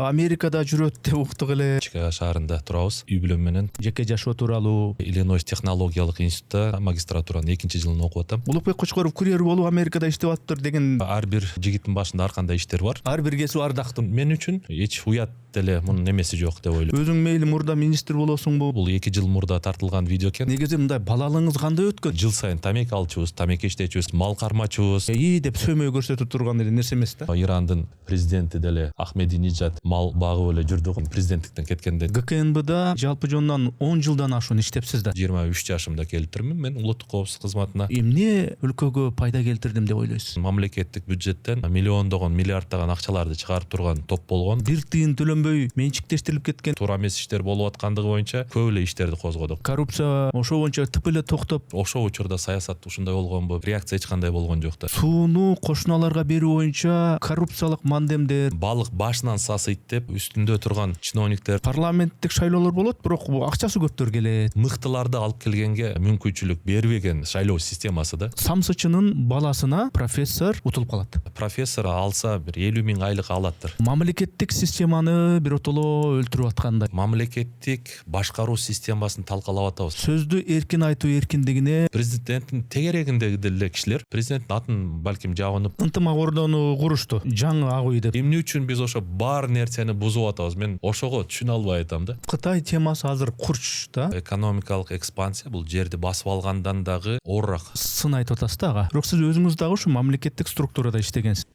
Америкада жүрөт деп уктук эле. Чикаго шаарында турабыз. Үй бүлөм менен Жеке жашоо тууралуу. Иллинойс технологиялык институтта магистратуранын 2-жылын окуп атам. Улукбек Кочкоров курьер болуп Америкада иштеп атыптыр деген. Ар бир жигиттин башында ар кандай иштер бар. Ар бир кесип ардактуу. Мен үчүн эч уят деле мунун эмеси жок деп ойлойм. Өзүң мейли мурда министр болосуңбу? Бул 2 жыл мурда тартылган видео экен. Негизи мындай балалыгыңыз кандай өткөн? Жыл сайын тамеки алчубуз, тамеки иштечүбүз, мал кармачубуз. Деп сөмөй көрсөтүп турган эле нерсе эмес да. Ирандын президенти деле Ахмединежад мал багып эле жүрдү президенттиктен кеткенде. ГКНБда жалпы жонунан 10 жылдан ашуун иштепсиз да. 23 жашымда келиптирмин мен улуттук коопсуздук кызматына. Эмне өлкөгө пайда келтирдим деп ойлойсуз? Мамлекеттик бюджеттен миллиондогон, миллиарддаган акчаларды чыгарып турган топ болгон. Бир тыйын төлөнбөй менчиктештирилип кеткен Туура эмес иштер болуп аткандыгы боюнча көп эле иштерди козгодук. коррупция ошол боюнча тып эле токтоп, Ошол учурда саясат ушундай болгонбу? Реакция эч кандай болгон жок да. сууну кошуналарга берүү боюнча коррупциялык мандемдер, Балык башынан сасыйт деп үстүндө турган чиновниктер парламенттик шайлоолор болот, бирок акчасы көптөр келет. мыктыларды алып келгенге мүмкүнчүлүк бербеген шайлоо системасы да. Самсычынын баласына профессор утулуп калат. Профессор алса бир 50 000 айлык алаттыр. Мамлекеттик системаны биротоло өлтүрүп аткандай. Мамлекеттик башкаруу системасын талкалап атабыз. Сөздү эркин айтуу эркиндигине Президенттин тегерегиндеги деле кишилер президенттин атын балким жабынып, ынтымак ордону курушту. Жаңы ак үй деп. эмне үчүн биз ошо бар нерсени бузуп атабыз? Мен ошого түшүнө албай атам да. Кытай темасы азыр курч да. Экономикалык экспансия бул жерди басып алгандан дагы оорураак. Сын айтып атасыз да ага. Бирок сиз өзүңүз дагы ушу мамлекеттик структурада иштегенсиз.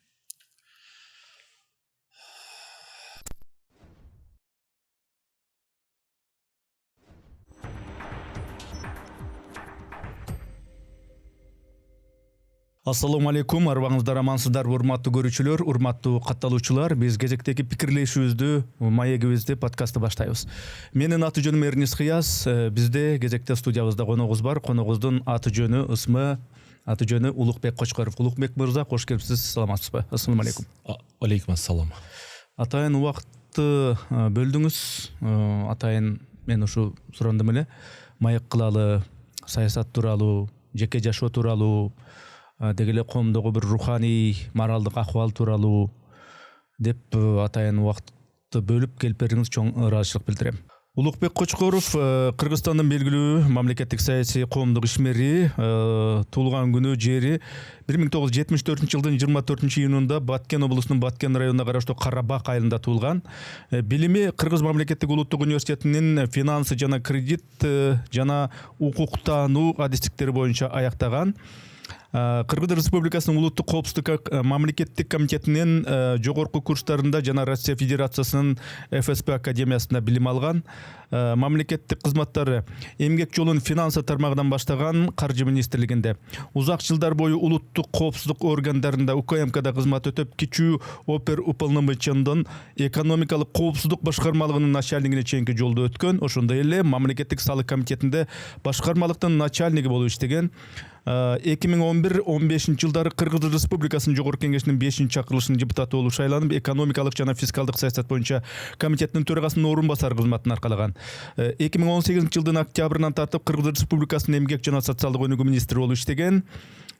Ассаламу алейкум, арбаңыздар амансыздар, урматтуу көрүүчүлөр, урматтуу катталуучулар. Биз кезектеги пикирлешүүбүздү, маегибизди, подкастты баштайбыз. Менин аты жөнүм Эрнис Кыяз. Бизде кезекте студиябызда коногубуз бар. Коногубуздун аты жөнү Улукбек Кочкоров. Улукбек мырза, кош келипсиз. Саламатсызбы? Ассаламу алейкум. Алейкум ассалам. Атайын убакытты бөлдүңүз. Атайын мен ушу сурандым эле. Маек кылалы, саясат тууралуу, жеке жашоо тууралуу, деги эле коомдогу бир руханий, моралдык акыбал тууралуу деп атайын убакытты бөлүп келип бериңиз чоң ыраазычылык билдирем. Улукбек Кочкоров Кыргызстандын белгилүү мамлекеттик саясий коомдук ишмери, туулган күнү жери 1974-жылдын 24-июнунда Баткен облусунун Баткен районуна караштуу Карабак айылында туулган. Билими Кыргыз мамлекеттик улуттук университетинин финансы жана кредит жана укуктануу адистиктери боюнча аяктаган. Кыргыз Республикасынын улуттук коопсуздук мамлекеттик комитетинин жогорку курстарында жана Россия Федерациясынын ФСБ академиясында билим алган. Мамлекеттик кызматтары эмгек жолун финансы тармагынан баштаган Каржы министрлигинде. Узак жылдар бою улуттук коопсуздук органдарында УКМКда кызмат өтөп, кичүү опер уполномочендон экономикалык коопсуздук башкармалыгынын начальнигине чейинки жолду өткөн. Ошондой эле мамлекеттик салык комитетинде башкармалыктын начальниги болуп иштеген. 2011-15 жылдары Кыргыз Республикасынын Жогорку Кеңешинин 5-чакырылышынын депутаты болуп шайланып, экономикалык жана фискалдык саясат боюнча комитеттин төрагасынын орун басары кызматын аркалаган. 2018 жылдын октябрынан тартып Кыргыз Республикасынын эмгек жана социалдык өнүгүү министри болуп иштеген.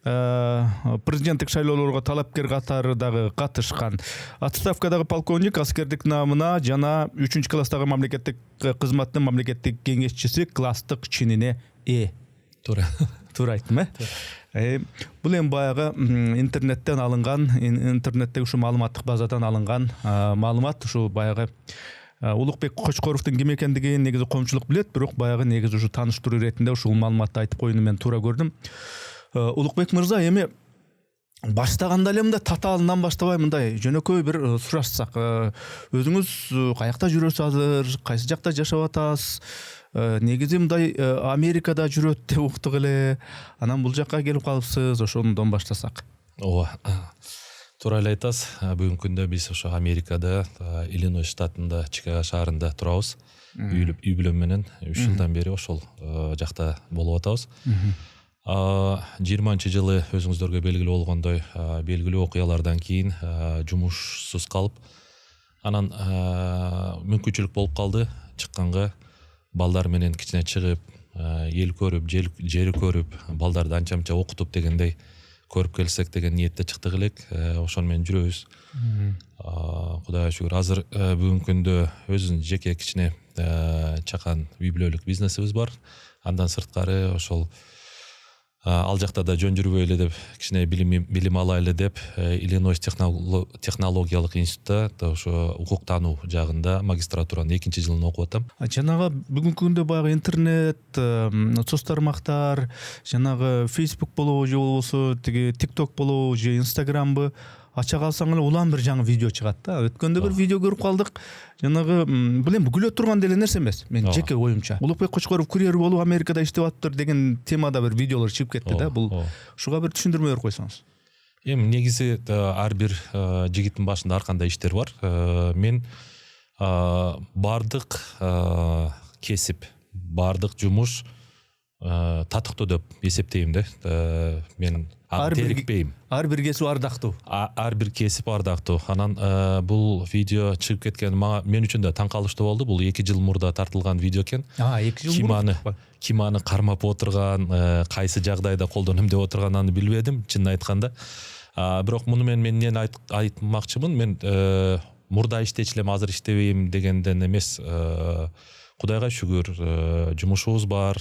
Президенттик шайлоолорго талапкер катары дагы катышкан. Отставкадагы полковник аскердик наамына жана 3-класстагы мамлекеттик кызматтын мамлекеттик кеңешчиси класстык чинине ээ. Туура айттым, Бул эми баягы интернеттен алынган, интернеттеги ушу маалыматтык базадан алынган маалымат. Ушу баягы Улукбек Кочкоровдун ким экендигин негизи коомчулук билет, бирок баягы негизи ушу тааныштыруу иретинде ушул маалыматты айтып коюуну мен туура көрдүм. Улукбек мырза, эми баштаганда эле мындай татаалынан баштабай мындай жөнөкөй бир сурашсак, өзүңүз каякта жүрөсүз азыр, кайсы жакта жашап атасыз? Негизи мындай Америкада жүрөт деп уктук эле. Анан бул жакка келип калыпсыз, ошондон баштасак. Ооба. Туура эле айтасыз. Бүгүнкү күндө биз ошо Америкада, Иллинойс штатында, Чикаго шаарында турабыз. Үй бүлөм менен 3 жылдан бери ошол жакта болуп атабыз. 20-жылы өзүңүздөргө белгилүү болгондой, белгилүү окуялардан кийин жумушсуз калып, анан мүмкүнчүлүк болуп калды. Чыкканга балдар менен кичине чыгып, эл көрүп, жери көрүп, балдарды анча-мынча окутуп дегендей көрүп келсек деген ниетте чыктык элек. Ошону менен жүрөбүз. Кудайга шүгүр. Азыр бүгүнкү күндө өзүнүн жеке кичине чакан үй бүлөлүк бизнесибиз бар. Андан сырткары ошол ал жакта да жөн жүрбөй эле деп кичине билим алайлы деп Иллинойс технологиялык институтта ошо укуктануу жагында магистратуранын 2-жылын окуп атам. Жанагы бүгүнкү күндө баягы интернет, соц тармактар, жанагы Facebook болобу же болбосо тиги TikTok болобу же Instagramбы ача калсаң эле улам бир жаңы видео чыгат да. Өткөндө бир видео көрүп калдык. Жанагы билем күлө турган деле нерсе эмес. Мен жеке оюмча. Улукбек Кочкоров курьер болуп Америкада иштеп атыптыр деген темада бир видеолор чыгып кетти да. Бул ушуга бир түшүндүрмө берип койсоңуз. Эми негизи ар бир жигиттин башында ар кандай иштер бар. Мен бардык кесип, бардык жумуш татыктуу деп эсептейм да. Мен терикпейм. Ар бир кесип ардактуу. Ар бир кесип ардактуу. Анан бул видео чыгып кеткен мен үчүн да таң калыштуу болду. Бул 2 жыл мурда тартылган видео экен. 2 жыл мурда. Ким аны кармап отурган, кайсы жагдайда колдонум деп отурганын билбедим, чынын айтканда. Бирок муну мен эмнени айтмакчымын? Мен мурда иштечү элем, азыр иштебейм дегенден эмес. Кудайга шүгүр, жумушубуз бар,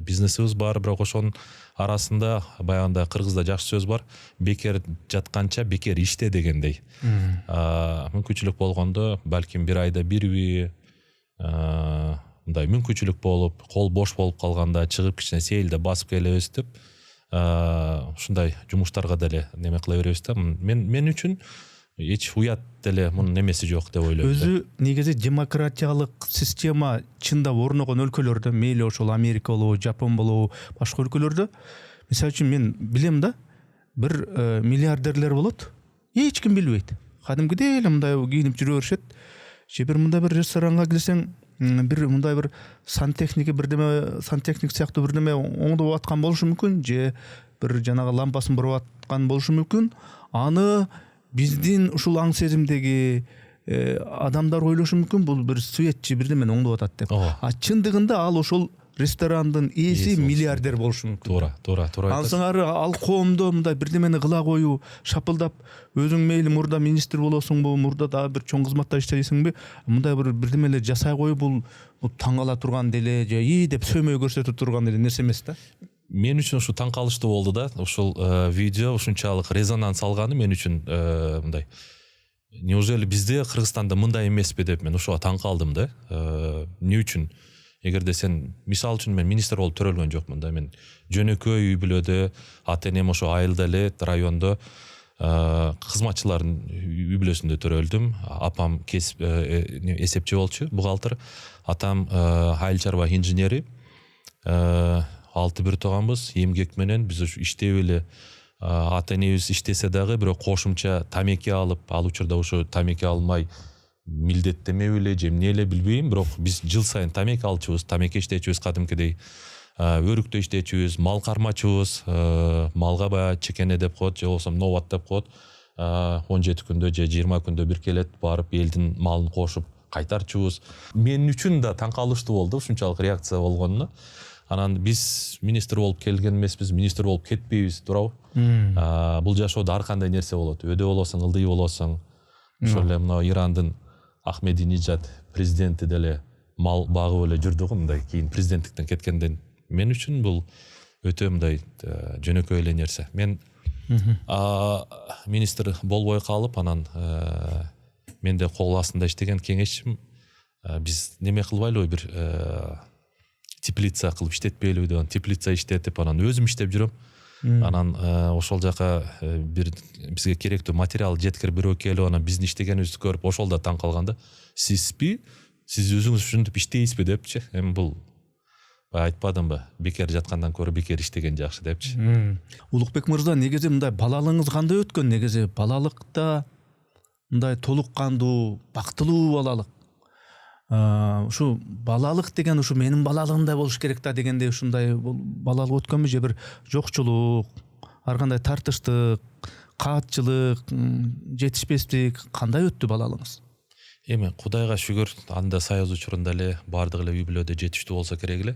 бизнесибиз бар, бирок ошонун арасында баягында кыргызда жакшы сөз бар. Бекер жатканча бекер иште дегендей. Мүмкүнчүлүк болгондо, балким бир айда бирби мындай мүмкүнчүлүк болуп, кол бош болуп калганда чыгып кичине сейилде басып келебиз деп, ушундай жумуштарга деле неме кыла беребиз да. Мен үчүн эч уят деле мунун немеси жок деп ойлойм. Өзү негизи демократиялык система чындап орногон өлкөлөрдө, мейли ошол Америка болобу, Жапон болобу, башка өлкөлөрдө, мисалы үчүн мен билем да, бир миллиардерлер болот, эч ким билбейт. Кадимкидей эле мындай кийинип жүрө беришет. Же бир мындай бир ресторанга кирсең, бир мындай бир сантехник сыяктуу бир неме оңдоп аткан болушу мүмкүн, же бир жанагы лампасын буруп аткан болушу мүмкүн. Аны биздин ушул аң сезимдеги адамдар ойлошу мүмкүн, бул бир светчи бир немени оңдоп атат деп. Чындыгында ал ошол ресторандын ээси миллиардер болушу мүмкүн. Туура Ансаңары ал коомдо мындай бир немени кыла коюу, шапылдап, өзүң мейли мурда министр болосуңбу, мурда дагы бир чоң кызматта иштейсиңби, мындай бир немелер жасай коюу бул таң кала турган деле, же деп сөймөй көрсөтүп турган деле нерсе эмес да. Мен үчүн ушу таң калыштуу болду да. Ушул видео ушунчалык резонанс алганы мен үчүн мындай. Неужели бизде Кыргызстанда мындай эмеспи деп мен ушуга таң калдым да. Эмне үчүн? Эгерде сен мисал үчүн мен министр болуп төрөлгөн жокмун да. Мен жөнөкөй үй бүлөдө, ата-энем ошо айылда эле райондо кызматчылардын үй бүлөсүндө төрөлдүм. Апам кесип эсепчи болчу, бухгалтер. Атам айыл чарба инженери. 6 тууганбыз, эмгек менен биз ушу иштеп эле ата-энебиз иштесе дагы бирок кошумча тамеки алып, ал учурда ушу тамеки алмай милдеттеме эле же эмне эле билбейм, бирок биз жыл сайын тамеки алчубуз, тамеки иштечүбүз кадимкидей. Өрүктө иштечүбүз, мал кармачубуз, малга баягы чекене деп коет, же болбосо новат деп коет. 17 күндө же 20 күндө бир келет, барып элдин малын кошуп кайтарчубуз. Мен үчүн да таң калыштуу болду ушунчалык реакция болгонуна. Анан биз министр болуп келген эмеспиз, министр болуп кетпейбиз, туурабы? Бул жашоодо ар кандай нерсе болот. Өдө болосуң, ылдый болосуң. Ошол эле мына Ирандын Ахмединежад президенти деле мал багып эле жүрдү го, мындай кийин президенттиктен кеткенден. Мен үчүн бул өтө мындай жөнөкөй эле нерсе. Мен министр болбой калып, анан менде кол астында иштеген кеңешчим биз неме кылбайлыбы, бир теплица кылып иштетпейлиби деп, теплица иштетип, анан өзүм иштеп жүрөм. Анан ошол жака бир бизге керектүү материал жеткирип бирөө келип, анан биздин иштегенибизди көрүп, ошол да таң калганда, сизби, сиз өзүңүз ушинтип иштейсизби депчи. Эми бул айтпадымбы, бекер жаткандан көрө бекер иштеген жакшы депчи. Улукбек мырза, негизи мындай балалыгыңыз кандай өткөн? Негизи балалыкта мындай толук кандуу, бактылуу балалык. Ушу балалык деген ушу менин балалыгымдай болуш керек да дегендей ушундай балалык өткөнбү, же бир жокчулук, ар кандай тартыштык, каатчылык, жетишпестик кандай өттү балалыгыңыз? Эми Кудайга шүгүр, анда союз учурунда эле бардык эле үй бүлөдө жетиштүү болсо керек эле.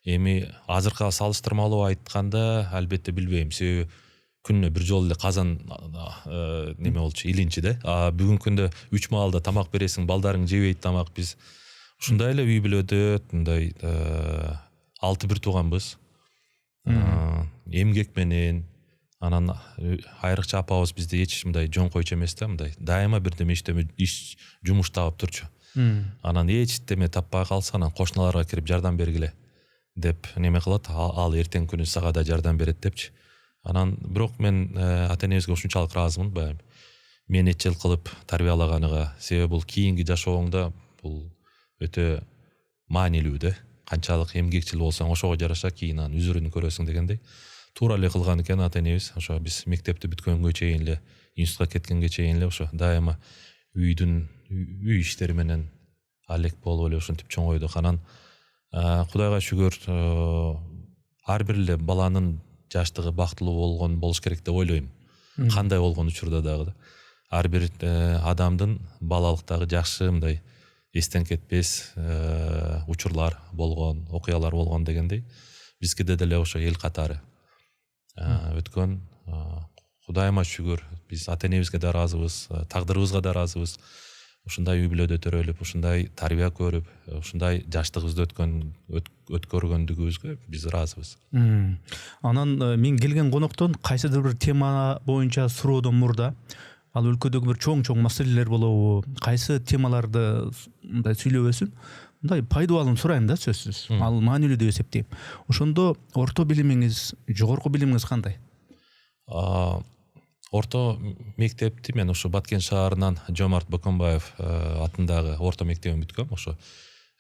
Эми азыркыга салыштырмалуу айтканда албетте билбейм. Себеби күнүнө бир жолу эле казан неме болчу илинчиде. Бүгүнкү күндө 3 маалда тамак бересиң, балдарың жебейт тамак. Биз ушундай эле үй бүлөдө мындай 6 бир тууганбыз. Эмгек менен анан айрыкча апабыз бизде эч мындай жоңкойчу эмес да, мындай дайыма бирдеме иш жумуш таап турчу. Анан эчтеме таппай калса, анан кошуналарга кирип жардам бергиле деп неме кылат, ал эртең күнү сага да жардам берет депчи. Анан бирок мен ата-энебизге ушунчалык ыраазымын, баягы менеджер кылып тарбиялаганыга. Себеби бул кийинки жашооңда бул өтө маанилүү да. Канчалык эмгекчил болсоң, ошого жараша кийин анын үзүрүн көрөсүң дегендей. Туура эле кылган экен ата-энебиз. Ошо биз мектепти бүткөнгө чейин эле, институтка кеткенге чейин эле ошо дайыма үй иштери менен алек болуп эле ушинтип чоңойдук. Анан Кудайга шүгүр, ар бир эле баланын жаштыгы бактылуу болуш керек деп ойлойм. Кандай болгон учурда дагы да. Ар бир адамдын балалыктагы жакшы мындай эстен кетпес учурлар болгон, окуялар болгон дегендей. Бизгеде деле ошо эл катары өткөн. Кудайыма шүгүр, биз ата-энебизге да ыраазыбыз, тагдырыбызга да ыраазыбыз. Ушундай үй бүлөдө төрөлүп, ушундай тарбия көрүп, ушундай жаштыгыбызды өткөргөндүгүбүзгө биз ыраазыбыз. Анан мен келген коноктон кайсыдыр бир тема боюнча суроодон мурда, ал өлкөдөгү бир чоң маселелер болобу, кайсы темаларды мындай сүйлөбөсүн, мындай пайдалуу сурайм да, сөзсүз. Ал маанилүү деп эсептейм. Ошондо орто билимиңиз, жогорку билимиңиз кандай? Орто мектепти мен ошо Баткен шаарынан Жомарт Бакомбаев атындагы орто мектебин бүткөм. Ошо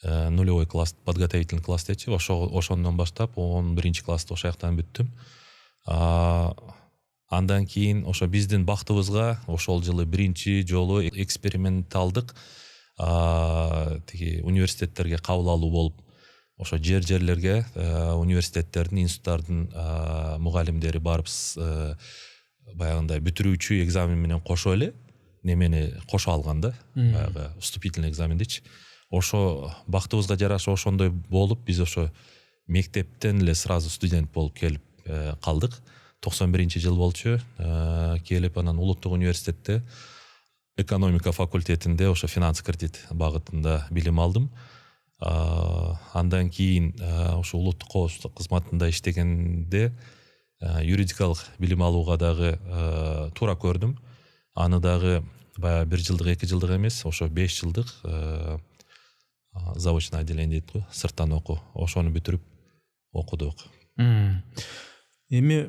нулевой класс, подготовительный класс дечи. Ошондон баштап 11 классты ошол жактан бүттүм. Андан кийин ошо биздин бактыбызга ошол жылы биринчи жолу эксперименталдык тиги университеттерге кабыл алуу болуп, ошо жерлерге университеттердин, институттардын мугалимдери барып баягындай бүтүрүүчү экзамен менен кошо эле немени кошо алган да, баягы вступительный экзамен дечи. Ошо бактыбызга жараша ошондой болуп, биз ошо мектептен эле сразу студент болуп келип калдык. 91-жыл болчу. Келип анан Улуттук университетте экономика факультетинде ошо финанс кредит багытында билим алдым. Андан кийин ошо улуттук коопсуздук кызматында иштегенде юридикалык билим алууга дагы туура көрдүм. Аны дагы баягы 1 жылдык, 2 жылдык эмес, ошо 5 жылдык заочный отделение дейт го, сырттан окуу. Ошону бүтүрүп окудук. Эми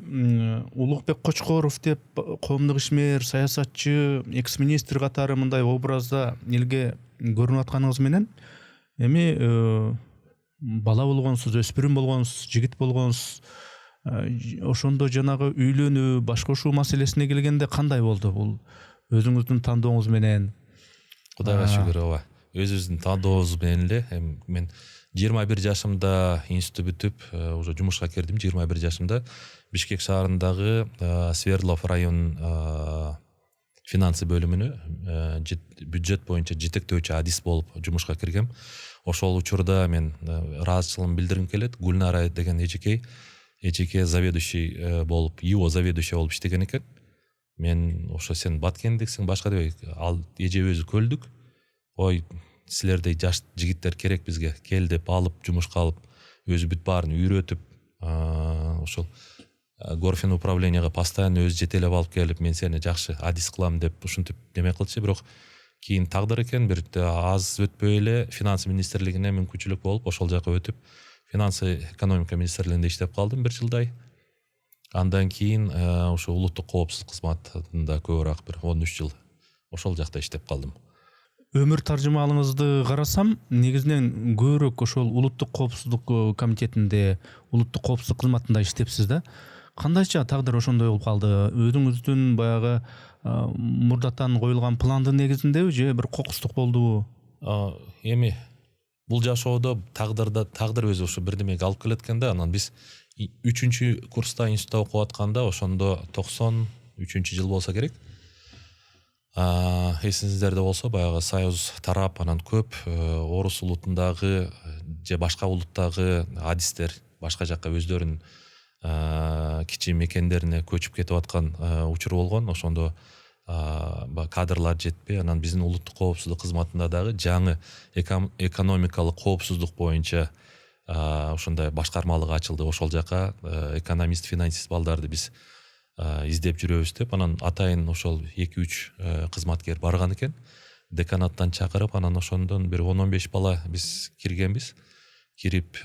Улукбек Кочкоров деп коомдук ишмер, саясатчы, экс-министр катары мындай образда элге көрүнүп атканыңыз менен эми бала болгонсуз, өспүрүм болгонсуз, жигит болгонсуз. Ошондо жанагы үйлөнүү, баш кошуу маселесине келгенде кандай болду бул өзүңүздүн тандооңуз менен? Кудайга шүгүр, ооба. Өзүбүздүн тандообуз менен эле. Мен 21 жашымда институт бүтүп, уже жумушка кирдим 21 жашымда. Бишкек шаарындагы Свердлов район финансы бөлүмүнө бюджет боюнча жетектөөчү адис болуп жумушка киргем. Ошол учурда мен ыраазычылыгымды билдиргим келет. Гүлнара деген эжеке заведующий болуп, его заведующий болуп иштеген экен. Мен ошо сен Баткендиксиң, башка дебей, ал эже өзү көлдүк. Ой, силердей жаш жигиттер керек бизге, кел деп алып, жумушка алып, өзү бүт баарын үйрөтүп, ошол горфин управленияга постоянно өзү жетелеп алып келип, мен сени жакшы адис кылам деп ушинтип неме кылчу. Бирок кийин тагдыр экен, бир аз өтпөй эле финансы министрлигине мүмкүнчүлүк болуп, ошол жака өтүп, финансы экономика министрлигинде иштеп калдым 1 жылдай. Андан кийин ошо улуттук коопсуздук кызматында көбүрөөк, бир 13 жыл ошол жакта иштеп калдым. Өмүр таржымалыңызды карасам, негизинен көбүрөөк ошол улуттук коопсуздук комитетинде, улуттук коопсуздук кызматында иштепсиз да. Кандайча тагдыр ошондой болуп калды? Өзүңүздүн баягы мурдатан коюлган пландын негизиндеби же бир кокустук болдубу? Эми бул жашоодо тагдыр өзү ошо бирдемеге алып келет экен да. Анан биз 3-чү курста институтта окуп атканда, ошондо 93-жыл болсо керек. Эсиңиздерде болсо, баягы Союз тарап, анан көп орус улутундагы же башка улуттагы адистер башка жакка өздөрүнүн кичи мекендерине көчүп кетип аткан учур болгон. Ошондо кадрлар жетпей, анан биздин улуттук коопсуздук кызматында дагы жаңы экономикалык коопсуздук боюнча ошондой башкармалык ачылды. Ошол жака экономист, финансист балдарды биз издеп жүрөбүз деп, анан атайын ошол 2-3 кызматкер барган экен. Деканаттан чакырып, анан ошондон бир 10-15 бала биз киргенбиз. Кирип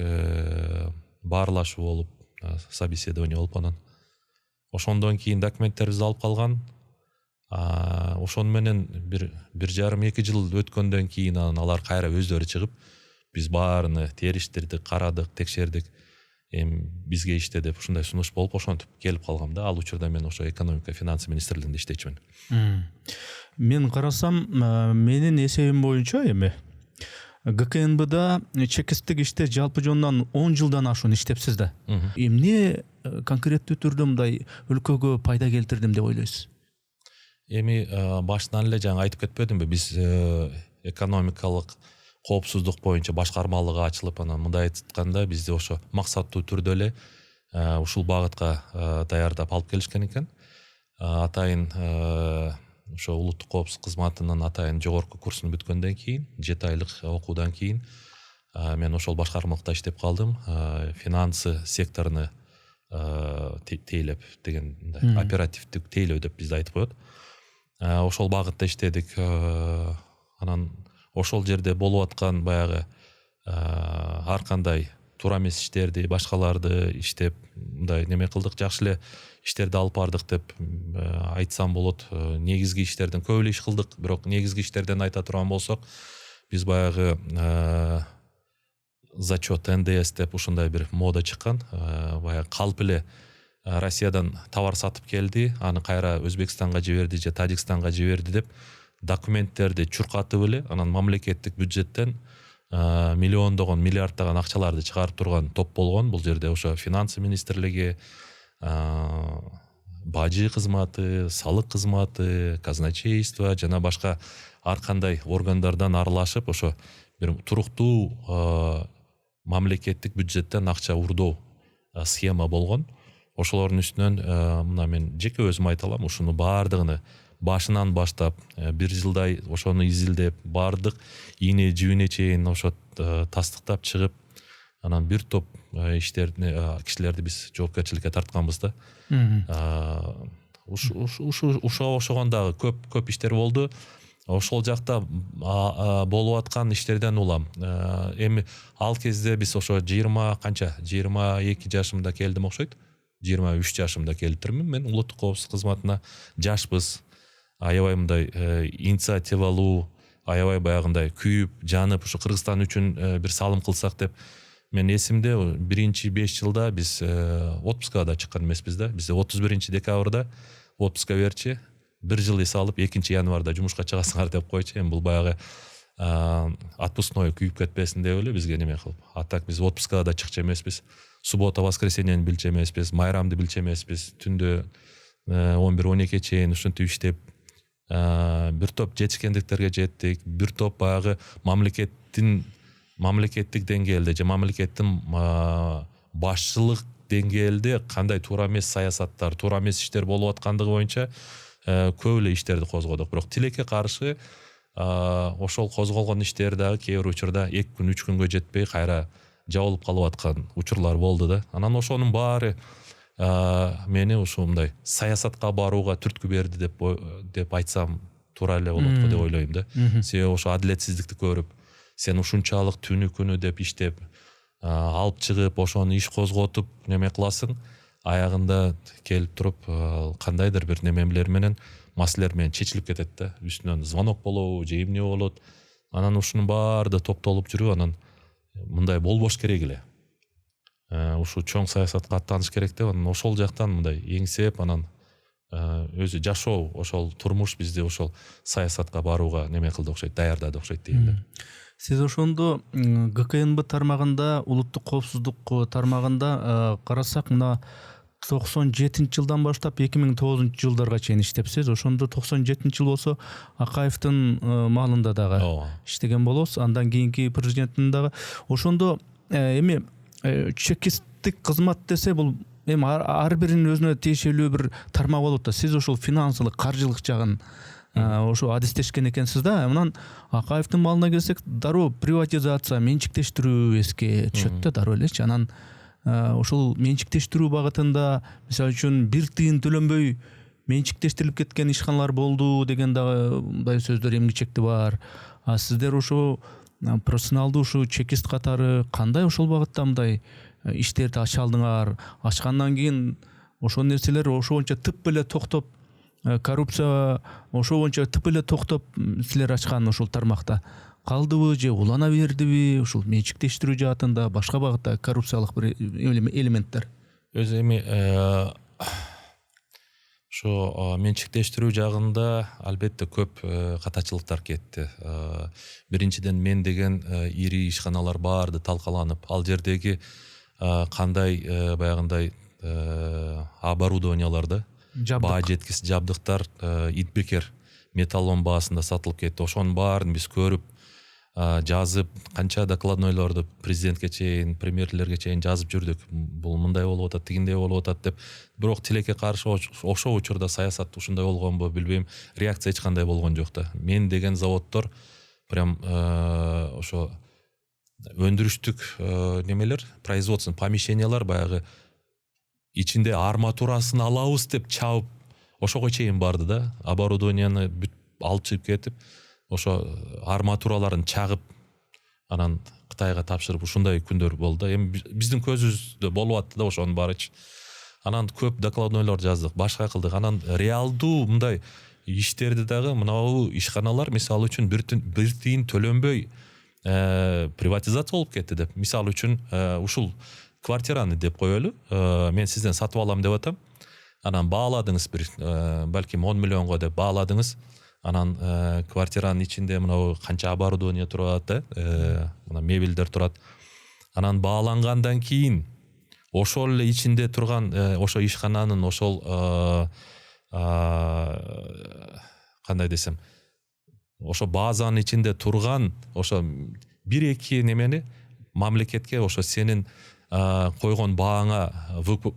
баарлашуу болуп, собеседование болуп, анан ошондон кийин документтерибизди алып калган. Ошону менен бир жарым 2 жыл өткөндөн кийин анан алар кайра өздөрү чыгып, биз баарыны териштирдик, карадык, текшердик. Эми бизге иште деп ушундай сунуш болуп, ошентип келип калгам да. Ал учурда мен ошо экономика финансы министрлигинде иштечүмүн. Мен карасам, менин эсебим боюнча эми ГКНБда чекисттик иште жалпы жонунан 10 жылдан ашуун иштепсиз да. Эмне конкреттүү түрдө мындай өлкөгө пайда келтирдим деп ойлойсуз? Эми башынан эле жаңы айтып кетпедимби, биз экономикалык коопсуздук боюнча башкармалыгы ачылып, анан мындай айтканда бизди ошо максаттуу түрдө эле ушул багытка даярдап алып келишкен экен. Атайын ошо улуттук коопсуздук кызматынын атайын жогорку курсун бүткөндөн кийин, 7 айлык окуудан кийин мен ошол башкармалыкта иштеп калдым. Финансы секторуну тейлеп деген оперативдик тейлөө деп бизде айтып коет. Ошол багытта иштедик. Анан ошол жерде болуп аткан баягы ар кандай туура эмес иштерди, башкаларды иштеп, мындай неме кылдык, жакшы эле иштерди алып бардык деп айтсам болот. Негизги иштерден көп эле иш кылдык, бирок негизги иштерден айта турган болсок, биз баягы зачет НДС деп ушундай бир мода чыккан. Баягы калп эле Россиядан товар сатып келди, аны кайра Өзбекстанга жиберди же Тажикстанга жиберди деп документтерди чуркатып эле, анан мамлекеттик бюджеттен миллиондогон, миллиарддаган акчаларды чыгарып турган топ болгон. Бул жерде ошо финансы министрлиги, бажы кызматы, салык кызматы, казначейство жана башка ар кандай органдардан аралашып, ошо бир туруктуу мамлекеттик бюджеттен акча урдоо схема болгон. Ошолордун үстүнөн мына мен жеке өзүм айта алам, ушуну баардыгын башынан баштап 1 жылдай ошону изилдеп, бардык ийне жибине чейин ошо тастыктап чыгып, анан бир топ кишилерди биз жоопкерчиликке тартканбыз да. Ошогон дагы көп иштер болду. Ошол жакта болуп аткан иштерден улам. Эми ал кезде биз ошо 22 жашымда келдим окшойт. 23 жашымда келиптирмин мен улуттук коопсуздук кызматына. Жашпыз. Аябай мындай инициативалуу, аябай баягындай күйүп, жанып, ушу Кыргызстан үчүн бир салым кылсак деп. Мен эсимде, биринчи 5 жылда биз отпускага да чыккан эмеспиз да. Бизде 31 декабрда отпуска берчи. 1 жыл эс алып 2 январда жумушка чыгасыңар деп койчу. Эми бул баягы отпускной күйүп кетпесин деп эле бизге неме кылып. А так биз отпускага да чыкчу эмеспиз. Суббота, воскресеньени билчү эмеспиз, майрамды билчү эмеспиз. Түндө 11-12 чейин ушинтип иштеп бир топ жетишкендиктерге жеттик. Бир топ баягы мамлекеттик деңгээлде же мамлекеттин башчылык деңгээлде кандай туура эмес саясаттар, туура эмес иштер болуп аткандыгы боюнча көп эле иштерди козгодук. Бирок тилекке каршы ошол козголгон иштер дагы кээ бир учурда 2 күн, 3 күнгө жетпей кайра жабылып калып аткан учурлар болду да. Анан ошонун баары мени ушундай саясатка барууга түрткү берди деп айтсам туура эле болот деп ойлойм да. Себеби ошо адилетсиздикти көрүп, сен ушунчалык түнү күнү деп иштеп алып чыгып, ошону иш козготуп неме кыласың, аягында келип туруп кандайдыр бир немелер менен, маселелер менен чечилип кетет да. Үстүнөн звонок болобу, же эмне болот. Анан ушунун баары топтолуп жүрүп, анан мындай болбош керек эле. Ушу чоң саясатка аттаныш керек деп, анан ошол жактан мындай эңсеп, анан өзү жашоо, ошол турмуш бизди ошол саясатка барууга неме кылды окшойт, даярдады окшойт дейм да. Сиз ошондо ГКНБ тармагында, улуттук коопсуздук тармагында карасак, мына 97 жылдан баштап 2009 жылдарга чейин иштепсиз. Ошондо 97 жыл болсо Акаевдин маалында дагы иштеген болосуз. Андан кийинки президенттин дагы. Ошондо эми чекисттик кызмат десе, бул эми ар биринин өзүнө тиешелүү бир тармак болот да. Сиз ошол финансылык, каржылык жагын ошо адистешкен экенсиз да. Анан Акаевдин малына келсек, дароо приватизация, менчиктештирүү эске түшөт да дароо элечи. Анан ошол менчиктештирүү багытында мисалы үчүн бир тыйын төлөнбөй менчиктештирилип кеткен ишканалар болду деген дагы мындай сөздөр эмгичекти бар. Сиздер ошо профессионалдуу ушу чекист катары кандай ошол багытта мындай иштерди ача алдыңар? Ачкандан кийин ошол нерселер ошо боюнча тып эле токтоп, коррупция ошо боюнча тып эле токтоп силер ачкан ошол тармакта калдыбы же улана бердиби? Ушул менчиктештирүү жаатында башка багытта коррупциялык бир элементтер. Өзү эми ошо менчиктештирүү жагында албетте көп катачылыктар кетти. Биринчиден мен деген ири ишканалар баарды талкаланып, ал жердеги кандай баягындай оборудованияларды, баа жеткис жабдыктар итбекер металлон баасында сатылып кетти. Ошонун баарын биз көрүп, жазып, канча докладнойлорду президентке чейин, премьерлерге чейин жазып жүрдүк. Бул мындай болуп атат, тигиндей болуп атат деп. Бирок тилекке каршы ошол учурда саясат ушундай болгонбу, билбейм, реакция эч кандай болгон жок да. Мен деген заводдор прям ошо өндүрүштүк немелер, производственный помещениялар баягы ичинде арматурасын алабыз деп чабып, ошого чейин барды да. Оборудованияны бүт алып чыгып кетип, ошо арматураларын чагып, анан Кытайга тапшырып, ушундай күндөр болду. Эми биздин көзүбүздө болуп атты да ошонун баарычы. Анан көп докладнойлор жаздык, башка кылдык. Анан реалдуу мындай иштерди дагы мынабу ишканалар мисалы үчүн бир тыйын төлөнбөй приватизация болуп кетти деп. Мисалы үчүн ушул квартираны деп коелу. Мен сизден сатып алам деп атам. Анан бааладыңыз бир балким 10 миллионго деп бааладыңыз. Анан квартиранын ичинде мынау канча оборудование турат да, мына мебелдер турат. Анан баалангандан кийин ошол эле ичинде турган ошо ишкананын ошол кандай десем, ошо базанын ичинде турган ошо 1-2 немени мамлекетке ошо сенин койгон бааңа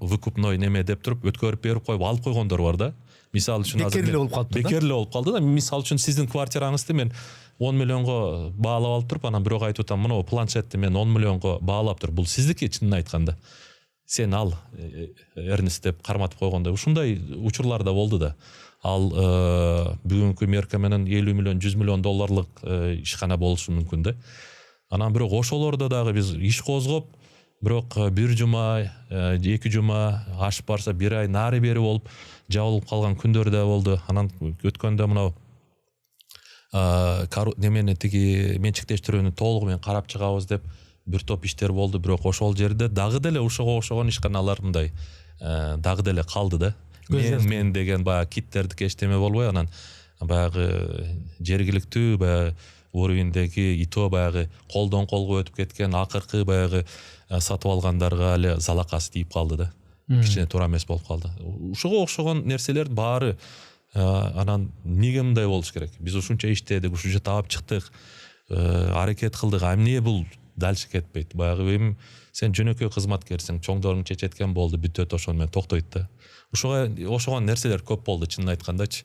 выкупной неме деп туруп өткөрүп берип коюп алып койгондор бар да. Мисалы үчүн бекерле болуп калды да. Бекерле болуп калды да. Мисалы үчүн сиздин квартираңызды мен 10 миллионго баалап алып туруп, анан бирок айтып атам, мына планшетти мен 10 миллионго баалап тур. Бул сиздики чынын айтканда. Сен ал Эрнест деп карматып койгондой ушундай учурлар да болду да. Ал бүгүнкү мерка менен 50 миллион, 100 миллион долларлык ишкана болушу мүмкүн да. Анан бирок ошолордо дагы биз иш козгоп, бирок бир жума, 2 жума ашып барса, 1 ай нары бери болуп жабылып калган күндөр да болду. Анан өткөндө мынау немени тиги менчиктештирүүнү толугу менен карап чыгабыз деп бир топ иштер болду. Бирок ошол жерде дагы деле ушуга окшогон ишканалар мындай дагы деле калды да. Мен деген баягы киттердики эчтеме болбой, анан баягы жергиликтүү баягы уровендеги ИТО баягы колдон колго өтүп кеткен акыркы баягы сатып алгандарга эле залакасы тийип калды да. Кичине туура эмес болуп калды. Ушуга окшогон нерселер баары анан эмнеге мындай болуш керек? Биз ушунча иштедик, ушунча таап чыктык, аракет кылдык, а эмне бул дальше кетпейт? Баягы эми сен жөнөкөй кызматкерсиң, чоңдоруң чечеткен болду, бүтөт, ошону менен токтойт да. Ушуга ошогон нерселер көп болду, чынын айткандачы.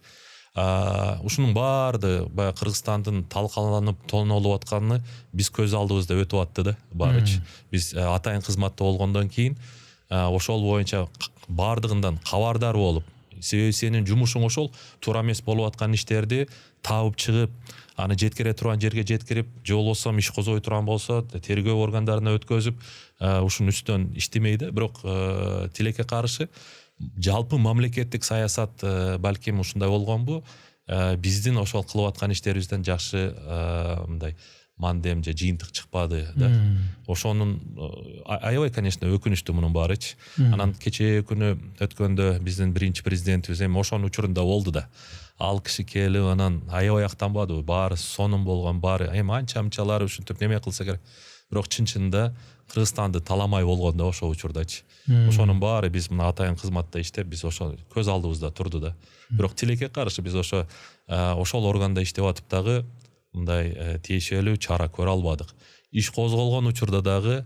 Ушунун баарды баягы Кыргызстандын талкаланып тонолуп атканы биз көз алдыбызда өтүп атты да, баарычы. Биз атайын кызматта болгондон кийин ошол боюнча баардыгынан кабардар болуп, себеби сенин жумушуң ошол туура эмес болуп аткан иштерди табып чыгып, аны жеткире турган жерге жеткирип, же болбосо иш козгой турган болсо тергөө органдарына өткөзүп, ушунун үстүнөн иштемей да. Бирок тилекке каршы жалпы мамлекеттик саясат балким ушундай болгонбу, биздин ошол кылып аткан иштерибизден жакшы мындай мандем же жыйынтык чыкпады да. Ошонун аябай, конечно, өкүнүчтүү мунун баарычы. Анан кечээ күнү өткөндө биздин биринчи президентибиз эми ошонун учурунда болду да. Ал киши келип анан аябай актанбадыбы, баары сонун болгон, баары эми анча-мынчалары ушинтип неме кылса керек. Бирок чын-чынында Кыргызстанды таламай болгон да ошол учурдачы. Ошонун баары биз мына атайын кызматта иштеп, биз ошо көз алдыбызда турду да. Бирок тилекке каршы биз ошол органда иштеп атып дагы мындай тиешелүү чара көрө албадык. Иш козголгон учурда дагы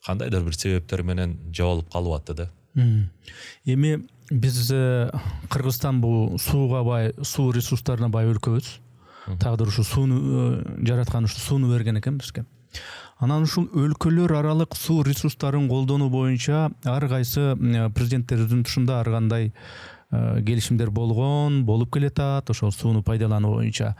кандайдыр бир себептер менен жабылып калып атты да. Эми биз Кыргызстан бул сууга бай, суу ресурстарына бай өлкөбүз. Тагдыр ушу сууну жараткан, ушу сууну берген экен бизге. Анан ушул өлкөлөр аралык суу ресурстарын колдонуу боюнча ар кайсы президенттердин тушунда ар кандай келишимдер болуп келатат, ошол сууну пайдалануу боюнча.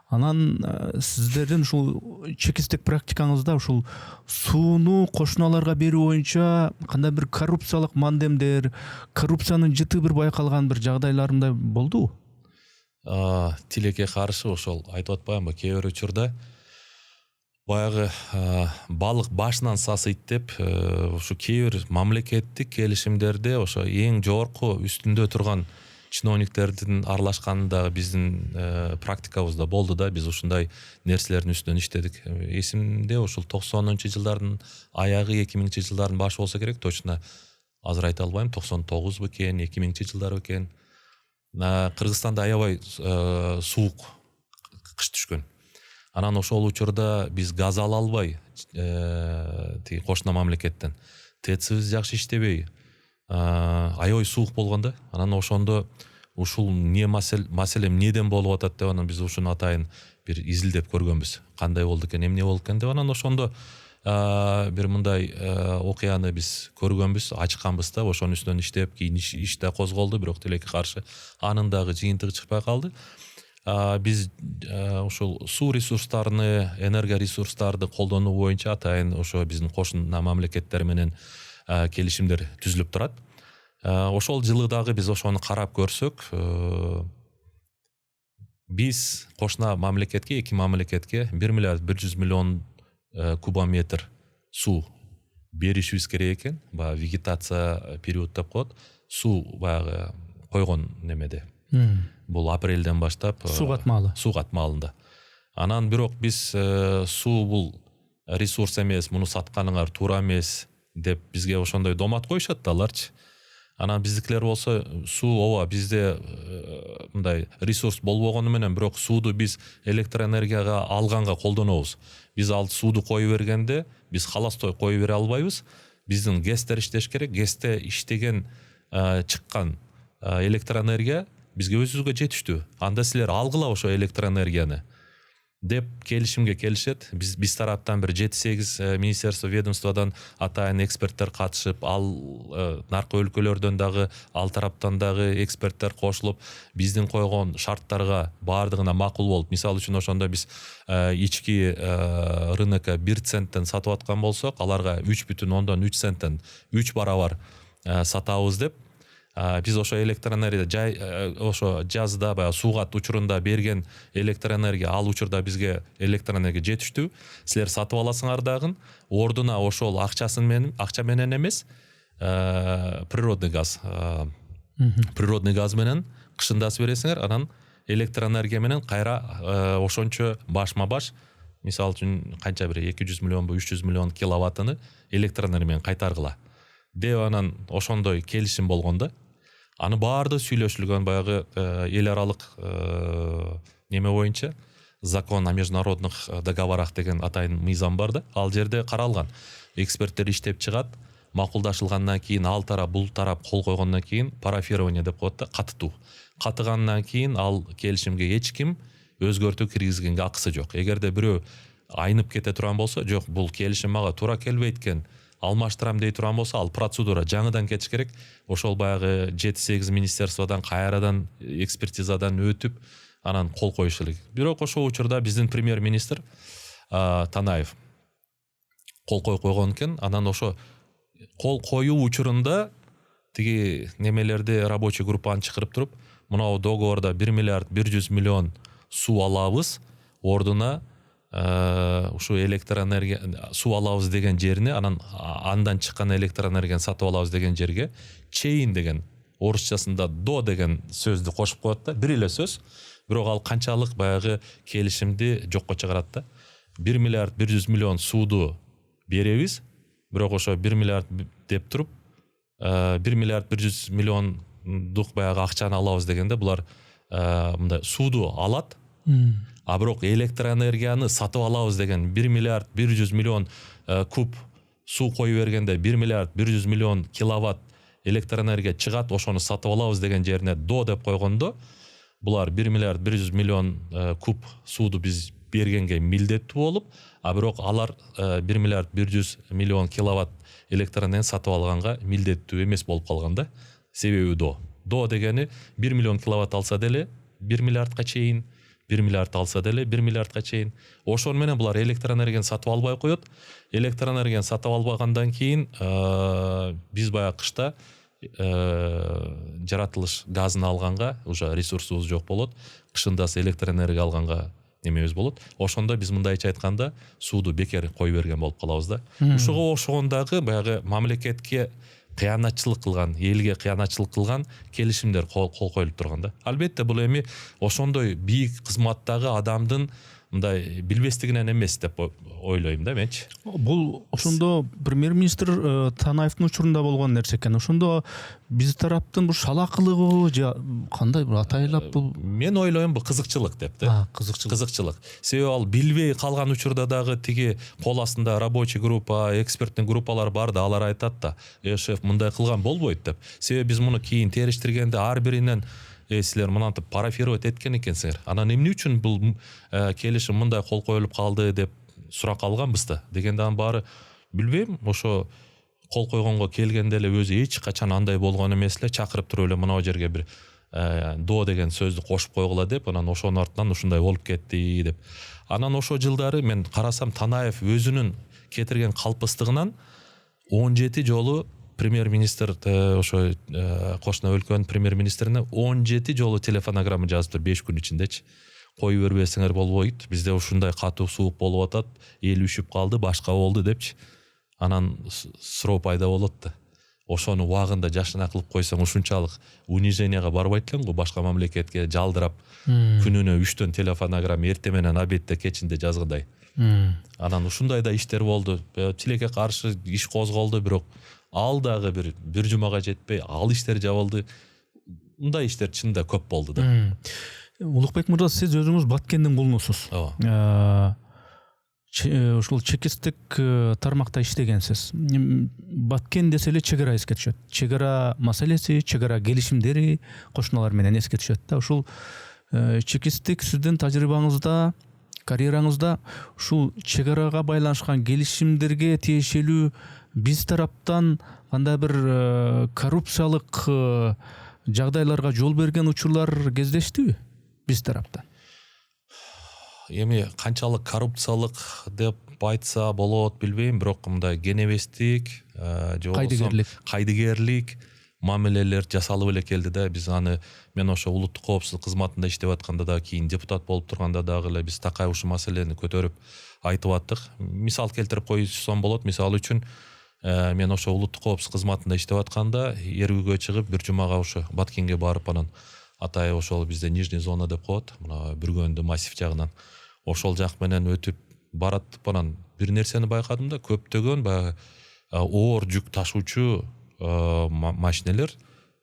Анан сиздердин ушул чекистик практикаңызда ушул сууну кошуналарга берүү боюнча кандай бир коррупциялык мандемдер, коррупциянын жыты бир байкалган бир жагдайларында болдубу? Тилекке каршы ошол айтып атпаймынбы, кээ бир учурда баягы балык башынан сасыйт деп ушу кээ бир мамлекеттик келишимдерде ошо эң жогорку үстүндө турган чиновниктердин аралашканында биздин практикабызда болду да. Биз ушундай нерселердин үстүнөн иштедик. Эсимде ушул 90-жылдардын аягы, 2000-жылдардын башы болсо керек, точно азыр айта албайм, 99 бекен, 2000-жылдар бекен. Кыргызстанда аябай суук кыш түшкөн. Анан ошол учурда биз газ ала албай, тиги кошуна мамлекеттен ТЭЦибиз жакшы иштебей, аябай суук болгон да. Анан ошондо ушул маселе эмнеден болуп атат деп, анан биз ушуну атайын бир изилдеп көргөнбүз. Кандай болду экен, эмне болду экен деп. Анан ошондо бир мындай окуяны биз көргөнбүз, ачканбыз да. Ошонун үстүнөн иштеп, кийин иште козголду, бирок тилекке каршы анын дагы жыйынтыгы чыкпай калды. Биз ушул суу ресурстарыны, энергия ресурстарды колдонуу боюнча атайын ошо биздин кошуна мамлекеттер менен келишимдер түзүлүп турат. Ошол жылы дагы биз ошону карап көрсөк, биз кошуна мамлекетке, эки мамлекетке 1 миллиард 100 миллион кубометр суу беришибиз керек экен. Баягы вегетация период деп коет. Суу баягы койгон немеде. Бул апрелден баштап суу катмалында. Анан бирок биз суу бул ресурс эмес, муну сатканыңар туура эмес деп бизге ошондой домат коюшат да аларчы. Анан биздикилер болсо суу ооба бизде мындай ресурс болбогону менен, бирок сууду биз электроэнергияга алганга колдонобуз. Биз ал сууду кое бергенде биз халастой кое бере албайбыз. Биздин ГЭСтер иштеш керек. ГЭСте иштеген чыккан электроэнергия бизге өзүбүзгө жетиштүү. Анда силер алгыла ошо электроэнергияны деп келишимге келишет. Биз тараптан бир 7-8 министерство, ведомстводан атайын эксперттер катышып, ал наркы өлкөлөрдөн дагы ал тараптан дагы эксперттер кошулуп, биздин койгон шарттарга баардыгына макул болуп, мисалы үчүн ошондо биз ички рынокко 1 центтен сатып аткан болсок, аларга 3,3 центтен 3 барабар сатабыз деп, биз ошо электроэнергия ошо жазда баягы суугат учурунда берген электроэнергия, ал учурда бизге электроэнергия жетиштүү. Силер сатып аласыңар дагы, ордуна ошол акча менен эмес, природный газ менен кышындасып бересиңер. Анан электроэнергия менен кайра ошончо башма баш, мисалы үчүн канча бир 200 миллион 300 миллион киловаттыны электроэнергия менен кайтаргыла деп, анан ошондой келишим болгон да. Аны баарды сүйлөшүлгөн, баягы эл аралык неме боюнча, закон о международных договорах деген атайын мыйзам бар да. Ал жерде каралган. Эксперттер иштеп чыгат, макулдашылгандан кийин ал тарап бул тарап кол койгондон кийин парафирование деп коет да, катытуу. Катыгандан кийин ал келишимге эч ким өзгөртүү киргизгенге акысы жок. Эгерде бирөө айнып кете турган болсо, жок бул келишим мага туура келбейт экен, алмаштырам дей турган болсо, ал процедура жаңыдан кетиш керек. Ошол баягы 7-8 министерстводан кайрадан экспертизадан өтүп, анан кол коюш керек. Бирок ошол учурда биздин премьер-министр Танаев кол койгон экен. Анан ошо кол коюу учурунда тиги немелерди, рабочий группаны чакырып туруп, мынау договорда 1 миллиард 100 миллион суу алабыз, ордуна ушу электроэнергия суу алабыз деген жерине, анан андан чыккан электроэнергияны сатып алабыз деген жерге чейин деген, орусчасында до деген сөздү кошуп коет да. Бир эле сөз, бирок ал канчалык баягы келишимди жокко чыгарат да. 1 миллиард 100 миллион сууду беребиз, бирок ошо 1 миллиард деп туруп 1 миллиард 100 миллиондук баягы акчаны алабыз дегенде, булар мындай сууду алат, а бирок электроэнергияны сатып алабыз деген 1 миллиард 100 миллион куб суу кою бергенде 1 миллиард 100 миллион киловатт электр энергия чыгат, ошону сатып алабыз деген жерине до деп койгондо, булар 1 миллиард 100 миллион куб сууду биз бергенге милдеттүү болуп, а бирок алар 1 миллиард 100 миллион киловатт электр энергияны сатып алганга милдеттүү эмес болуп калган да. Себеби до дегени 1 миллион киловатт алса деле 1 миллиардка чейин, 1 миллиард алса деле 1 миллиардка чейин. Ошон менен булар электр энергияны сатып албай коет. Электр энергияны сатып албагандан кийин биз баягы кышта жаратылыш газын алганга уже ресурсубуз жок болот. Кышында электр энергия алганга немебиз болот. Ошондо биз мындайча айтканда сууду бекер кой берген болуп калабыз да. Ушуга ошогондагы баягы мамлекетке кыянатчылык кылган, элге кыянатчылык кылган келишимдер кол коюлуп турган да. Албетте бул эми ошондой бийик кызматтагы адамдын мындай билбестигинен эмес деп ойлойм да менчи. Бул ошондо премьер-министр Танаевдин учурунда болгон нерсе экен. Ошондо биз тараптын бул шалакылыгы же кандай бир атайлап бул? Мен ойлойм бул кызыкчылык деп да. Кызыкчылык. Себеби ал билбей калган учурда дагы тиги кол астында рабочий группа, эксперттин группалары бар да, алар айтат да, шеф мындай кылган болбойт деп. Себеби биз муну кийин териштиргенде ар биринен силер мынантип парафировать эткен экенсиңер. Анан эмне үчүн бул келишим мындай кол коюлуп калды деп сурак алганбыз да. Дегенде анын баары билбейм, ошо кол койгонго келгенде эле өзү эч качан андай болгон эмес эле, чакырып туруп эле мына жерге бир до деген сөздү кошуп койгула деп, анан ошонун артынан ушундай болуп кетти деп. Анан ошо жылдары мен карасам Танаев өзүнүн кетирген калпыстыгынан 17 жолу премьер-министр ошо кошуна өлкөнүн премьер-министрине 17 жолу телефонограмма жазыптыр 5 күн ичиндечи. Кой бербесиңер болбойт, бизде ушундай катуу суук болуп атат, эл үшүп калды, башка болду депчи. Анан суроо пайда болот да. Ошону убагында жашына кылып койсоң ушунчалык униженияга барбайт элең го, башка мамлекетке жалдырап күнүнө 3 телефонограмма эртең менен абедте кечинде жазгандай. Анан ушундай да иштер болду. Тилекке каршы иш козголду, бирок ал дагы бир жумага жетпей, ал иштер жабылды. Мындай иштер чынында көп болду да. Улукбек мырза, сиз өзүңүз Баткендин кулунусуз. Ушул чекисттик тармакта иштегенсиз. Баткен десе эле чек ара эске түшөт. Чек ара маселеси, чек ара келишимдери кошуналар менен эске түшөт да. Ушул чекисттик сиздин тажрыйбаңызда, карьераңызда ушул чек арага байланышкан келишимдерге тиешелүү биз тараптан кандай бир коррупциялык жагдайларга жол берген учурлар кездештиби биз тараптан? Эми канчалык коррупциялык деп айтса болот билбейм, бирок мындай кенебестик, же кайдыгерлик мамилелер жасалып эле келди да. Биз аны мен ошо улуттук коопсуздук кызматында иштеп атканда да, кийин депутат болуп турганда дагы эле биз такай ушул маселени көтөрүп айтып аттык. Мисал келтирип койсом болот. Мисалы үчүн мен ошо улуттук коопсуздук кызматында иштеп атканда эрүүгө чыгып бир жумага ошо Баткенге барып, анан атай ошол бизде нижний зона деп коет, мына Бүргөндү массив жагынан ошол жак менен өтүп баратып, анан бир нерсени байкадым да, көптөгөн баягы оор жүк ташуучу машинелер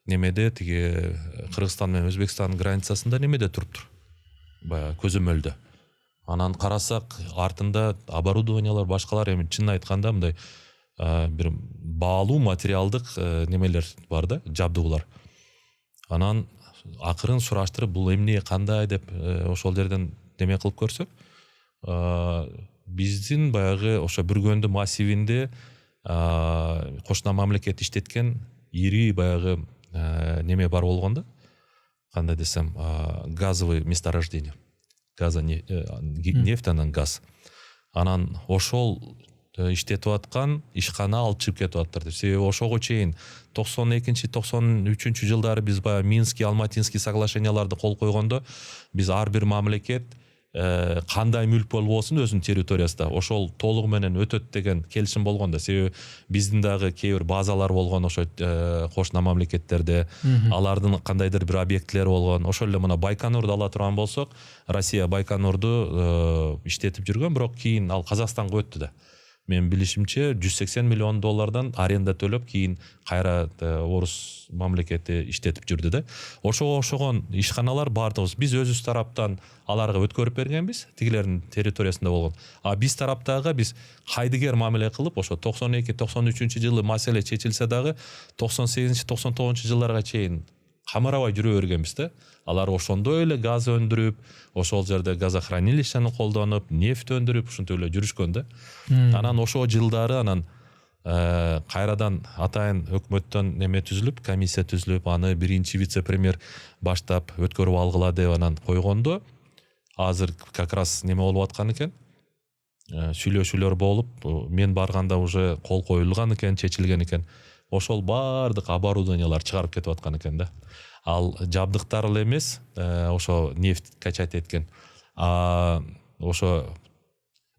немеде тиги Кыргызстан менен Өзбекстандын границасында немеде туруптур, баягы көзөмөлдө. Анан карасак артында оборудованиялар башкалар, эми чынын айтканда мындай бир баалуу материалдык немелер бар да, жабдуулар. Анан акырын сураштырып, бул эмне кандай деп ошол жерден неме кылып көрсөк, биздин баягы ошо Бүргөндү массивинде кошуна мамлекет иштеткен ири баягы неме бар болгон да, кандай десем, газовый месторождение, нефть анан газ. Анан ошол иштетип аткан ишкана алып чыгып кетип аттыр деп. Себеби ошого чейин 92-93 жылдары биз баягы Минский, Алматинский соглашенияларды кол койгондо, биз ар бир мамлекет кандай мүлк болбосун өзүнүн территориясында ошол толугу менен өтөт деген келишим болгон да. Себеби биздин дагы кээ бир базалар болгон ошо кошуна мамлекеттерде, алардын кандайдыр бир объектилери болгон. Ошол эле мына Байконурду ала турган болсок, Россия Байконурду иштетип жүргөн, бирок кийин ал Казакстанга өттү да. мен билишимче $180 миллион аренда төлөп кийин кайра орус мамлекети иштетип жүрдү да. Ошого окшогон ишканалар бардыгыбыз биз өзүбүз тараптан аларга өткөрүп бергенбиз, тигилердин территориясында болгон. А биз тараптагы биз кайдыгер мамиле кылып, ошо 92-93-жылы маселе чечилсе дагы 98-99 жылдарга чейин камырабай жүрө бергенбиз да. Алар ошондой эле газ өндүрүп, ошол жерде газохранилищени колдонуп, нефть өндүрүп, ушинтип эле жүрүшкөн да. Анан ошол жылдары анан кайрадан атайын өкмөттөн неме түзүлүп, комиссия түзүлүп, аны биринчи вице-премьер баштап өткөрүп алгыла деп анан койгондо, азыр как раз неме болуп аткан экен. Сүйлөшүүлөр болуп, мен барганда уже кол коюлган экен, чечилген экен. Ошол бардык оборудованиялар чыгарып кетип аткан экен да. Ал жабдыктар эле эмес, ошо нефть качать эткен. Ошо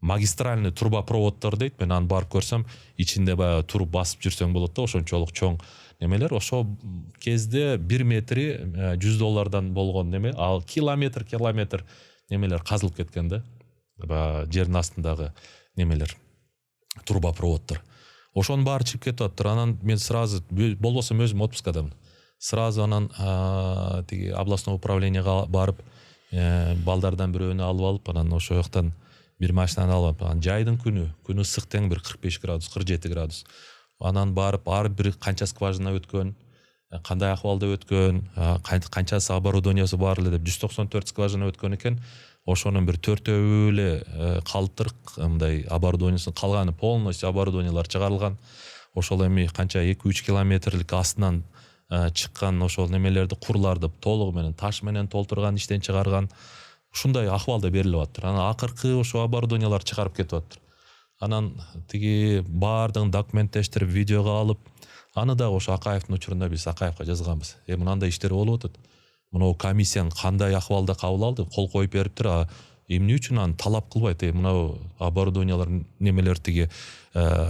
магистральный трубопроводдор дейт, мен аны барып көрсөм, ичинде баягы туруп басып жүрсөң болот да, ошончолук чоң немелер. Ошо кезде 1 метри $100 болгон неме, ал километр немелер казылып кеткен да. Жердин астындагы немелер, трубопроводдор. Ошонун баары чыгып кетип атыптыр. Анан мен сразу болбосом өзүм отпускадамын. Сразу анан тиги областное управлениега барып, балдардан бирөөнү алып алып, анан ошо жактан бир машинаны алып, анан жайдын күнү ысык тең бир 45 градус, 47 градус. Анан барып, ар бир канча скважина өткөн, кандай акыбалда өткөн, канчасы оборудованиясы бар эле деп 194 скважина өткөн экен. Ошонун бир 4-өө эле калыптыр, мындай оборудованиясы калганы полностью оборудованиялар чыгарылган. Ошол эми канча 2-3 километрлик астынан чыккан ошол немелерди, курларды толугу менен таш менен толтурган, иштен чыгарган. Ушундай акыбалда берилип атыптыр. Анан акыркы ошо оборудованиялар чыгарып кетип атыптыр. Анан тиги баардыгын документтештирип, видеого алып, аны да ошо Акаевдин учурунда биз Акаевга жазганбыз. Мындай иштер болуп атат. Мынау комиссияны кандай акыбалда кабыл алды, кол коюп бериптир, эмне үчүн аны талап кылбайт? Мынау оборудованиялар немелер тиги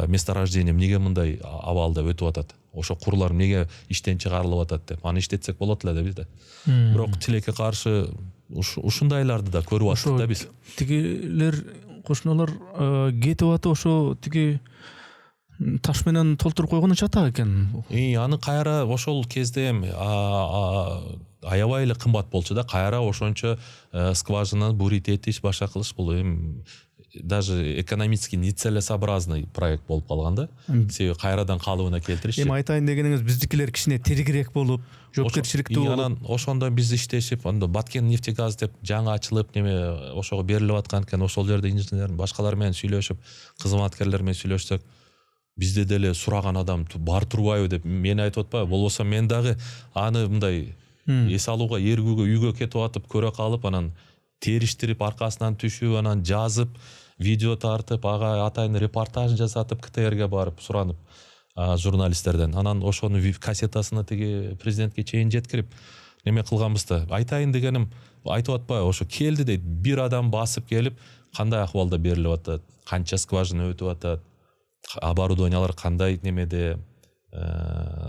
месторождение эмнеге мындай абалда өтүп атат? Ошо курлар эмнеге иштен чыгарылып атат деп. Аны иштетсек болот эле деп да. Бирок тилекке каршы ушундайларды да көрүп аттык да биз. Тигилер кошуналар кетип атып, ошо тиги таш менен толтуруп койгону чата экен. Аны кайра ошол кезде аябай эле кымбат болчу да, кайра ошончо скважинаны бурить этиш, башка кылыш, бул даже экономически нецелесообразный проект болуп калган да. Себеби кайрадан калыбына келтириш. Айтайын дегениңиз, биздикилер кичине тиригирээк болуп, жоопкерчиликтүү болуп. Анан ошондо биз иштешип, анда Баткен нефтегаз деп жаңы ачылып, неме ошого берилип аткан экен. Ошол жерде инженер башкалар менен сүйлөшүп, кызматкерлер менен сүйлөшсөк, бизде деле сураган адам бар турбайбы деп мен айтып атпайбы? Болбосо мен дагы аны мындай эс алууга, эргүүгө, үйгө кетип атып, көрө калып, анан териштирип, аркасынан түшүп, анан жазып, видео тартып, ага атайын репортаж жасатып, КТРге барып суранып журналисттерден. Анан ошону кассетасына тиги президентке чейин жеткирип неме кылганбыз да. Айтайын дегеним, айтып атпайбы? Ошо келди дейт, бир адам басып келип, кандай акыбалда берилип атат, канча скважина өтүп атат, оборудованиялар кандай немеде,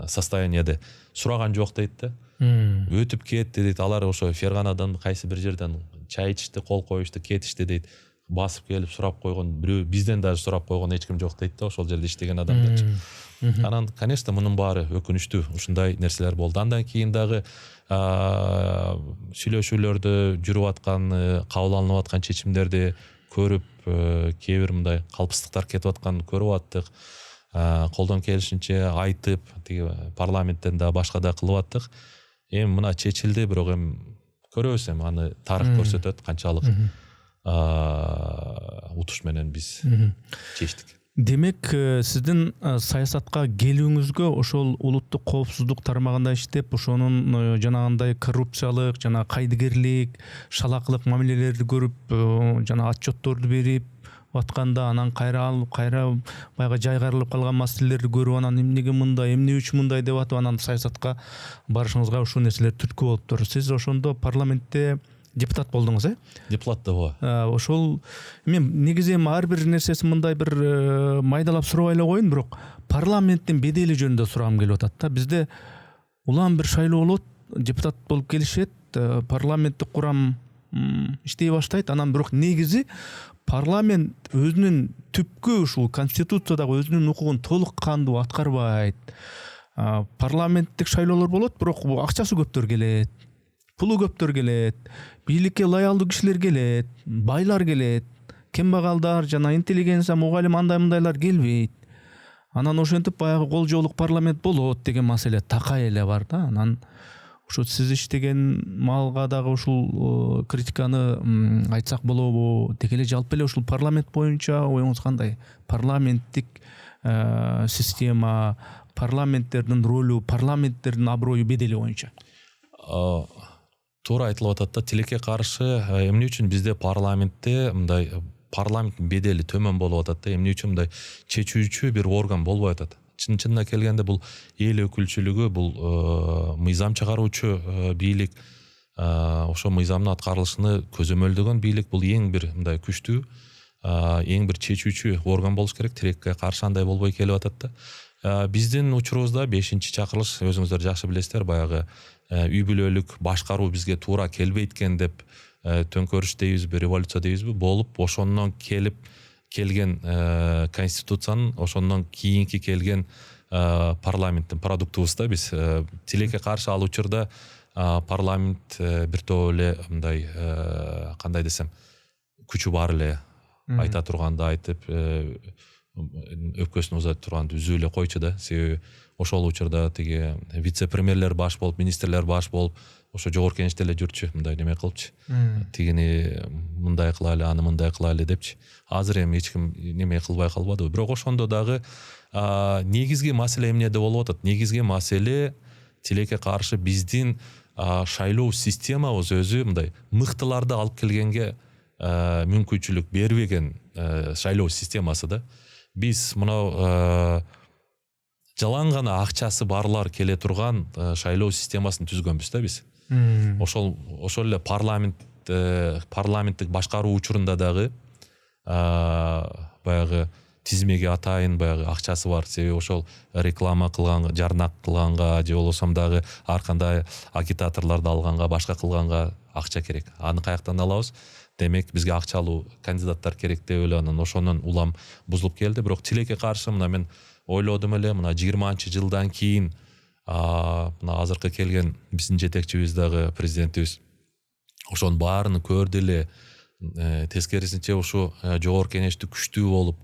состояниеде сураган жок дейт да. Өтүп кетти дейт. Алар ошо Ферганадан кайсы бир жерден чай ичти, кол коюшту, кетишти дейт. Басып келип сурап койгон, бирөө бизден даже сурап койгон эч ким жок дейт да, ошол жерде иштеген адамдар. Анан, конечно, мунун баары өкүнүчтүү, ушундай нерселер болду. Андан кийин дагы сүйлөшүүлөрдө жүрүп аткан, кабыл алынып аткан чечимдерди көрүп, кээ бир мындай калпсыздыктар кетип атканын көрүп аттык. Колдон келишинче айтып, тиги парламенттен да башка да кылып аттык. Мына чечилди, бирок көрөбүз, аны тарых көрсөтөт, канчалык утуш менен биз чечтик. Демек, сиздин саясатка келүүңүзгө ошол улуттук коопсуздук тармагында иштеп, ошонун жанагындай коррупциялык, жана кайдыгерлик, шалакылык мамилелерди көрүп, жана отчетторду берип атканда, анан кайра баягы жайгарылып калган маселелерди көрүп, анан эмнеге мындай, эмне үчүн мындай деп атып, анан саясатка барышыңызга ушул нерселер түрткү болуптур. Сиз ошондо парламентте депутат болдуңуз, Депутат да бо. Ошол мен негизи ар бир нерсесин мындай бир майдалап сурабай эле коеюн, бирок парламенттин бедели жөнүндө сурагым келип атат да. Бизде улам бир шайлоо болот, депутат болуп келишет, парламенттик курам иштей баштайт, анан бирок негизи парламент өзүнүн түпкү ушул конституциядагы өзүнүн укугун толук кандуу аткарбайт. Парламенттик шайлоолор болот, бирок акчасы көптөр келет, пулу көптөр келет, бийликке лоялдуу кишилер келет, байлар келет, кембагалдар жана интеллигенция, мугалим андай мындайлар келбейт. Анан ошентип баягы кол жоолук парламент болот деген маселе такай эле бар да. Анан ушу сиз иштеген малга дагы ушул критиканы айтсак болобу? Деги эле жалпы эле ушул парламент боюнча оюңуз кандай? Парламенттик система, парламенттердин ролу, парламенттердин аброю, бедели боюнча. Туура айтылып атат да, тилекке каршы эмне үчүн бизде парламентте мындай парламенттин бедели төмөн болуп атат да, эмне үчүн мындай чечүүчү бир орган болбой атат. Чынына келгенде бул эл өкүлчүлүгү, бул мыйзам чыгаруучу бийлик, ошо мыйзамдын аткарылышыны көзөмөлдөгөн бийлик, бул эң бир мындай күчтүү, эң бир чечүүчү орган болуш керек. Тилекке каршы андай болбой келип атат да. Биздин учурубузда 5-чакырылыш, өзүңүздөр жакшы билесиздер, баягы үй бүлөлүк башкаруу бизге туура келбейт экен деп төңкөрүш дейбизби, революция дейбизби, болуп, ошондон келген конституциянын, ошондон кийинки келген парламенттин продуктубуз да биз. Тилекке каршы ал учурда парламент бир топ эле мындай, кандай десем, күчү бар эле, айта турганды айтып, өпкөсүн узата турганды үзүп эле койчу да. Себеби ошол учурда тиги вице-премьерлер баш болуп, министрлер баш болуп, ошо жогорку кеңеште эле жүрчү, мындай неме кылчу. Тигини мындай кылайлы, аны мындай кылайлы депчи. Азыр эми эч ким неме кылбай калбадыбы. Бирок ошондо дагы негизги маселе эмнеде болуп атат? Негизги маселе тилекке каршы биздин шайлоо системабыз өзү мындай мыктыларды алып келгенге мүмкүнчүлүк бербеген шайлоо системасы да. Биз мына жалаң гана акчасы барлар келе турган шайлоо системасын түзгөнбүз да биз. Ошол эле парламенттик башкаруу учурунда дагы баягы тизмеге атайын баягы акчасы бар. Себеби ошол реклама кылганга, жарнак кылганга, же болбосо дагы ар кандай агитаторлорду алганга, башка кылганга акча керек. Аны каяктан алабыз? Демек бизге акчалуу кандидаттар керек деп эле, анан ошонун улам бузулуп келди. Бирок тилекке каршы мына мен ойлодум эле, мына 20-жылдан кийин мына азыркы келген биздин жетекчибиз дагы, президентибиз ошонун баарын көрдү эле. Тескерисинче ушу жогорку кеңешти күчтүү болуп,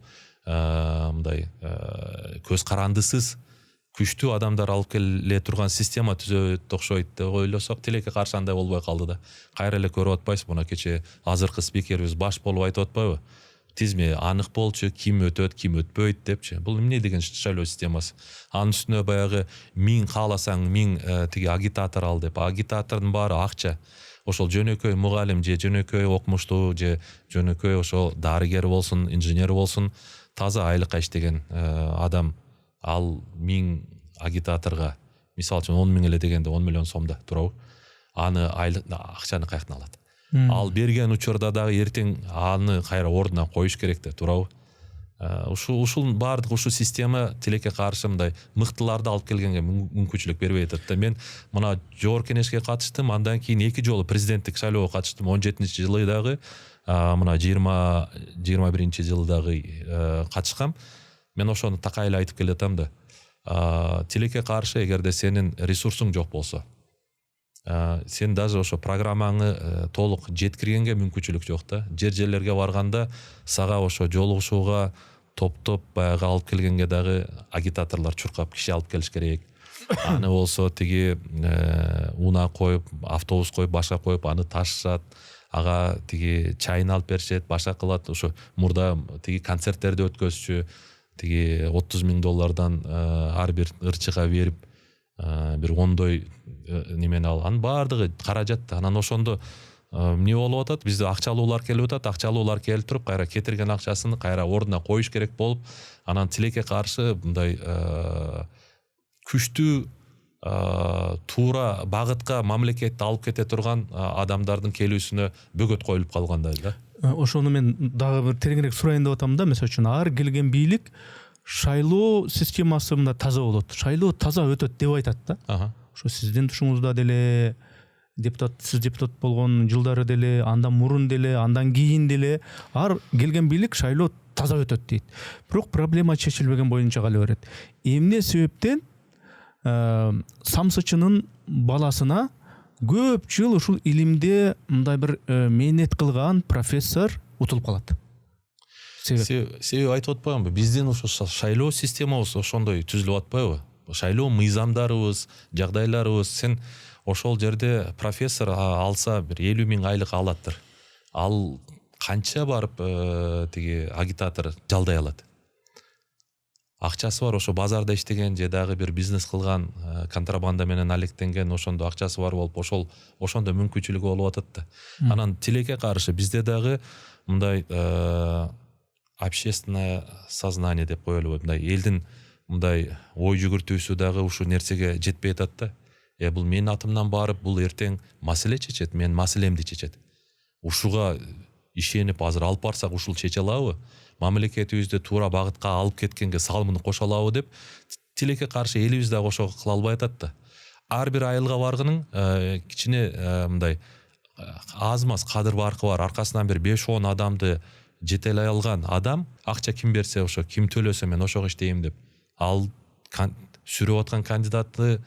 мындай көз карандысыз күчтүү адамдар алып келе турган система түзөт окшойт деп ойлосок, тилекке каршы андай болбой калды да. Кайра эле көрүп атпайсыз, мына кече азыркы спикерибиз баш болуп айтып атпайбы? Тизме анык болчу, ким өтөт, ким өтпөйт депчи. Бул эмне деген шайлоо системасы? Анын үстүнө баягы 1000 кааласаң 1000 тиги агитатор ал деп. Агитатордун баары акча. Ошол жөнөкөй мугалим же жөнөкөй окумуштуу же жөнөкөй ошол дарыгер болсун, инженер болсун, таза айлыкка иштеген адам ал 1000 агитаторго, мисалы үчүн 10 000 эле дегенде 10 миллион сомдо турабы? Аны айлык акчаны каяктан алат? Ал берген учурда дагы эртең аны кайра ордуна коюш керек да, турабы? Ушул баардык ушу система тилекке каршы мындай мыктыларды алып келгенге мүмкүнчүлүк бербей атат да. Мен мына жогорку кеңешке катыштым, андан кийин 2 жолу президенттик шайлоого катыштым. 17-жылы дагы, мына 21-жылы дагы катышкам. Мен ошону такай эле айтып келатам да. Тилекке каршы эгерде сенин ресурсуң жок болсо, сен даже ошо программаңы толук жеткиргенге мүмкүнчүлүк жок да. Жерлерге барганда сага ошо жолугушууга топтоп баягы алып келгенге дагы агитаторлор чуркап киши алып келиш керек. Аны болсо тиги унаа коюп, автобус коюп, башка коюп, аны ташышат, ага тиги чайын алып беришет, башка кылат. Ошо мурда тиги концерттерди өткөзчү, тиги $30,000 ар бир ырчыга берип, бир ондой немени ал. Анын баардыгы каражат. Анан ошондо эмне болуп атат? Бизде акчалуулар келип атат. Акчалуулар келип туруп, кайра кетирген акчасын кайра ордуна коюш керек болуп, анан тилекке каршы мындай күчтүү туура багытка мамлекетти алып кете турган адамдардын келүүсүнө бөгөт коюлуп калгандай да. Ошону мен дагы бир тереңирээк сурайын деп атам да. Мисалы үчүн ар келген бийлик шайлоо системасында таза болот, шайлоо таза өтөт деп айтат да. Ошо сиздин тушуңузда деле сиз депутат болгон жылдары деле, андан мурун деле, андан кийин деле ар келген бийлик шайлоо таза өтөт дейт. Бирок проблема чечилбеген боюнча кала берет. Эмне себептен Самсычынын баласына көп жыл ушул илимде мындай бир мээнет кылган профессор утулуп калат? Себеби айтып атпаймынбы, биздин ошо шайлоо системабыз ошондой түзүлүп атпайбы? Шайлоо мыйзамдарыбыз, жагдайларыбыз, сен ошол жерде профессор алса бир 50 000 айлык алаттыр. Ал канча барып тиги агитатор жалдай алат? Акчасы бар, ошо базарда иштеген же дагы бир бизнес кылган, контрабанда менен алектенген, ошондо акчасы бар болуп, ошондо мүмкүнчүлүгү болуп атат да. Анан тилекке каршы бизде дагы мындай общественное сознание деп коелу, мындай элдин мындай ой жүгүртүүсү дагы ушул нерсеге жетпей атат да. Бул менин атымдан барып, бул эртең маселе чечет, мен маселемди чечет. Ушуга ишенип азыр алып барсак ушул чече алабы? Мамлекетибизди туура багытка алып кеткенге салымын кошо алабы деп тилекке каршы элибиз дагы ошого кыла албай атат да. Ар бир айылга баргынын кичине мындай аз-маз кадыр баркы бар, аркасынан бир 5-10 адамды жетелей алган адам, акча ким берсе ошо, ким төлөсө мен ошого иштейм деп, ал сүрүп аткан кандидатты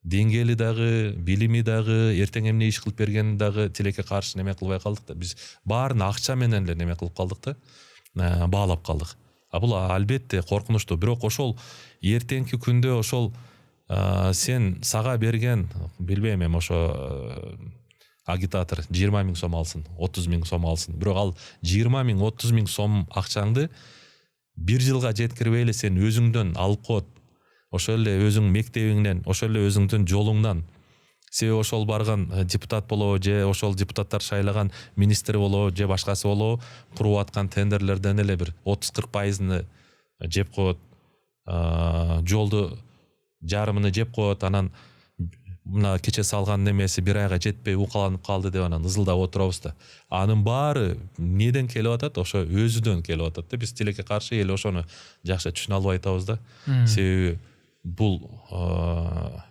деңгээли дагы, билими дагы, эртең эмне иш кылып бергенин дагы тилекке каршы неме кылбай калдык да. Биз баарын акча менен эле неме кылып калдык да, баалап калдык. Бул албетте коркунучтуу, бирок ошол эртеңки күндө ошол сен сага берген, билбейм эми ошо агитатор 20 000 сом алсын, 30 000 сом алсын. Бирок ал 20 000, 30 000 сом акчаңды бир жылга жеткирбей эле сен өзүңдөн алып коет. Ошол эле өзүң мектебиңден, ошол эле өзүңдүн жолуңдан, себеби ошол барган депутат болобу, же ошол депутаттар шайлаган министр болобу, же башкасы болобу, куруп аткан тендерлерден эле бир 30-40% жеп коет, жолду жарымыны жеп коет, анан мына кече салган немеси бир айга жетпей укаланып калды деп анан ызылдап отурабыз да. Анын баары неден келип атат? Ошо өзүдөн келип атат да. Биз тилекке каршы эл ошону жакшы түшүнө албай атабыз да. Себеби бул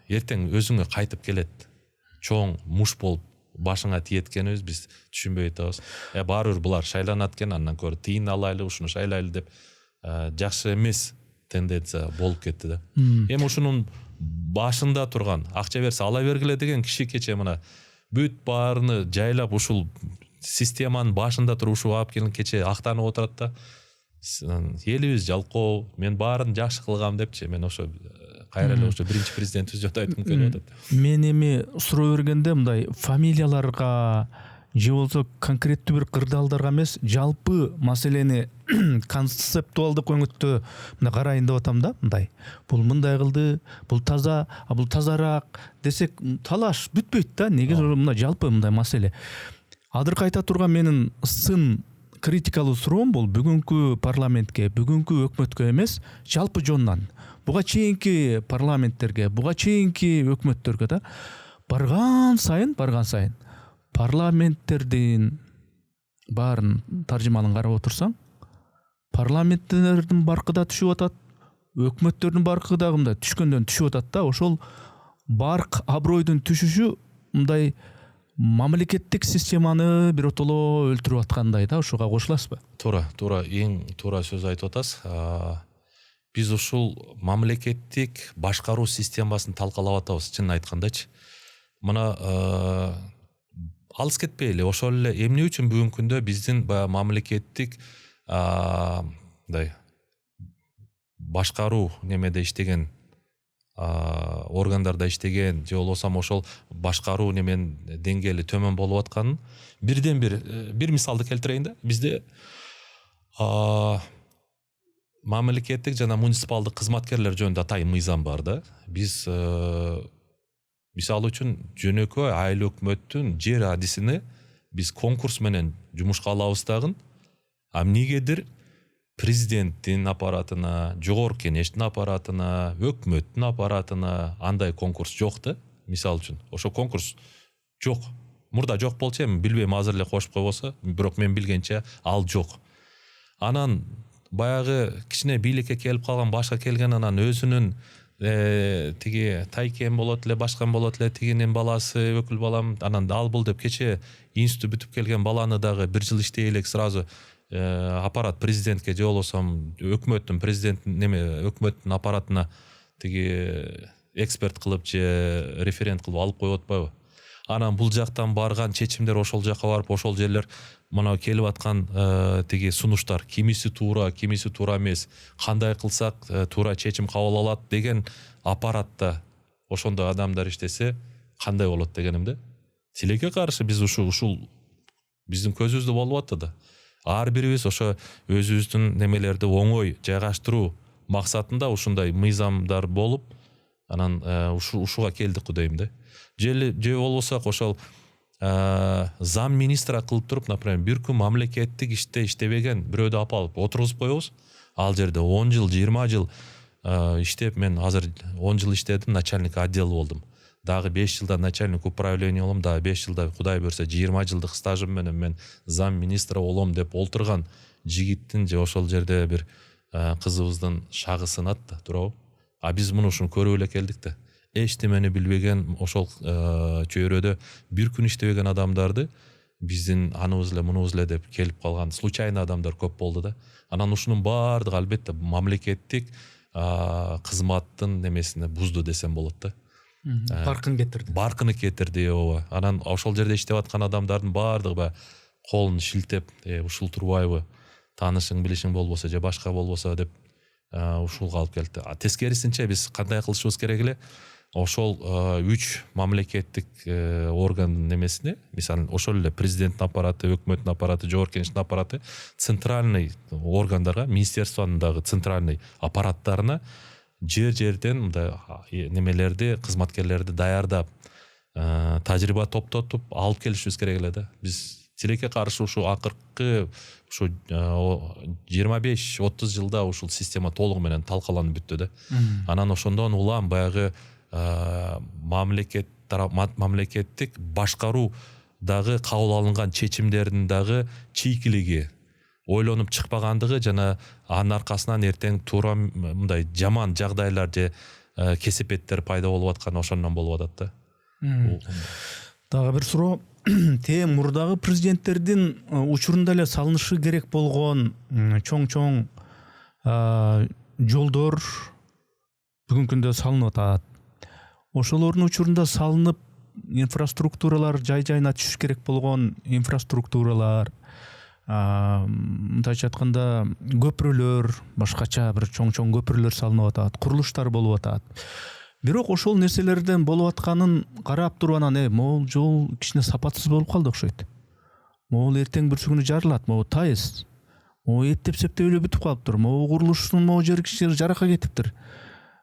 эртең өзүңө кайтып келет. Чоң муш болуп башыңа тиеткенибиз биз түшүнбөй атабыз. Баары бир булар шайланат экен, андан көрө тыйын алайлы, ушуну шайлайлы деп жакшы эмес тенденция болуп кетти да. Эми ушунун башында турган, акча берсе ала бергиле деген киши кече мына бүт баарыны жайлап ушул системанын башында туруп ушул алып келген кече актанып отурат да. Элибиз жалкоо, мен баарын жакшы кылгам депчи, мен ошо кайра эле ошо биринчи президентибиз жөнүндө айткым келип атат. Мен эми суроо бергенде мындай фамилияларга же болсо конкреттүү бир кырдаалдарга эмес, жалпы маселени концептуалдык өңүттө мына карайын деп атам да. Мындай бул мындай кылды, бул таза, бул тазараак десек талаш бүтпөйт да. Неге мына жалпы мындай маселе. Азыр кайта турган менин сын критикалуу суроом бул бүгүнкү парламентке, бүгүнкү өкмөткө эмес, жалпы жонунан. Буга чейинки парламенттерге, буга чейинки өкмөттөргө да барган сайын парламенттердин баарын таржыманын карап отурсаң, парламенттердин баркы да түшүп атат, өкмөттөрдүн баркы да мындай түшкөндөн түшүп атат да. Ошол барк абройдун түшүшү мындай мамлекеттик системаны бир отоло өлтүрүп аткандай да. Ошого кошуласызбы? Туура, эң туура сөз айтып атасыз. Биз ушул мамлекеттик башкаруу системасын талкалап атабыз, чынын айткандачы. Мына алыс кетпейли, ошол эле эмне үчүн бүгүнкү күндө биздин мамлекеттик мындай башкаруу немеде иштеген, органдарда иштеген, же болбосо ошол башкаруу немен деңгээли төмөн болуп атканын бирден бир мисалды келтирейин да. Бизде мамлекеттик жана муниципалдык кызматкерлер жөнүндө атайын мыйзам бар да. Биз мисалы үчүн жөнөкөй айыл өкмөттүн жер адисини биз конкурс менен жумушка алабыз дагы, эмнегедир президенттин аппаратына, жогорку кеңештин аппаратына, өкмөттүн аппаратына андай конкурс жок да. Мисалы үчүн ошо конкурс жок. Мурда жок болчу, эми билбейм азыр эле кошуп койбосо, бирок мен билгенче ал жок. Анан баягы кичине бийликке келип калган, башка келген анан өзүнүн тиги тайкен болот эле, башкан болот эле, тигинин баласы өкүл балам, анан ал бул деп кече институт бүтүп келген баланы дагы 1 жыл иштей элек сразу аппарат президентке же болбосо өкмөттүн өкмөттүн аппаратына тиги эксперт кылып же референт кылып алып коюп атпайбы? Анан бул жактан барган чечимдер ошол жака барып, ошол жерлер мына келип аткан тиги сунуштар кимиси туура, кимиси туура эмес, кандай кылсак туура чечим кабыл алат деген аппаратта ошондой адамдар иштесе кандай болот дегеним да. Тилекке каршы биз ушул биздин көзүбүздө болуп атты да. Ар бирибиз ошо өзүбүздүн немелерди оңой жайгаштыруу максатында ушундай мыйзамдар болуп, анан ушуга келдик дейм да. Же болбосо ошол зам министра кылып туруп, например, бир күн мамлекеттик иште иштебеген бирөөдү алып отургузуп коебуз. Ал жерде 10 жыл, 20 жыл иштеп, мен азыр 10 жыл иштедим, начальник отдел болдум. Дагы 5 жылда начальник управления болом, дагы 5 жылда Кудай берсе 20 жылдык стажым менен мен зам министра болом деп олтурган жигиттин же ошол жерде бир кызыбыздын шагы сынат да, туурабы? А биз муну ушуну көрүп эле келдик да. Эчтемени билбеген ошол чөйрөдө бир күн иштебеген адамдарды биздин аныбыз эле мунубуз эле деп келип калган случайный адамдар көп болду да. Анан ушунун баардыгы албетте мамлекеттик кызматтын немесине бузду десем болот да. Баркын кетирди. Ооба. Анан ошол жерде иштеп аткан адамдардын баардыгы колун шилтеп, ушул турбайбы, таанышың билишиң болбосо же башка болбосо деп ушулга алып келди. Тескерисинче биз кандай кылышыбыз керек эле? Ошол 3 мамлекеттик органдын немесине, мисалы ошол эле президенттин аппараты, өкмөттүн аппараты, жогорку кеңештин аппараты центральный органдарга, министерствонун дагы центральный аппараттарына жерден мындай немелерди, кызматкерлерди даярдап, тажрыйба топтотуп алып келишибиз керек эле да. Биз тилекке каршы ушу акыркы ушу 25-30 жылда ушул система толугу менен талкаланып бүттү да. Анан ошондон улам баягы мамлекеттик башкаруу дагы кабыл алынган чечимдердин дагы чийкилиги, ойлонуп чыкпагандыгы жана анын аркасынан эртең туура мындай жаман жагдайлар же кесепеттер пайда болуп атканы ошондон болуп атат да. Дагы бир суроо, мурдагы президенттердин учурунда эле салынышы керек болгон чоң жолдор бүгүнкү күндө салынып атат. Ошолордун учурунда салынып инфраструктуралар, жай-жайына түшүш керек болгон инфраструктуралар, мындайча айтканда көпүрөлөр, башкача бир чоң көпүрөлөр салынып атат, курулуштар болуп атат. Бирок ошол нерселерден болуп атканын карап туруп анан могул жол кичине сапатсыз болуп калды окшойт. Могул эртең бүрсү күнү жарылат, могул тайыз. Могул эптеп-септеп эле бүтүп калыптыр. Могул курулуштун жери кичине жарака кетиптир.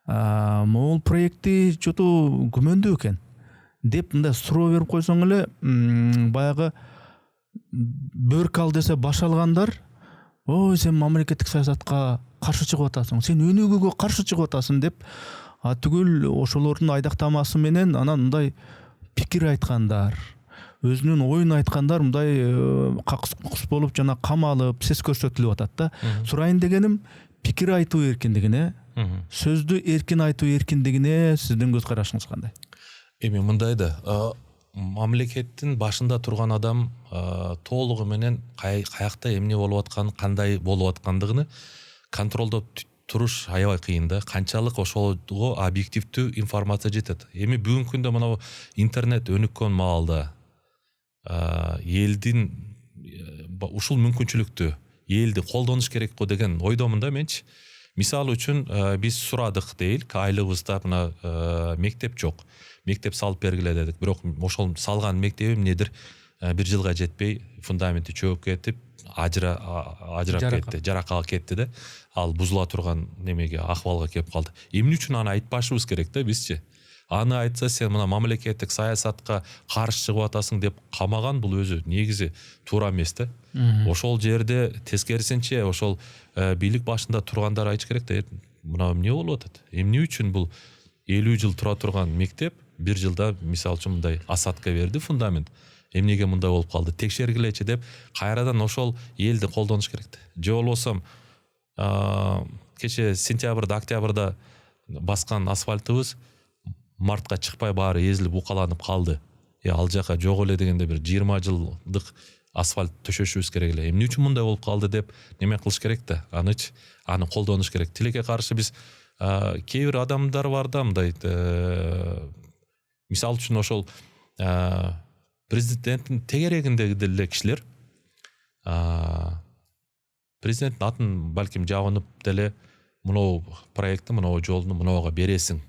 Могул проекти чоту күмөндүү экен деп мындай суроо берип койсоң эле, баягы бөрк ал десе баш алгандар, ой сен мамлекеттик саясатка каршы чыгып атасың, сен өнүгүүгө каршы чыгып атасың деп түгүл ошолордун айдактамасы менен анан мындай пикир айткандар, өзүнүн оюн айткандар мындай какс болуп жана камалып, сес көрсөтүлүп атат да. Сурайын дегеним, пикир айтуу эркиндигине, сөздү эркин айтуу эркиндигине сиздин көз карашыңыз кандай? Эми мындай да, мамлекеттин башында турган адам толугу менен каякта эмне болуп атканын, кандай болуп аткандыгын контролдоп туруш аябай кыйын да. Канчалык ошого объективдүү информация жетет. Эми бүгүнкү күндө мына интернет өнүккөн маалда элдин ушул мүмкүнчүлүктү элди колдонуш керек го деген ойдомун да менчи. Мисалы үчүн биз сурадык дейlik, айлыбызда мына мектеп жок. Мектеп салып бергиле дедик. Бирок ошол салган мектебим недир 1 жылга жетпей фундаменти чөгүп кетип, ажырап кетти, жаракага кетти да. Ал бузула турган немеге, акыбалга келип калды. Эмне үчүн аны айтпашыбыз керек да бизчи? Аны айтса сен мына мамлекеттик саясатка каршы чыгып атасың деп камаган, бул өзү негизи туура эмес да. Ошол жерде тескерисинче ошол бийлик башында тургандар айтыш керек да, мына эмне болуп атат? Эмне үчүн бул 50 жыл тура турган мектеп 1 жылда мисалы үчүн мындай асадка берди фундамент. Эмнеге мындай болуп калды? Текшергилечи деп кайрадан ошол элди колдонуш керек да. Же болбосо кече сентябрда, октябрда баскан асфальтыбыз мартка чыкпай баары эзилип укаланып калды. Ал жака жок эле дегенде бир 20 жылдык асфальт төшөшүбүз керек эле. Эмне үчүн мындай болуп калды деп неме кылыш керек да. Аны колдонуш керек. Тилекке каршы биз кээ бир адамдар бар да мындай мисалы үчүн ошол президенттин тегерегиндеги деле кишилер президенттин атын балким жабынып деле мынау проектти мынау жолду мынауга бересиң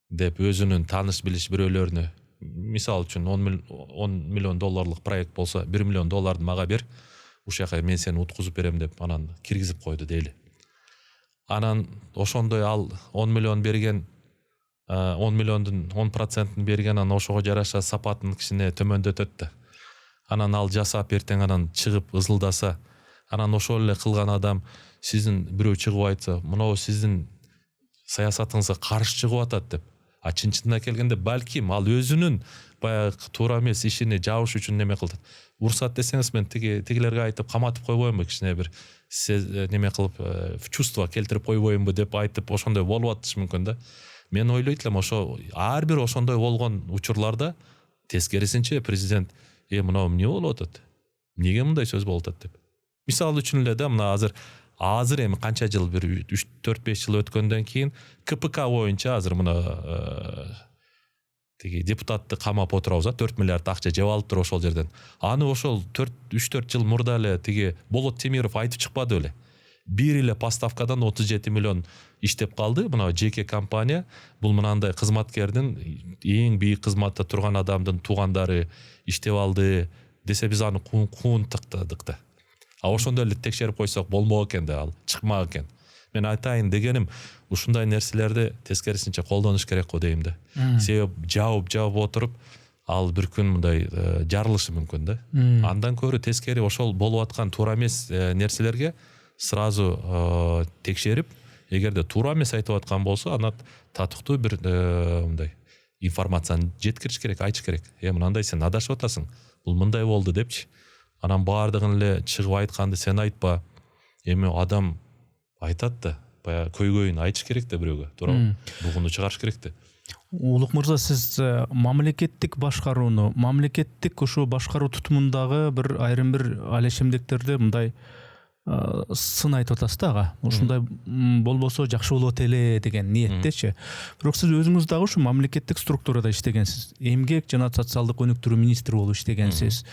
деп өзүнүн тааныш билиш бирөөлөрүнө мисалы үчүн 10 миллион долларлык проект болсо 1 миллион долларды мага бер, ушул жака мен сени уткузуп берем деп анан киргизип койду дейли. Анан ошондой ал 10 миллион берген 10 миллиондун 10%-ын берген анан ошого жараша сапатын кичине төмөндөтөт да. Анан ал жасап эртең анан чыгып ызылдаса, анан ошол эле кылган адам сиздин бирөө чыгып айтса, мынау сиздин саясатыңызга каршы чыгып атат деп. Чын-чынына келгенде балким ал өзүнүн баягы туура эмес ишини жабыш үчүн неме кылды. Уруксат десеңиз мен тигилерге айтып каматып койбоймунбу, кичине бир неме кылып в чувство келтирип койбоймунбу деп айтып ошондой болуп атышы мүмкүн да. Мен ойлойт элем ошо ар бир ошондой болгон учурларда тескерисинче президент мынау эмне болуп атат? Эмнеге мындай сөз болуп атат деп. Мисалы үчүн эле да мына азыр эми канча жыл бир 3-4-5 жыл өткөндөн кийин КПК боюнча азыр мына тиги депутатты камап отурабыз, 4 миллиард акча жеп алыптыр ошол жерден. Аны ошол 3-4 жыл мурда эле тиги Болот Темиров айтып чыкпады беле. Бир эле поставкадан 37 миллион иштеп калды. Мына жеке компания бул мынандай кызматкердин эң бийик кызматта турган адамдын туугандары иштеп алды десе биз аны куун тыктадык да. Ошондой эле текшерип койсок болмок экен да, ал чыкмак экен. Мен айтайын дегеним, ушундай нерселерди тескерисинче колдонуш керек го дейм да. Себеби жаап отуруп, ал бир күн мындай жарылышы мүмкүн да. Андан көрө тескери ошол болуп аткан туура эмес нерселерге сразу текшерип, эгерде туура эмес айтып аткан болсо, аны татыктуу бир мындай информацияны жеткириш керек, айтыш керек. Мынандай сен адашып атасың, бул мындай болду депчи. Анан баардыгын эле чыгып айтканды сен айтпа. Эми адам айтат да, баягы көйгөйүн айтыш керек да бирөөгө, туурабы? Бугуну чыгарыш керек да. Улук мырза, сиз мамлекеттик башкарууну, мамлекеттик ушу башкаруу тутумундагы бир айрым бир алешемдиктерди мындай сын айтып атасыз да ага. Ушундай болбосо жакшы болот эле деген ниеттечи. Бирок сиз өзүңүз дагы ушу мамлекеттик структурада иштегенсиз. Эмгек жана социалдык өнүктүрүү министри болуп иштегенсиз.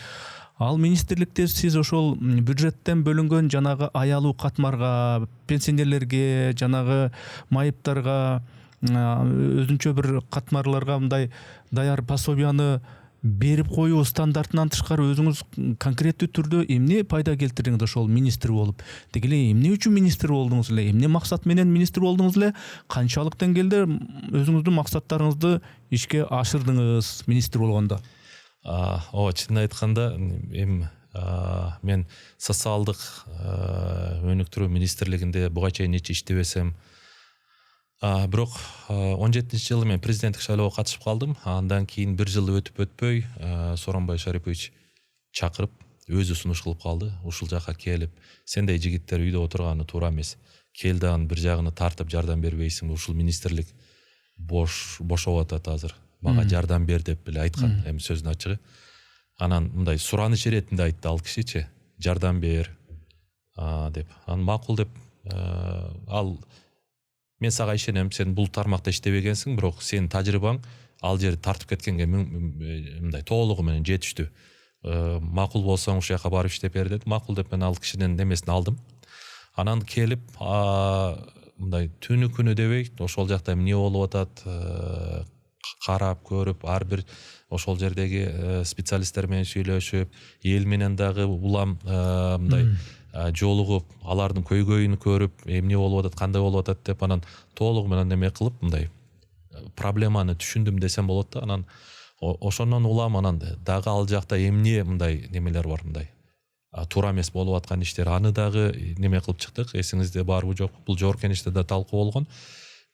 Ал министрликте сиз ошол бюджеттен бөлүнгөн жанагы аялуу катмарга, пенсионерлерге, жанагы майыптарга, өзүнчө бир катмарларга мындай даяр пособияны берип коюу стандартынан тышкары өзүңүз конкреттүү түрдө эмне пайда келтирдиңиз ошол министр болуп? Деги эле эмне үчүн министр болдуңуз эле? Эмне максат менен министр болдуңуз эле? Канчалык деңгээлде өзүңүздүн максаттарыңызды ишке ашырдыңыз министр болгондо? Чын айтканда эми мен социалдык өнүктүрүү министрлигинде буга чейин эч иштебесем, бирок 17-жылы мен президенттик шайлоого катышып калдым. Андан кийин бир жыл өтүп өтпөй Сооронбай Шарипович чакырып өзү сунуш кылып калды. Ушул жака келип, сендей жигиттер үйдө отурганы туура эмес. Кел дагы бир жагына тартып жардам бербейсиңби? Ушул министрлик бошоп атат азыр. Мага жардам бер деп эле айткан, эми сөздүн ачыгы. Анан мындай сураныч иретинде айтты ал кишичи, жардам бер деп. Анан макул деп, ал мен сага ишенем, сен бул тармакта иштебегенсиң, бирок сенин тажрыйбаң ал жерди тартып кеткенге мындай толугу менен жетиштүү. Макул болсоң ушул жака барып иштеп бер деди. Макул деп мен ал кишинин немесин алдым. Анан келип мындай түнү күнү дебей ошол жакта эмне болуп атат карап көрүп, ар бир ошол жердеги специалисттер менен сүйлөшүп, эл менен дагы улам мындай жолугуп, алардын көйгөйүн көрүп, эмне болуп атат, кандай болуп атат деп анан толугу менен неме кылып, мындай проблеманы түшүндүм десем болот да. Анан ошондон улам анан дагы ал жакта эмне мындай немелер бар, мындай туура эмес болуп аткан иштер, аны дагы неме кылып чыктык. Эсиңизде барбы жок, бул жогорку кеңеште да талкуу болгон.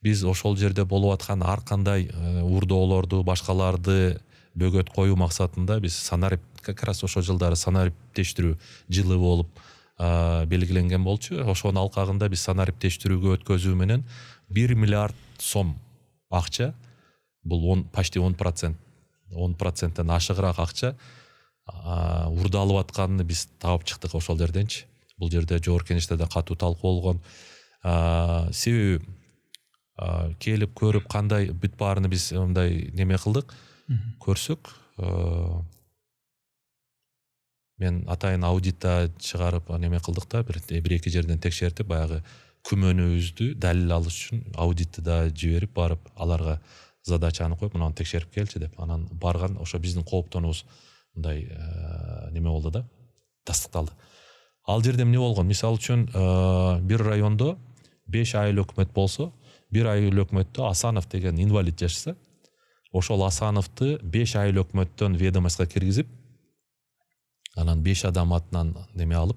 Биз ошол жерде болуп аткан ар кандай урдоолорду, башкаларды бөгөт коюу максатында биз санарип, как раз ошол жылдары санариптештирүү жылы болуп, белгиленген болчу. Ошонун алкагында биз санариптештирүүгө өткөзүү менен 1 миллиард сом акча, бул почти 10%тен ашыгыраак акча урдалып атканын биз таап чыктык ошол жерденчи. Бул жерде жогорку кеңеште да катуу талкуу болгон. Себеби келип көрүп кандай бүт баарыны биз мындай неме кылдык, көрсөк, мен атайын аудитта чыгарып неме кылдык да, бир эки жерден текшертип, баягы күмөнүбүздү далил алыш үчүн аудитти да жиберип барып, аларга задачаны коюп, мынаны текшерип келчи деп, анан барган, ошо биздин кооптонуубуз мындай неме болду да, тастыкталды. Ал жерде эмне болгон? Мисалы үчүн, бир райондо 5 айыл өкмөт болсо, бир айыл өкмөттө Асанов деген инвалид жашаса, ошол Асановду 5 айыл өкмөттөн ведомостько киргизип, анан 5 адам атынан неме алып,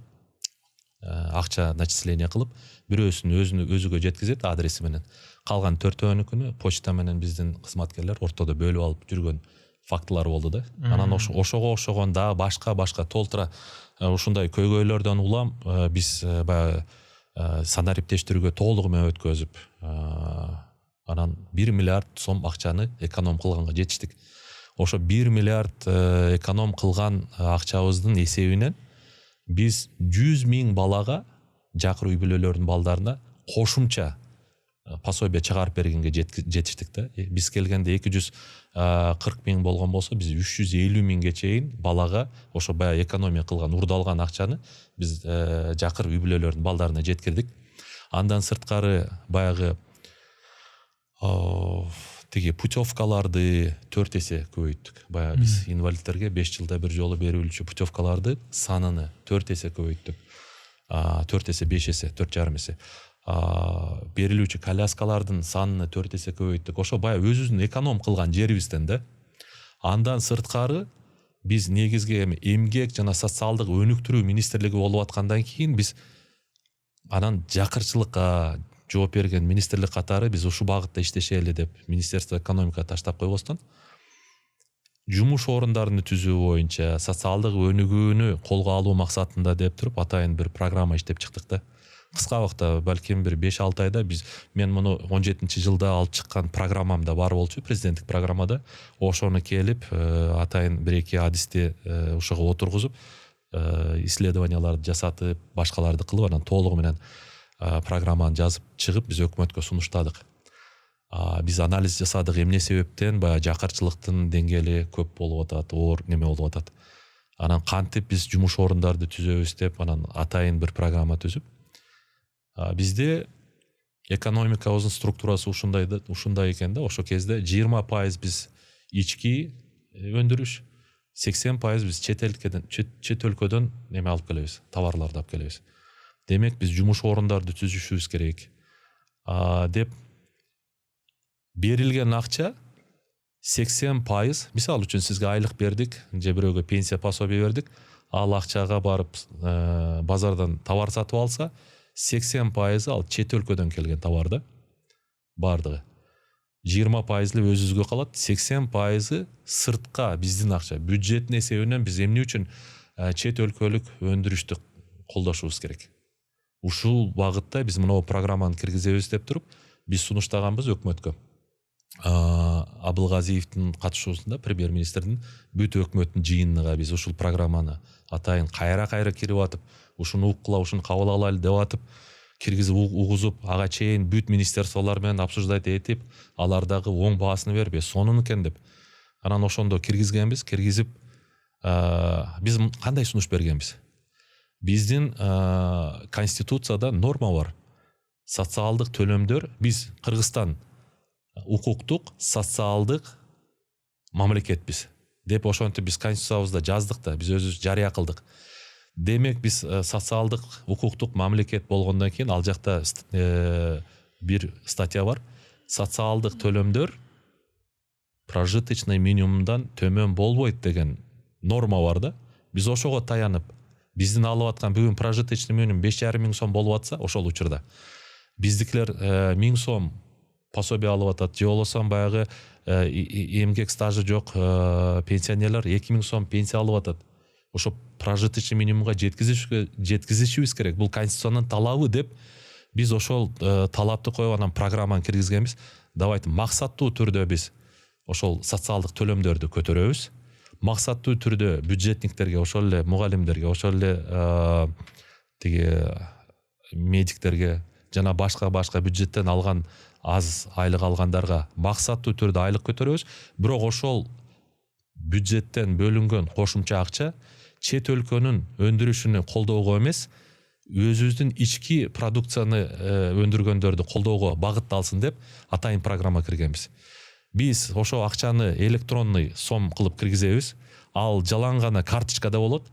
акча начисление кылып, бирөөсүн өзүгө жеткизет адреси менен. Калган 4-өөнүкүнү почта менен биздин кызматкерлер ортодо бөлүп алып жүргөн фактылар болду да. Анан ошого ошогон да башка толтура ушундай көйгөйлөрдөн улам биз баягы санариптештирүүгө толугу менен өткөзүп, анан 1 миллиард сом акчаны эконом кылганга жетиштик. Ошо 1 миллиард эконом кылган акчабыздын эсебинен биз 100 000 балага, жакыр үй бүлөлөрдүн балдарына кошумча пособие чыгарып бергенге жетиштик да. Биз келгенде 240 000 болгон болсо, биз 350 000ге чейин балага ошо баягы экономия кылган, урдалган акчаны биз жакыр үй бүлөлөрдүн балдарына жеткирдик. Андан сырткары баягы тиги путевкаларды 4 эсе көбөйттүк. Баягы биз инвалидтерге 5 жылда бир жолу берилүүчү путевкаларды саныны 4 эсе көбөйттүк. 4 эсе, 5 эсе, 4,5 эсе. Берилүүчү коляскалардын саныны 4 эсе көбөйттүк. Ошо баягы өзүбүздүн эконом кылган жерибизден да. Андан сырткары биз негизги эмгек жана социалдык өнүктүрүү министрлиги болуп аткандан кийин биз анан жакырчылыкка жооп берген министрлик катары биз ушул багытта иштешели деп Министерство экономика таштап койбостон, жумуш орундарын түзүү боюнча социалдык өнүгүүнү колго алуу максатында деп туруп атайын бир программа иштеп чыктык да. Кыска убакта, балким бир 5-6 айда мен муну 17-жылда алып чыккан программамда бар болчу, президенттик программада. Ошону келип атайын 1-2 адисти ушуга отургузуп, исследованияларды жасатып, башкаларды кылып, анан толугу менен программаны жазып чыгып, биз өкмөткө сунуштадык. Биз анализ жасадык, эмне себептен баягы жакырчылыктын деңгээли көп болуп атат, оор неме болуп атат. Анан кантип биз жумуш орундарды түзөбүз деп, анан атайын бир программа түзүп, бизде экономикабыздын структурасы ушундай экен да. Ошо кезде 20% биз ички өндүрүш, 80% биз чет өлкөдөн неме алып келебиз, товарларды алып келебиз. Демек биз жумуш орундарды түзүшүбүз керек деп берилген акча 80%, мисалы үчүн сизге айлык бердик, же бирөөгө пенсия пособие бердик, ал акчага барып базардан товар сатып алса, 80% ал чет өлкөдөн келген товар да, бардыгы. 20% өзүбүзгө калат, 80% сыртка биздин акча, бюджеттин эсебинен биз эмне үчүн чет өлкөлүк өндүрүштү колдошубуз керек. Ушул багытта биз мына программаны киргизебиз деп туруп, биз сунуштаганбыз өкмөткө. Абылгазиевдин катышуусунда, премьер-министрдин бүт өкмөттүн жыйынына биз ушул программаны атайын кайра кирип атып, ушуну уккула, ушуну кабыл алайлы деп атып, киргизип угузуп, ага чейин бүт министерстволор менен обсуждать этип, алардагы оң баасын берип, сонун экен деп. Анан ошондо киргизип, биз кандай сунуш бергенбиз? Биздин конституцияда норма бар. Социалдык төлөмдөр, биз Кыргызстан укуктук, социалдык мамлекетпиз деп ошентип биз конституциябызда жаздык да, биз өзүбүз жарыя кылдык. Демек биз социалдык укуктук мамлекет болгондон кийин ал жакта бир статья бар. Социалдык төлөмдөр прожиточный минимумдан төмөн болбойт деген норма бар да. Биз ошого таянып, биздин алып аткан бүгүн прожиточный минимум 5,5 сом болуп атса, ошол учурда биздикилер 1000 сом пособие алып атат, же болбосо баягы эмгек стажы жок пенсионерлер 2000 сом пенсия алып атат. Ошо прожиточный минимумга жеткизишибиз керек. Бул конституциянын талабы деп биз ошол талапты коюп анан программаны киргизгенбиз. Давайте максаттуу түрдө биз ошол социалдык төлөмдөрдү көтөрөбүз. Максаттуу түрдө бюджетниктерге, ошол эле мугалимдерге, ошол эле тиги медиктерге жана башка бюджеттен алган аз айлык алгандарга максаттуу түрдө айлык көтөрөбүз. Бирок ошол бюджеттен бөлүнгөн кошумча акча чет өлкөнүн өндүрүшүнү колдоого эмес, өзүбүздүн ички продукцияны өндүргөндөрдү колдоого багытталсын деп атайын программа киргенбиз. Биз ошо акчаны электронный сом кылып киргизебиз. Ал жалаң гана карточкада болот.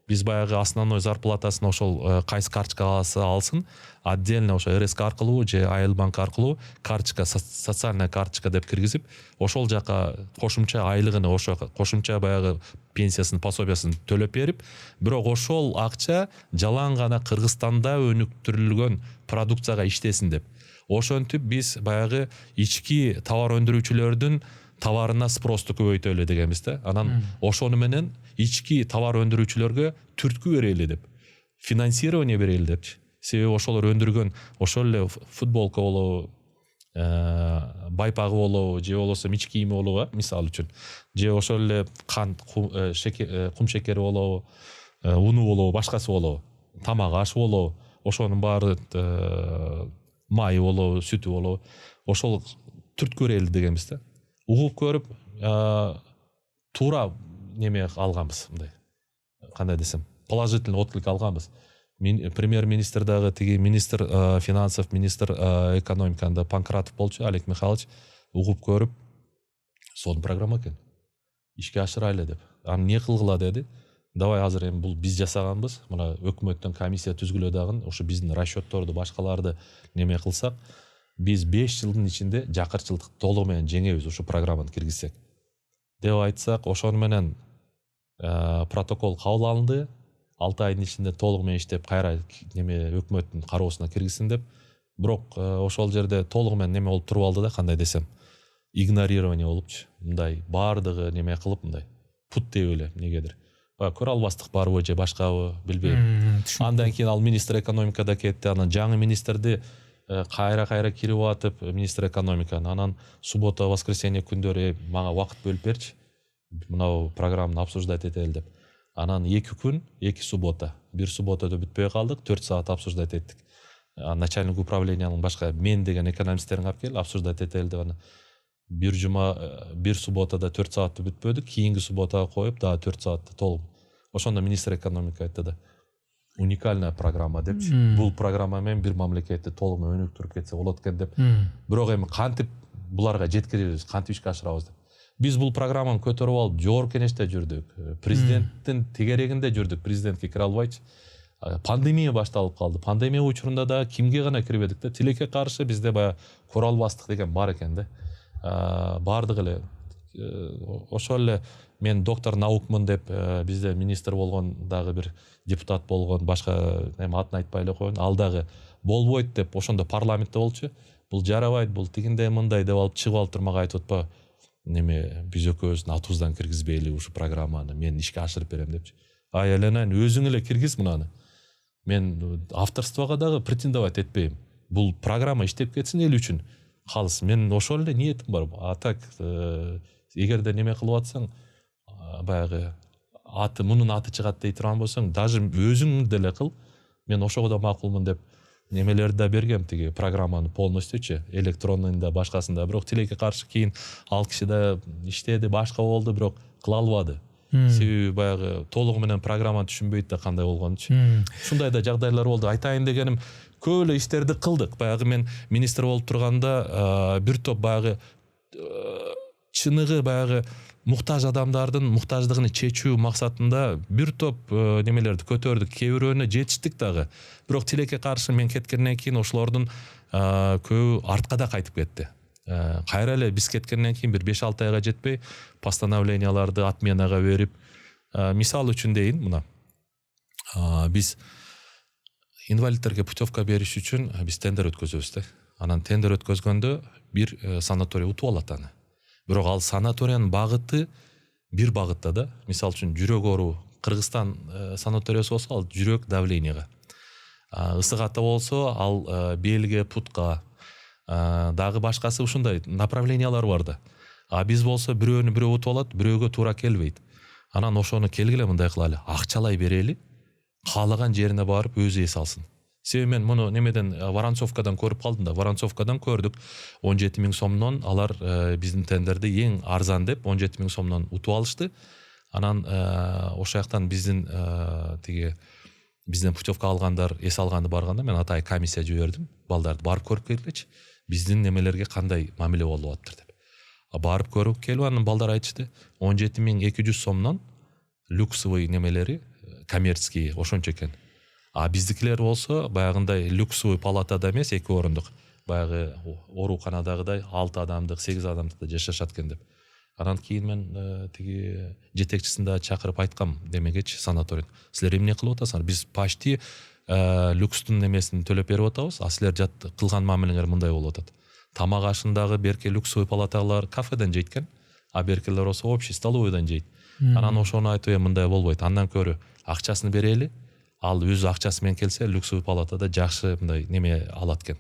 Биз баягы основной зарплатасын ошол кайсы карточкага алсын, отдельно ошо РСК аркылуу же Айыл банк аркылуу карточка, социальная карточка деп киргизип, ошол жака кошумча айлыгын, ошо кошумча баягы пенсиясын, пособиясын төлөп берип, бирок ошол акча жалаң гана Кыргызстанда өнүктүрүлгөн продукцияга иштесин деп. Ошентип биз баягы ички товар өндүрүүчүлөрдүн товарына спросту көбөйтөлү дегенбиз да. Анан ошону менен ички товар өндүрүүчүлөргө түрткү берели деп, финансирование берели деп. Себеби ошолор өндүргөн ошол эле футболка болобу, байпагы болобу, же болбосо ич кийими болобу, мисалы үчүн, же ошол эле кант, кум шекери болобу, уну болобу, башкасы болобу, тамак аш болобу, ошонун баары майы болобу, сүтү болобу, ошол түрткү берели дегенбиз да. Угуп көрүп, туура неме алганбыз, мындай. Кандай десем, положительный отклик алганбыз. Премьер-министр дагы, тиги министр финансов, министр экономикада Панкратов болчу, Олег Михайлович, угуп көрүп, сонун программа экен. Ишке ашырайлы деп. Аны не кылгыла деди? Давай азыр эми бул биз жасаганбыз. Мына өкмөттөн комиссия түзгүлө дагы, ошо биздин расчетторду, башкаларды неме кылсак, биз 5 жылдын ичинде жакырчылык толугу менен жеңебиз ушу программаны киргизсек. Деп айтсак, ошону менен протокол кабыл алынды. 6 айдын ичинде толугу менен иштеп, кайра неме өкмөттүн кароосуна киргизсин деп. Бирок ошол жерде толугу менен неме болуп туруп алды да, кандай десем, игнорирование болупчу. Мындай баардыгы неме кылып, мындай пут деп эле эмнегедир. Көрө албастык барбы же башкабы билбейм. Андан кийин ал министр экономикада кетти, анан жаңы министрди кайра кирип атып, министр экономиканы, анан суббота, воскресенье күндөрү мага убакыт бөлүп берчи, мынау программаны обсуждать этели деп. Анан 2 күн, 2 суббота. Бир субботада бүтпөй калдык, 4 саат обсуждать еттик. Начальник управлениянын башка мен деген экономисттерин алып келип обсуждать этели деп, анан бир жума, бир субботада 4 саатты бүтпөдүк, кийинки субботага коюп, дагы 4 саатты толук. Ошондо министр экономика айтты да, уникальная программа депчи. Бул программа менен бир мамлекетти толугу өнүктүрүп кетсе болот экен деп. Бирок эми кантип буларга жеткиребиз, кантип ишке ашырабыз деп. Биз бул программаны көтөрүп алып жогорку кеңеште жүрдүк. Президенттин тегерегинде жүрдүк, президентке кире албайчы. Пандемия башталып калды. Пандемия учурунда да кимге гана кирбедик да, тилекке каршы бизде баягы көрө албастык деген бар экен да. Бардык эле ошол эле мен доктор наукмун деп бизде министр болгон дагы бир депутат болгон, башка эми атын айтпай эле коеюн, ал дагы болбойт деп ошондо парламентте болчу. Бул жарабайт, бул тигиндей мындай деп алып чыгып алып туруп мага айтып атпа, неме биз экөөбүздүн атыбыздан киргизбейли ушу программаны, мен ишке ашырып берем депчи. Ай Елена, өзүң эле киргиз мынаны. Мен авторствого дагы претендовать этпейм. Бул программа иштеп кетсин эл үчүн. Калыс, мен ошол эле ниетим бар. А так эгерде неме кылып атсаң, баягы мунун аты чыгат дей турган болсоң, даже өзүң деле кыл. Мен ошого да макулмун деп немелерди да бергем, тиги программаны полностью электронныйын да башкасын да. Бирок тилекке каршы кийин ал киши да иштеди, башка болду, бирок кыла албады. Себеби баягы толугу менен программаны түшүнбөйт да кандай болгонучу. Ушундай да жагдайлар болду. Айтайын дегеним, көп эле иштерди кылдык. Баягы мен министр болуп турганда бир топ баягы чыныгы баягы муктаж адамдардын муктаждыгын чечүү максатында бир топ немелерди көтөрдүк. Кээ бирөөнө жетиштик дагы. Бирок тилекке каршы мен кеткенден кийин ошолордун көбү артка да кайтып кетти. Кайра эле биз кеткенден кийин бир 5-6 айга жетпей постановленияларды отменага берип, мисал үчүн дейин, мына биз инвалидтерге путевка бериш үчүн биз тендер өткөзөбүз да. Анан тендер өткөзгөндө бир санаторий утуп алат аны. Бирок ал санаториянын багыты бир багытта да. Мисал үчүн жүрөк оору Кыргызстан санаториясы болсо ал жүрөк давленияга. Ысык ата болсо ал белге, путка, дагы башкасы ушундай направлениялар бар да. Биз болсо бирөөнү бирөө утуп алат, бирөөгө туура келбейт. Анан ошону келгиле мындай кылалы, акчалай берели, каалаган жерине барып өзү эс алсын. Себеби мен муну немеден Воронцовкадан көрүп калдым да. Воронцовкадан көрдүк 17 000 сомдон алар биздин тендерди эң арзан деп 17 000 сомдон утуп алышты. Анан ошол жактан биздин бизден путевка алгандар эс алганды барганда мен атайын комиссия жибердим. Балдарды барып көрүп келгилечи. Биздин немелерге кандай мамиле болуп атыптыр деп. Барып көрүп келип анан балдар айтышты 17 200 сомдон люксовый немелери коммерческий ошончо экен. Биздикилер болсо баягындай люксовый палатада эмес, 2 орундук. Баягы ооруканадагыдай 6 адамдык, 8 адамдыкта жашашат экен деп. Анан кийин мен жетекчисин да чакырып айткам демегечи санаторий. Силер эмне кылып атасыңар? Биз почти люкстун немесин төлөп берип атабыз, силер кылган мамилеңер мындай болуп атат. Тамак ашындагы берке люксовый палаталар кафеден жейт экен, беркелер болсо общий столовойдон жейт. Анан ошону айтып мындай болбойт. Андан көрө акчасын берели. Ал өз акчасы менен келсе люксовый палатада жакшы мындай неме алат экен.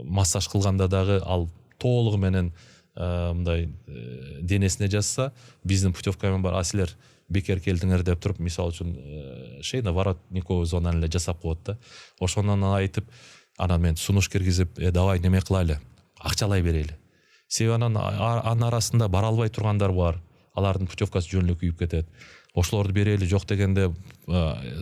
Массаж кылганда дагы ал толугу менен мындай денесине жазса, биздин путевка менен бар, силер бекер келдиңер деп туруп, мисалы үчүн шейна воротниковый зонаны эле жасап коет да. Ошондон айтып, анан мен сунуш киргизип, давай неме кылайлы, акчалай берели. Себеби анын арасында бара албай тургандар бар. Алардын путевкасы жөн эле күйүп кетет. Ошолорду берели, жок дегенде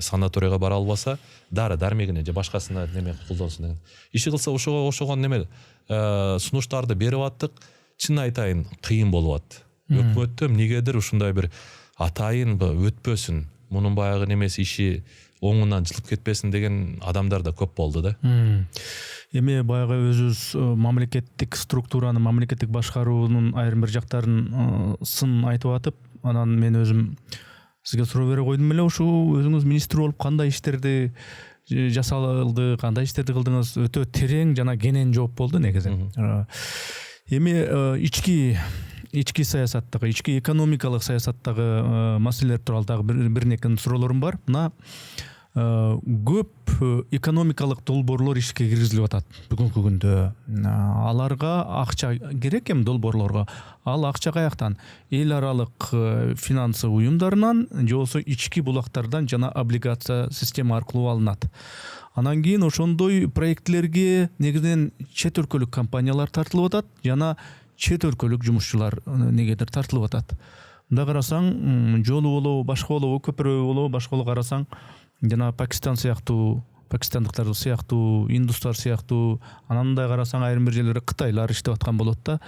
санаторияга бара албаса, дармегине же башкасына неме колдонсун деген. Иши кылса ошого неме сунуштарды берип аттык. Чын айтайын, кыйын болуп атты. Өкмөттө эмнегедир ушундай бир атайын өтпөсүн, мунун баягы немеси иши оңунан жылып кетпесин деген адамдар да көп болду да. Эми баягы өзүбүз мамлекеттик структураны, мамлекеттик башкаруунун айрым бир жактарын сын айтып атып, анан мен өзүм сизге суроо бере койдум эле, ушул өзүңүз министр болуп кандай иштерди жасалды, кандай иштерди кылдыңыз? Өтө терең жана кенен жооп болду негизи. Эми ички саясаттагы, ички экономикалык саясаттагы маселелер тууралуу дагы бир неке суроолорум бар. Мына көп экономикалык долбоорлор ишке киргизилип атат бүгүнкү күндө. Аларга акча керек эми долбоорлорго. Ал акча каяктан? Эл аралык финансы уюмдарынан же болбосо ички булактардан жана облигация система аркылуу алынат. Анан кийин ошондой проектлерге негизинен чет өлкөлүк компаниялар тартылып атат, жана чет өлкөлүк жумушчулар негедир тартылып атат. Мында карасаң, жолу болобу, башка болобу, көпүрө болобу, башка болобу карасаң, жана Пакистан сыяктуу, пакистандыктар сыяктуу, индустар сыяктуу, анан мындай карасаң айрым бир жерлерде кытайлар иштеп аткан болот да.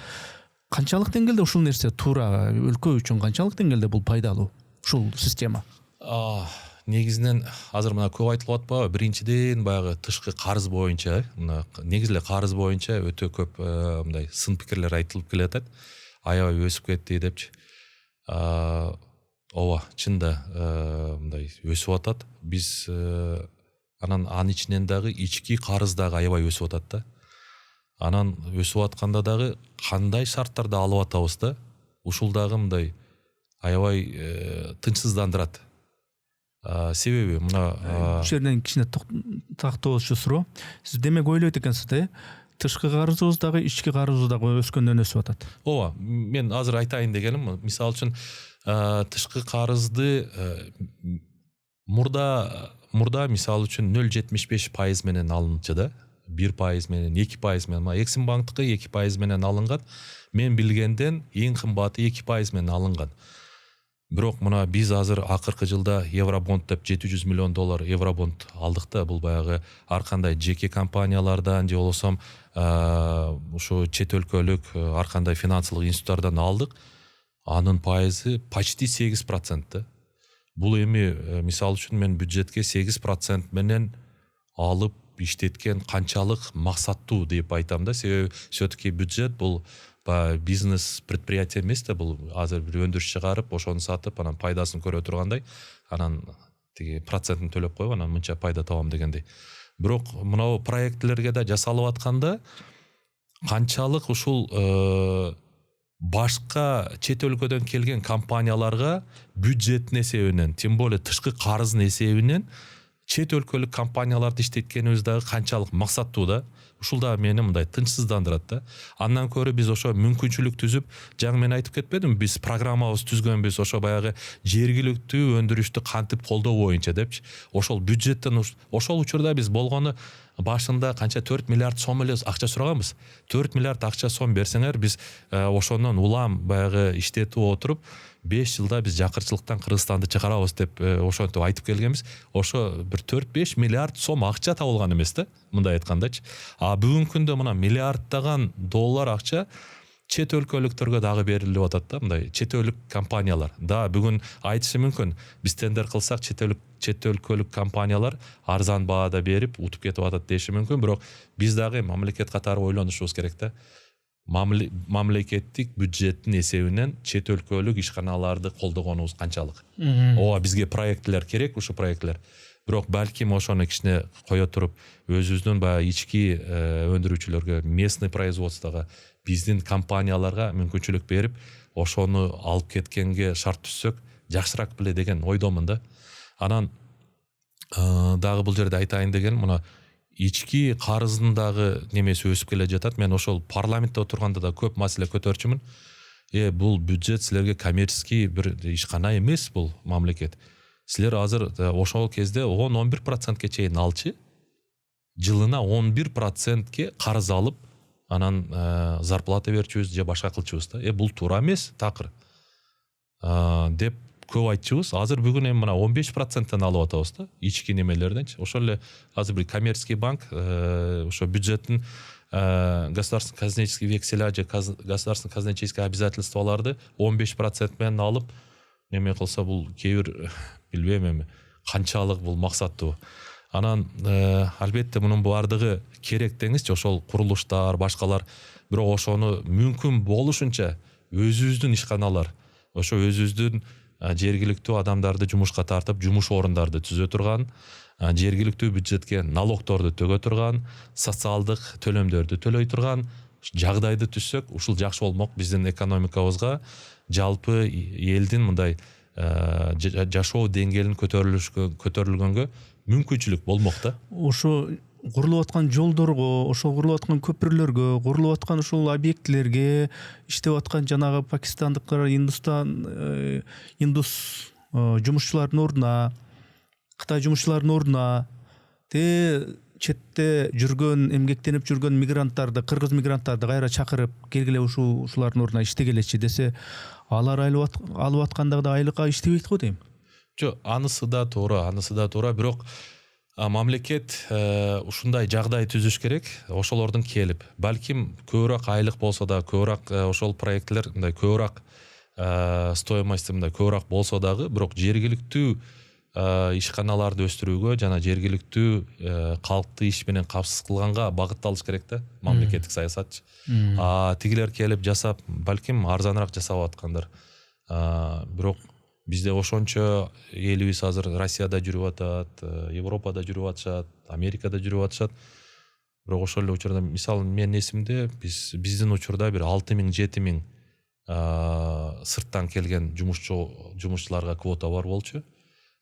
Канчалык деңгээлде ушул нерсе туура, өлкө үчүн канчалык деңгээлде бул пайдалуу ушул система? Негизинен азыр мына көп айтылып атпабы, биринчиден баягы тышкы карыз боюнча, мына негизи эле карыз боюнча өтө көп мындай сын пикирлер айтылып келатат. Аябай өсүп кетти депчи. Ооба, чында мындай өсүп атат. Биз анын ичинен дагы ички карыз дагы аябай өсүп атат да. Анан өсүп атканда дагы кандай шарттарды алып атабыз да, ушул дагы мындай аябай тынчсыздандырат. Себеби мына ушул жерден кичине тактоочу суроо. Сиз демек ойлойт экенсиз да, тышкы карызыбыз дагы ички карызыбыз дагы өскөндөн өсүп атат. Ооба, мен азыр айтайын дегеним, мисалы үчүн тышкы карызды мурда мисалы үчүн 0,75% менен алынчы да, 1% менен, 2% менен, Эксим банктыкы 2% менен алынган. Мен билгенден эң кымбаты 2% менен алынган. Бирок мына биз азыр акыркы жылда Евробонд деп $700 миллион Евробонд алдык да. Бул баягы ар кандай жеке компаниялардан же болсо ушу чет өлкөлүк ар кандай финансылык институттардан алдык. Анын пайызы почти 8%. Бул эми мисалы үчүн мен бюджетке 8% менен алып иштеткен канчалык максаттуу деп айтам да. Себеби все-таки бюджет бул бизнес предприятие эмес да, бул азыр бир өндүрүш чыгарып, ошону сатып, анан пайдасын көрө тургандай, анан тиги процентин төлөп коюп, анан мынча пайда табам дегендей. Бирок мынау проектлерге да жасалып атканда канчалык ушул башка чет өлкөдөн келген компанияларга бюджеттин эсебинен, тем более тышкы карыздын эсебинен чет өлкөлүк компанияларды иштеткенибиз дагы канчалык максаттуу да. Ушул да мени мындай тынчсыздандырат да. Андан көрө биз ошо мүмкүнчүлүк түзүп, жаңы мен айтып кетпедимби, биз программабыз түзгөнбүз, ошо баягы жергиликтүү өндүрүштү кантип колдоо боюнча депчи. Ошол бюджеттен ошол учурда биз болгону башында канча 4 миллиард сом эле акча сураганбыз. 4 миллиард акча сом берсеңер, биз ошондон улам баягы иштетип отуруп 5 жылда биз жакырчылыктан Кыргызстанды чыгарабыз деп ошентип айтып келгенбиз. Ошо бир 4-5 миллиард сом акча табылган эмес да, мындай айткандачы. А бүгүнкү күндө мына миллиарддаган доллар акча чет өлкөлүктөргө дагы берилип атат да, мындай чет өлкөлүк компаниялар. Да, бүгүн айтышы мүмкүн, биз тендер кылсак чет өлкөлүк компаниялар арзан баада берип утуп кетип атат деши мүмкүн, бирок биз дагы мамлекет катары ойлонушубуз керек да. Мамлекеттик бюджеттин эсебинен чет өлкөлүк ишканаларды колдогонубуз канчалык. Ооба бизге проектлер керек, ушул проектлер. Бирок балким ошону кичине кое туруп, өзүбүздүн баягы ички өндүрүүчүлөргө, местный производствого, биздин компанияларга мүмкүнчүлүк берип, ошону алып кеткенге шарт түзсөк, жакшыраак беле деген ойдомун да. Анан дагы бул жерде айтайын дегеним, мына ички карыздын дагы немеси өсүп келе жатат. Мен ошол парламентте отурганда да көп маселе көтөрчүмүн. Бул бюджет силерге коммерческий бир ишкана эмес, бул мамлекет. Силер азыр ошол кезде 10-11%ке чейин алчы, жылына 11%ке карыз алып, анан зарплата берчүбүз же башка кылчубуз да. Бул туура эмес, такыр. Деп көп айтчубуз. Азыр бүгүн эми мына 15%тен алып атабыз да, ички немелерденчи. Ошол эле азыр бир коммерческий банк ошо бюджеттин государственный казначейский векселя же государственный казначейский обязательстволарды 15% менен алып неме кылса, бул кээ бир билбейм эми канчалык бул максаттуу. Анан албетте мунун баардыгы керек деңизчи, ошол курулуштар, башкалар, бирок ошону мүмкүн болушунча өзүбүздүн ишканалар, ошо өзүбүздүн жергиликтүү адамдарды жумушка тартып, жумуш орундарды түзө турган, жергиликтүү бюджетке налогторду төгө турган, социалдык төлөмдөрдү төлөй турган жагдайды түзсөк, ушул жакшы болмок биздин экономикабызга, жалпы элдин мындай жашоо деңгээлин көтөрүлгөнгө мүмкүнчүлүк болмок да. Ошо курулуп аткан жолдорго, ошол курулуп аткан көпүрлөргө, курулуп аткан ушул объектилерге, иштеп аткан жанагы пакистандыктар, индус жумушчулардын ордуна, Кытай жумушчулардын ордуна четте жүргөн, эмгектенип жүргөн мигранттарды, кыргыз мигранттарды кайра чакырып, келгиле ушулардын ордуна иштегилечи десе, алар алып аткандагы да айлыкка иштебейт го дейм. Жок, анысы да туура, бирок мамлекет ушундай жагдай түзүш керек, ошолордун келип, балким көбүрөөк айлык болсо да, көбүрөөк ошол проектлер мындай көбүрөөк стоимости мындай көбүрөөк болсо дагы, бирок жергиликтүү ишканаларды өстүрүүгө жана жергиликтүү калкты иш менен капсыз кылганга багытталыш керек да, мамлекеттик саясатчы. Тигилер келип жасап, балким арзаныраак жасап аткандар. Бирок бизде ошончо элибиз азыр Россияда жүрүп атат, Европада жүрүп атышат, Америкада жүрүп атышат. Бирок ошол эле учурда, мисалы менин эсимде, биздин учурда бир 6000-7000 сырттан келген жумушчуларга квота бар болчу.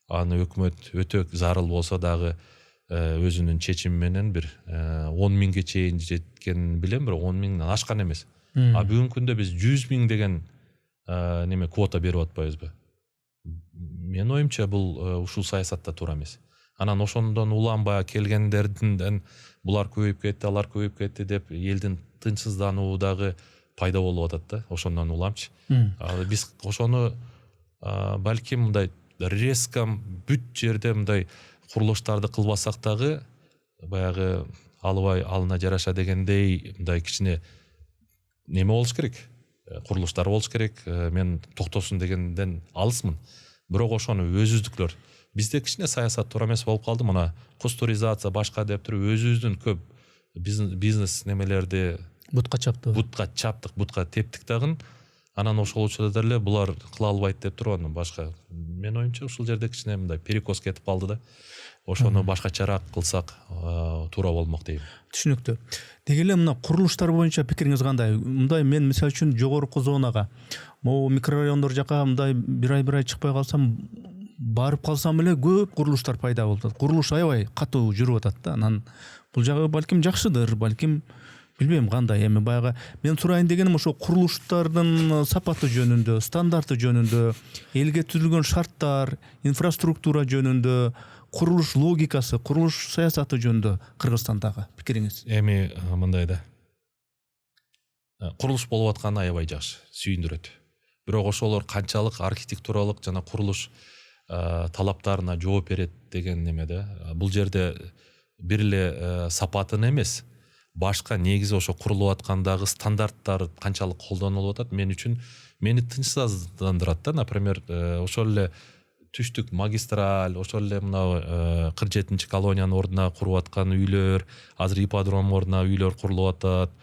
Аны өкмөт өтө зарыл болсо дагы өзүнүн чечими менен бир 10.000ге чейин жеткенин билем, бирок 10.000ден ашкан эмес. Бүгүнкү күндө биз 100.000 деген неме квота берип атпайбызбы? Менин оюмча бул ушул саясатта туура эмес. Анан ошондон улам баягы келгендерден булар көбөйүп кетти, алар көбөйүп кетти деп элдин тынчсыздануу дагы пайда болуп атат да, ошондон уламчы. Биз ошону балким мындай резко бүт жерде мындай курулуштарды кылбасак дагы, баягы алыбай алына жараша дегендей мындай кичине неме болуш керек, курулуштар болуш керек. Мен токтосун дегенден алысмын. Бирок ошону өзүздүклөр. Бизде кичине саясат туура эмес болуп калды. Мына кустуризация башка деп туруп өзүбүздүн көп бизнес немелерди бутка чаптык, бутка тептик дагы. анан ошол учурда эле булар кыла албайт деп турган башка. Мен оюмча ушул жерде кичине мындай перекос кетип калды да. Ошону башкачараак кылсак туура болмок дейм. Түшүнүктүү. Деги эле мына курулуштар боюнча пикириңиз кандай? Мындай мен мисалы үчүн жогорку зонага, могу микрорайондор жака мындай бир ай чыкпай калсам, барып калсам эле көп курулуштар пайда болуп атат. Курулуш аябай катуу жүрүп атат да. Анан бул жагы балким жакшыдыр, балким билбейм кандай. Эми баягы мен сурайын дегеним ошо курулуштардын сапаты жөнүндө, стандарты жөнүндө, элге түзүлгөн шарттар, инфраструктура жөнүндө, курулуш логикасы, курулуш саясаты жөнүндө Кыргызстандагы пикириңиз. Эми мындай да. Курулуш болуп атканы аябай жакшы, сүйүндүрөт. Бирок ошолор канчалык архитектуралык жана курулуш талаптарына жооп берет деген неме да. Бул жерде бир эле сапатын эмес, башка негизи ошо курулуп аткандагы стандарттар канчалык колдонулуп атат, мен үчүн мени тынчсыздандырат да. Например, ошол эле түштүк магистраль, ошол эле мына 47-чи колониянын ордуна куруп аткан үйлөр, азыр ипподром ордуна үйлөр курулуп атат.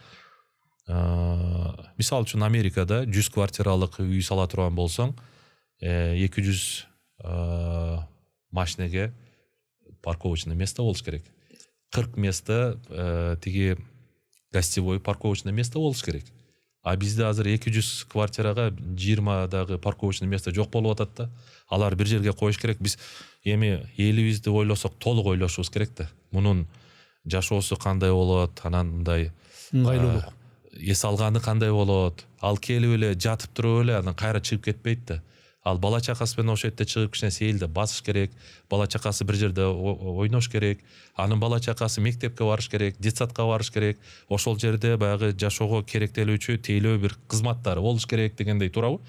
Мисалы үчүн Америкада 100 квартиралык үй сала турган болсоң, 200 машинеге парковочный место болуш керек. 40 место тиги гостевой парковочный место болуш керек. А бизде азыр 200 квартирага 20 дагы парковочный место жок болуп атат да. Алар бир жерге коюш керек. Биз эми элибизди ойлосок толук ойлошубуз керек да. Мунун жашоосу кандай болот, анан мындай ыңгайлуулук, эс алганы кандай болот. Ал келип эле жатып туруп эле анан кайра чыгып кетпейт да. Ал бала чакасы менен ошол жерде чыгып кичине сейилде басыш керек. Бала чакасы бир жерде ойнош керек. Анын бала чакасы мектепке барыш керек, детсадка барыш керек. Ошол жерде баягы жашоого керектелүүчү тейлөө бир кызматтары болуш керек дегендей, туурабы?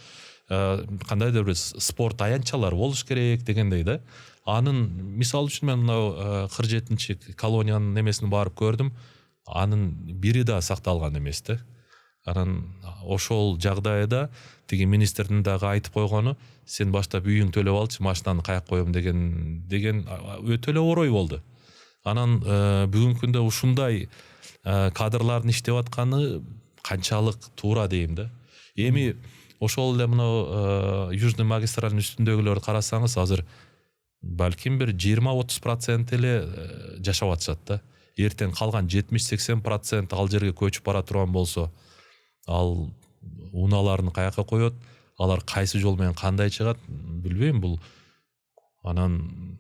Кандайдыр бир спорт аянтчалар болуш керек дегендей да. Анын мисалы үчүн мен мына 47-чи колониянын немесин барып көрдүм. Анын бири да сакталган эмес да. Анан ошол жагдайда тиги министрдин дагы айтып койгону, сен баштап үйүң төлөп алчы, машинаны каяк коем деген өтө эле орой болду. Анан бүгүнкү күндө ушундай кадрлардын иштеп атканы канчалык туура дейм да. Эми ошол эле мына Южный магистралдын үстүндөгүлөрдү карасаңыз, азыр балким бир 20-30% эле жашап атышат да. Эртең калган 70-80% ал жерге көчүп бара турган болсо, ал унааларын каяка коет, алар кайсы жол менен кандай чыгат, билбейм. Бул анан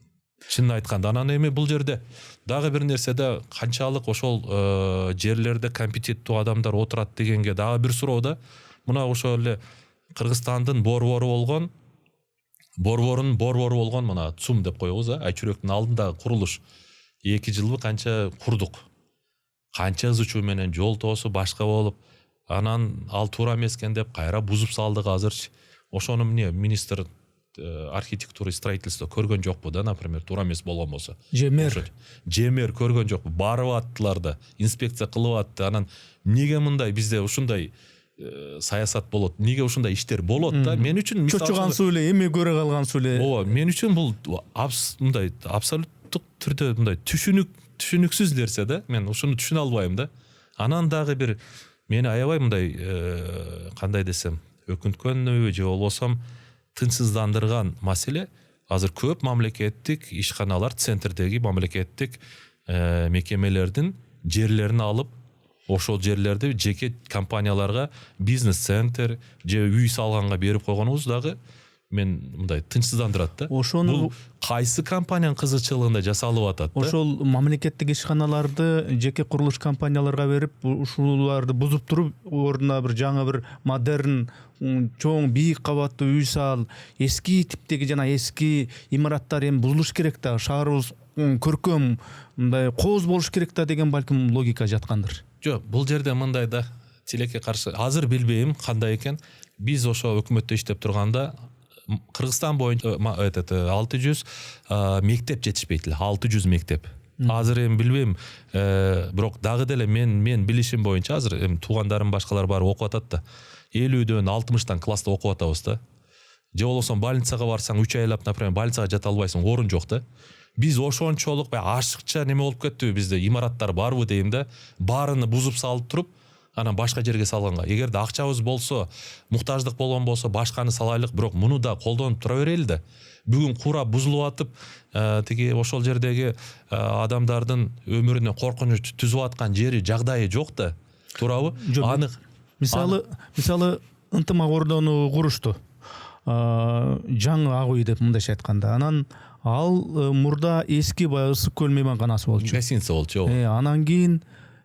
чын айтканда, анан эми бул жерде дагы бир нерсе да, канчалык ошол жерлерде компетенттүү адамдар отурат дегенге дагы бир суроо да. Мына ошол эле Кыргызстандын борбору болгон мына ЦУМ деп коебуз, Айчүрөктүн алдындагы курулуш 2 жылбы канча курдук. Канча ызычуу менен жол тоосу башка болуп, анан ал туура эмес экен деп кайра бузуп салдык азырчы. Ошону эмне министр архитектура и строительство көргөн жокпу да, например, туура эмес болгон болсо. Жемер көргөн жокпу. Барып аттылар да, инспекция кылып атты. Анан эмнеге мындай бизде ушундай саясат болот, эмнеге ушундай иштер болот да? Мен үчүн чочугансуу эле, эми көрө калгансуу эле. Ооба, мен үчүн бул мындай абсолюттук түрдө мындай түшүнүксүз нерсе да. Мен ушуну түшүнө албайм да. Анан дагы бир мени аябай мындай кандай десем, өкүнткөн же болбосом тынчсыздандырган маселе, азыр көп мамлекеттик ишканалар, центрдеги мамлекеттик мекемелердин жерлерин алып, ошол жерлерди жеке компанияларга, бизнес-центр же үй салганга берип койгонубуз дагы мен мындай тынчсыздандырат да. Ошону кайсы компаниянын кызыкчылыгында жасалып атат да. Ошол мамлекеттик ишканаларды жеке курулуш компанияларга берип, ушуларды бузуп туруп, ордуна бир жаңы бир модерн, чоң, бийик кабаттуу үй сал, эски типтеги жана эски имараттар эми бузулуш керек да, шаарыбыз көркөм, мындай кооз болуш керек да деген балким логика жаткандыр. Жок, бул жерде мындай да, тилекке каршы азыр билбейм кандай экен. Биз ошо өкмөттө иштеп турганда Кыргызстан боюнча 600 мектеп жетишпейт эле, 600 мектеп. Азыр эми билбейм, бирок дагы деле мен билишим боюнча азыр эми туугандарым башкалар барып окуп атат да. 50-дөн 60-тан класста окуп атабыз да. Же болбосо больницага барсаң 3 айлап, например, больницага жата албайсың, орун жок да. Биз ошончолук ашыкча неме болуп кеттиби, бизде имараттар барбы дейм да. Баарыны бузуп салып туруп, анан башка жерге салганга. Эгерде акчабыз болсо, муктаждык болгон болсо башканы салайлык, бирок муну да колдонуп тура берели да. Бүгүн кура бузулуп атып, тиги ошол жердеги адамдардын өмүрүнө коркунуч түзүп аткан жери, жагдайы жок да. Туурабы? Анык. Мисалы ынтымак ордону курушту. Жаңы Ак үй деп мындайча айтканда. Анан ал мурда эски баягы Ысык көл мейманканасы болчу. Гостиница болчу. Анан кийин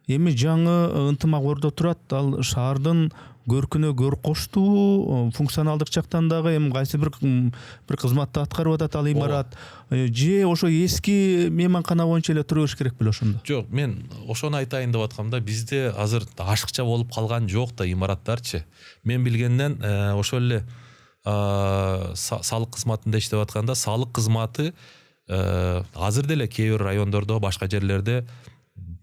эми жаңы ынтымак ордо турат. Ал шаардын көркүнө көр коштуу, функционалдык жактан дагы эми кайсы бир кызматты аткарып атат ал имарат. Же ошо эски мейманкана боюнча эле тура бериш керек беле ошондо? Жок, мен ошону айтайын деп аткамда, бизде азыр ашыкча болуп калган жок да имараттарчы. Мен билгенден ошол эле салык кызматында иштеп атканда, салык кызматы азыр деле кээ бир райондордо, башка жерлерде,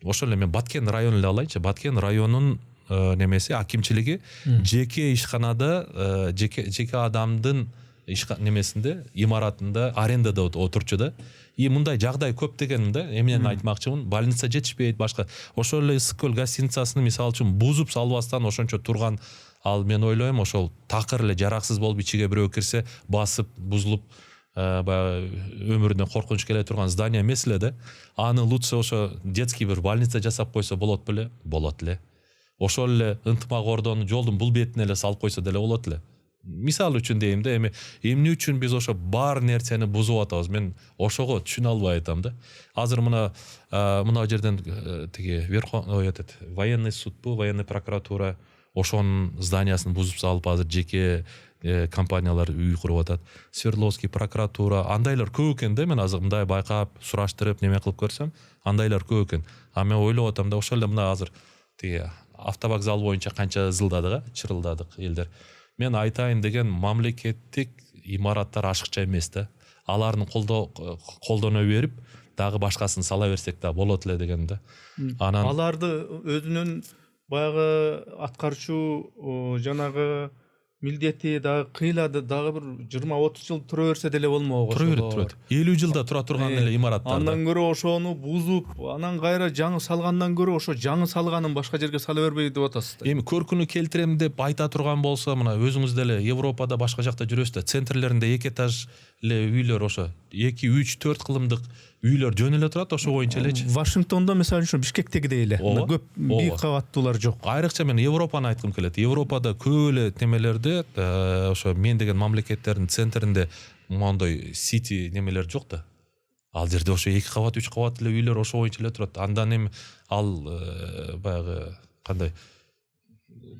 ошол эле мен Баткен районун эле алайынчы. Баткен районунун немеси, акимчилиги жеке ишканада, жеке адамдын немесинде, имаратында, арендада отурчу да. И мындай жагдай көп дегеним да, эмнени айтмакчымын, больница жетишпейт, башка. Ошол эле Ысык көл гостиницасын мисалы үчүн бузуп салбастан ошончо турган, ал мен ойлойм, ошол такыр эле жараксыз болуп ичиге бирөө кирсе, басып, бузулуп, өмүрүнө коркунуч келе турган здание эмес эле да. Аны лучше ошо детский бир больница жасап койсо болот беле? Болот эле. Ошол эле ынтымак ордону жолдун бул бетине эле салып койсо деле болот эле. Мисал үчүн дейм да, эми эмне үчүн биз ошо бар нерсени бузуп атабыз? Мен ошого түшүнө албай атам да. Азыр мына жерден тиги военный судбу, военный прокуратура ошонун зданиясын бузуп салып, азыр жеке компаниялар үй куруп атат. Свердловский прокуратура, андайлар көп экен да. Мен азыр мындай байкап, сураштырып, неме кылып көрсөм, андайлар көп экен. Мен ойлоп атам да, ошол эле мына азыр тиги автовокзал боюнча канча зылдадык, чырылдадык элдер. Мен айтайын деген, мамлекеттик имараттар ашыкча эмес да. Алардын колдоно берип, дагы башкасын сала берсек да болот эле деген да. Анан аларды өзүнүн баягы аткарчу жанагы милдети дагы кыйлады, дагы бир 20-30 жыл тура берсе деле болмок. Тура берет. 50 жылда тура турган эле имараттар. Андан көрө ошону бузуп, анан кайра жаңы салгандан көрө ошо жаңы салганын башка жерге сала бербей деп атасыз да. Эми көркүнү келтирем деп айта турган болсо, мына өзүңүз деле Европада башка жакта жүрөсүз да, центрлеринде 2 этаж эле үйлөр, ошо 2, 3, 4 кылымдык үйлөр жөн эле турат, ошо боюнча элечи. Вашингтондо мисалы үчүн Бишкектегидей эле көп бийик кабаттуулар жок. Айрыкча мен Европаны айткым келет. Европада көп эле темелерде, ошо мен деген мамлекеттердин центринде мондой сити немелер жок да. Ал жерде ошо 2 кабат, 3 кабат эле үйлөр ошо боюнча эле турат. Андан эми ал баягы кандай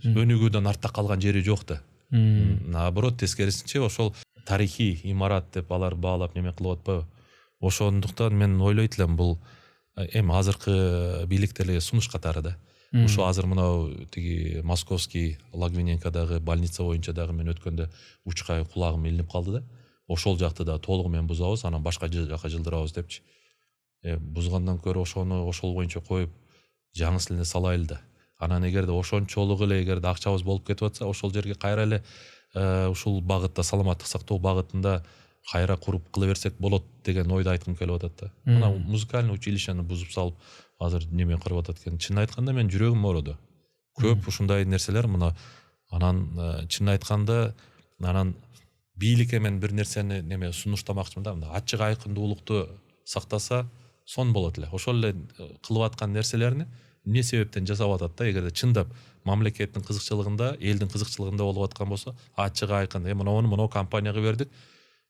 өнүгүүдөн артта калган жери жок да. Наоборот, тескерисинче ошол тарихий имарат деп алар баалап неме кылып атпайбы? Ошондуктан мен ойлойт элем, бул эми азыркы бийликтерге сунуш катары да. Ошо азыр мынау тиги Московский Лагвиненкадагы больница боюнча дагы мен өткөндө учкай кулагым илинип калды да. Ошол жакты да толугу менен бузабыз, анан башка жака жылдырабыз депчи. Бузгандан көрө ошону ошол боюнча коюп жаңысыл эле салайлы да. Анан эгерде ошончолук эле эгерде акчабыз болуп кетип атса, ошол жерге кайра эле ушул багытта, саламаттык сактоо багытында кайра куруп кыла берсек болот деген ойду айткым келип атат да. Мына музыкальный училищени бузуп салып азыр неме кырып атат экен. Чынын айтканда мен жүрөгүм ооруда. Көп ушундай нерселер мына. Анан чынын айтканда, анан бийликке мен бир нерсени неме сунуштамакчымын да. Мына ачык айкындуулукту сактаса сон болот эле. Ошол эле кылып аткан нерселерни эмне себептен жасап атат да? Эгерде чындап мамлекеттин кызыкчылыгында, элдин кызыкчылыгында болуп аткан болсо, ачык айкын, мына компанияга бердик,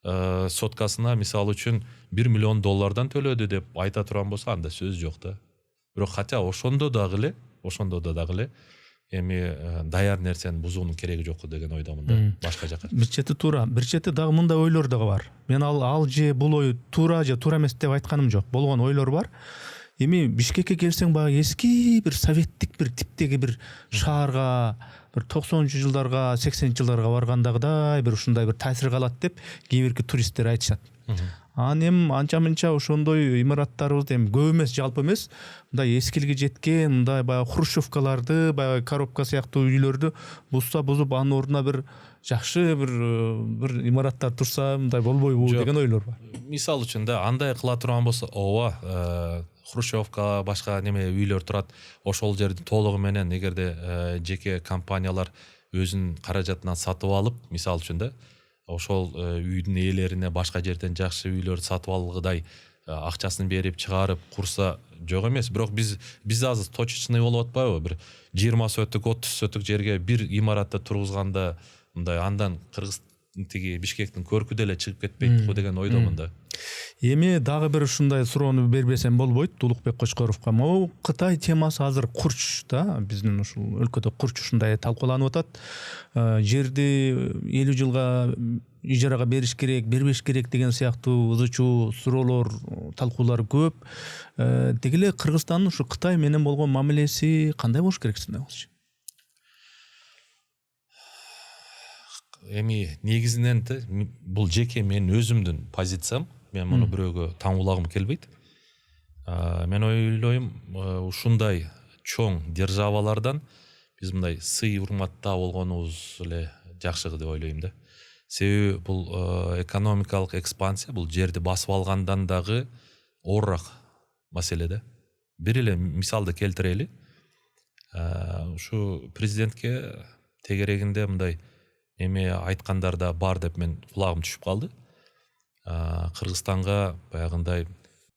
соткасына мисалы үчүн $1 миллион төлөдү деп айта турган болсо, анда сөз жок да. Бирок хотя ошондо дагы эле эми даяр нерсени бузуунун кереги жок деген ойдомун да. Башка жака. Бир чети туура, бир чети дагы мындай ойлор дагы бар. Мен ал же бул ой туура же туура эмес деп айтканым жок. Болгон ойлор бар. Эми Бишкекке келсең, баягы эски бир советтик бир типтеги бир шаарга, бир 90-чы жылдарга, 80-чы жылдарга баргандагыдай бир ушундай бир таасир калат деп кээ бирки туристтер айтышат. Эми анча-мынча ошондой имараттарыбыз эми көп эмес, жалпы эмес, мындай эскилиги жеткен, мындай баягы хрущевкаларды, баягы коробка сыяктуу үйлөрдү бузуп, анын ордуна бир жакшы бир имараттар турса, мындай болбойбу деген ойлор бар. Мисалы үчүн да, андай кыла турган болсо, ооба, Хрущевка башка неме үйлөр турат. Ошол жерди толугу менен эгерде жеке компаниялар өзүнүн каражатынан сатып алып, мисалы үчүн да ошол үйдүн ээлерине башка жерден жакшы үйлөр сатып алгыдай акчасын берип чыгарып курса жок эмес. Бирок биз азыр точечный болуп атпайбы? Бир 20 соток 30 соток жерге бир имаратты тургузганда мындай андан Кыргыз тиги Бишкектин көркү деле чыгып кетпейт го деген ойдомун да. Эми дагы бир ушундай суроону бербесем болбойт Улукбек Кочкоровго. Могу Кытай темасы азыр курч да, биздин ушул өлкөдө курч ушундай талкууланып атат. Жерди 50 жылга ижарага бериш керек, бербеш керек деген сыяктуу ызычуу суроолор, талкуулар көп. Деги эле Кыргызстандын ушу Кытай менен болгон мамилеси кандай болуш керек сиздерчи? Эми негизинен бул жеке менин өзүмдүн позициям. Мен муну бирөөгө таңуулагым келбейт. Мен ойлойм, ушундай чоң державалардан биз мындай сый урматта болгонубуз эле жакшы деп ойлойм да. Себеби бул экономикалык экспансия, бул жерди басып алгандан дагы оорураак маселе да. Бир эле мисалды келтирели. Ушу президентке тегерегинде мындай эме айткандар да бар деп мен кулагым түшүп калды. Кыргызстанга баягындай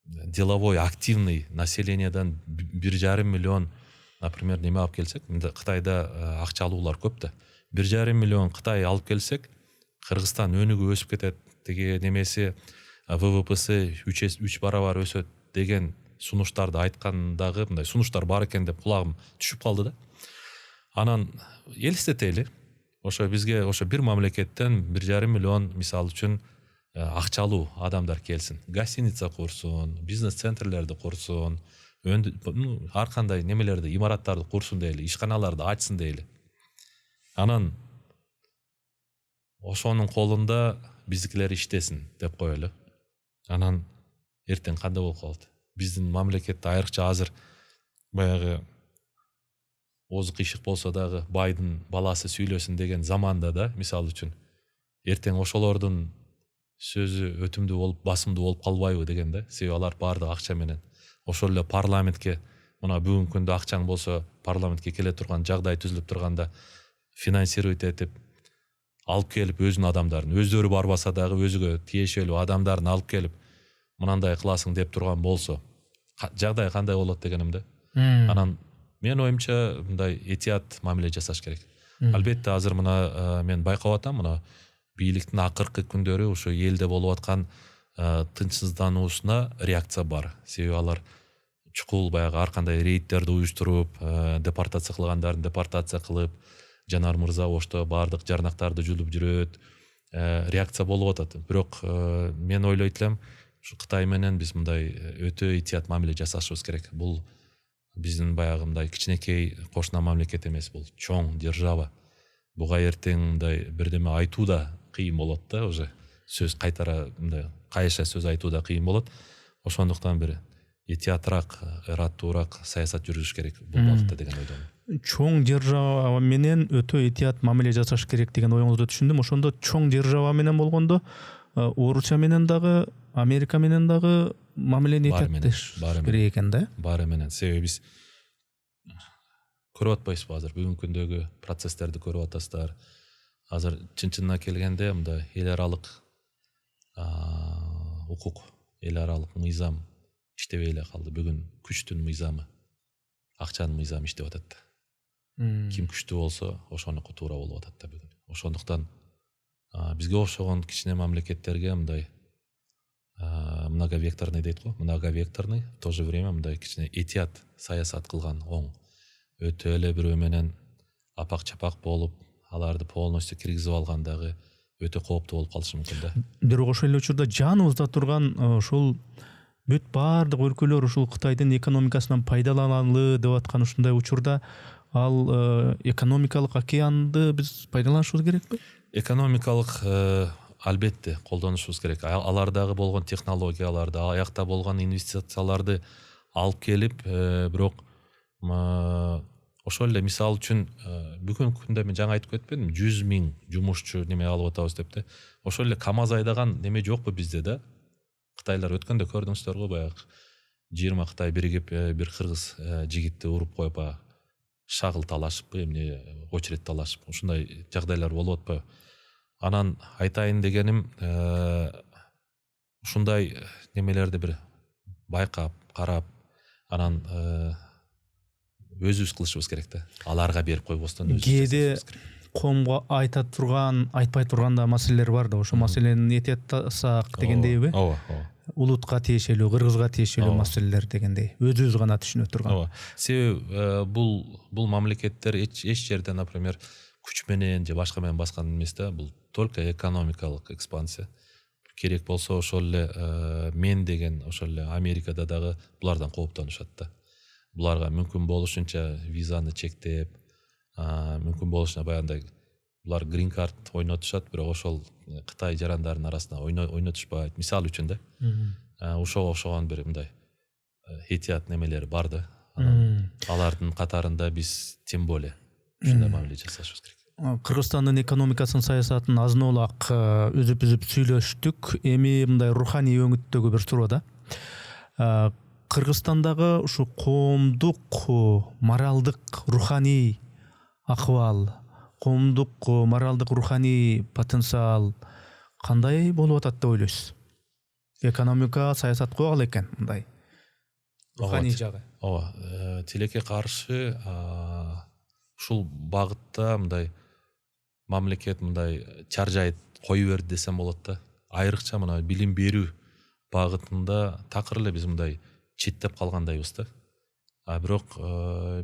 деловой активный населениедан 1,5 миллион, например, неме алып келсек, Кытайда акчалуулар көп да. 1,5 миллион Кытай алып келсек, Кыргызстан өнүгүп өсүп кетет деген немеси, ВВПсы 3 барабар өсөт деген сунуштарды айткандагы мындай сунуштар бар экен деп кулагым түшүп калды да. Анан элестетели, ошо бизге ошо бир мамлекеттен 1,5 миллион мисалы үчүн акчалуу адамдар келсин, гостиница курсун, бизнес-центрлерди курсун, ар кандай немелерди, имараттарды курсун дейли, ишканаларды ачсын дейли. Анан ошонун колунда биздикилер иштесин деп коелу. Анан эртең кандай болуп калат? Биздин мамлекетте айрыкча азыр баягы озук ишик болсо дагы байдын баласы сүйлөсүн деген заманда да, мисалы үчүн, эртең ошолордун сөзү өтүмдүү болуп, басымдуу болуп калбайбы деген да. Себеби алар баардык акча менен. Ошол эле парламентке, мына бүгүнкү күндө акчаң болсо, парламентке келе турган жагдай түзүлүп турганда финансировать этип, алып келип өзүнүн адамдарын, өздөрү барбаса дагы өзүгө тиешелүү адамдарын алып келип, мынандай кыласың деп турган болсо, жагдай кандай болот дегеним да. Анан мен оюмча мындай этият мамиле жасаш керек. Албетте азыр мына мен байкап атам, мына бийликтин акыркы күндөрү ушу элде болуп аткан тынчсыздануусуна реакция бар. Себеби алар чукул баягы ар кандай рейдтерди уюштуруп, депортация кылгандарын депортация кылып, Жанар мырза ошто баардык жарнактарды жулуп жүрөт. Реакция болуп атат. Бирок мен ойлойт элем, ушу Кытай менен биз мындай өтө этият мамиле жасашыбыз керек. Бул биздин баягы мындай кичинекей кошуна мамлекет эмес, бул чоң держава. Буга эртең мындай бирдеме айтуу да кыйын болот да, уже сөз кайтара мындай кайша сөз айтуу да кыйын болот. Ошондуктан бир этиятрак, ыраттуураак саясат жүргүзүш керек бул багытта деген ойдомун. Чоң держава менен өтө этият мамиле жасаш керек деген оюңузду түшүндүм. Ошондо чоң держава менен болгондо Орусия менен дагы, Америка менен дагы мамилени этияттеш керек экен да? Баары менен. Себеби биз көрүп атпайсызбы азыр бүгүнкү күндөгү процесстерди көрүп атасыздар. Азыр чын-чынына келгенде мындай эл аралык укук, эл аралык мыйзам иштебей эле калды. Бүгүн күчтүн мыйзамы, акчанын мыйзамы иштеп атат. Ким күчтүү болсо, ошонуку туура болуп атат да бүгүн. Ошондуктан бизге окшогон кичине мамлекеттерге мындай многовекторный дейт го, многовекторный, в то же время мындай кичине этият саясат кылган оң. Өтө эле бирөө менен апак-чапак болуп, аларды полностью киргизип алгандагы өтө кооптуу болуп калышы мүмкүн да. Бирок ошол эле учурда жаныбызда турган ушул бүт баардык өлкөлөр ушул Кытайдын экономикасынан пайдаланалы деп аткан ушундай учурда ал экономикалык океанды биз пайдаланышыбыз керекпи? Экономикалык албетте колдонушубуз керек. Алардагы болгон технологияларды, аякта болгон инвестицияларды алып келип, бирок ошол эле мисал үчүн бүгүнкү күндө мен жаңа айтып кетпедимби, 100 000 жумушчу неме алып атабыз деп да. Ошол эле КАМАЗ айдаган неме жокпу бизде да? Кытайлар өткөндө көрдүңүздөр го, баягы 20 Кытай биригип бир кыргыз жигитти уруп коюп шагыл талашып эмне очередь талашып ушундай жагдайлар болуп атпайбы. Анан айтайын дегеним ушундай немелерди бир байкап карап анан өзүбүз кылышыбыз керек да. Аларга берип койбостон кээде коомго айта турган айтпай турган да маселелер бар да, ошо маселени этиаттасак дегендейби? Ооба. Улутка тиешелүү, кыргызга тиешелүү маселелер дегендей. Өзүбүз гана түшүнө турган. Себеби бул мамлекеттер эч жерде, например, күч менен же башка менен баскан эмес да. Бул только экономикалык экспансия. Керек болсо ошол эле мен деген ошол эле Америкада дагы булардан кооптонушат да. Буларга мүмкүн болушунча визаны чектеп, мүмкүн болушунча баягындай булар green card ойнотушат, бирок ошол Кытай жарандарынын арасында ойнотушпайт. Мисалы үчүн да. Ошого окшогон бир мындай этият немелери бар да. Алардын катарында биз тем более ушундай мамиле жасашыбыз керек. Кыргызстандын экономикасын, саясатын азын улак үзүп сүйлөштүк. Эми мындай руханий өңүттөгү бир суроо да. Кыргызстандагы ушу коомдук моралдык руханий акыбал, коомдук моралдык руханий потенциал кандай болуп атат деп ойлойсуз? Экономика, саясат койгула экен мындай руханий жагы. Ооба, тилекке каршы ушул багытта мындай мамлекет мындай чаржайт кое берди десем болот да. Айрыкча мына билим берүү багытында такыр эле биз мындай четтеп калгандайбыз да. Бирок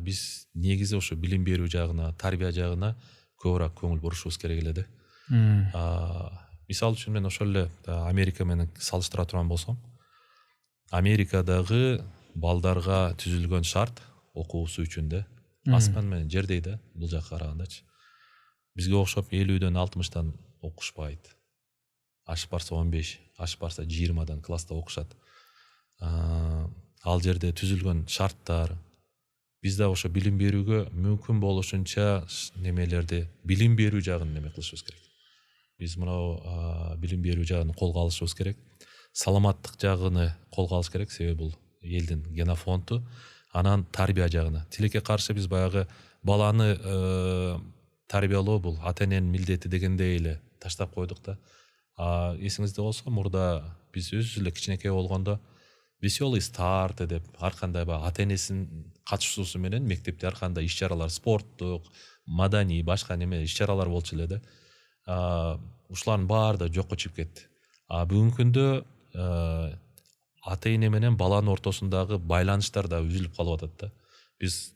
биз негизи ошо билим берүү жагына, тарбия жагына көбүрөөк көңүл бурушубуз керек эле да. Мисалы үчүн мен ошол эле Америка менен салыштыра турган болсом, Америкадагы балдарга түзүлгөн шарт окуусу үчүн да аспан менен жердей да, бул жакка карагандачы. Бизге окшоп 50-дөн 60-тан окушпайт. Ашып барса 15, ашып барса 20-дан класста окушат. Ал жерде түзүлгөн шарттар бизде ошо билим берүүгө мүмкүн болушунча немелерди билим берүү жагын неме кылышыбыз керек. Биз мына билим берүү жагын колго алышыбыз керек. Саламаттык жагыны колго алыш керек, себеби бул элдин генофонду. Анан тарбия жагына. Тилекке каршы биз баягы баланы тарбиялоо бул ата-эненин милдети дегендей эле таштап койдук да. Эсиңизде болсо, мурда биз өзүбүз эле кичинекей болгондо веселый старт деп ар кандай ата-энесинин катышуусу менен мектепте ар кандай иш-чаралар, спорттук, маданий, башка неме иш-чаралар болчу эле да. Ушулардын баары да жокко чыгып кетти. Бүгүнкү күндө ата-эне менен баланын ортосундагы байланыштар да үзүлүп калып атат да. Биз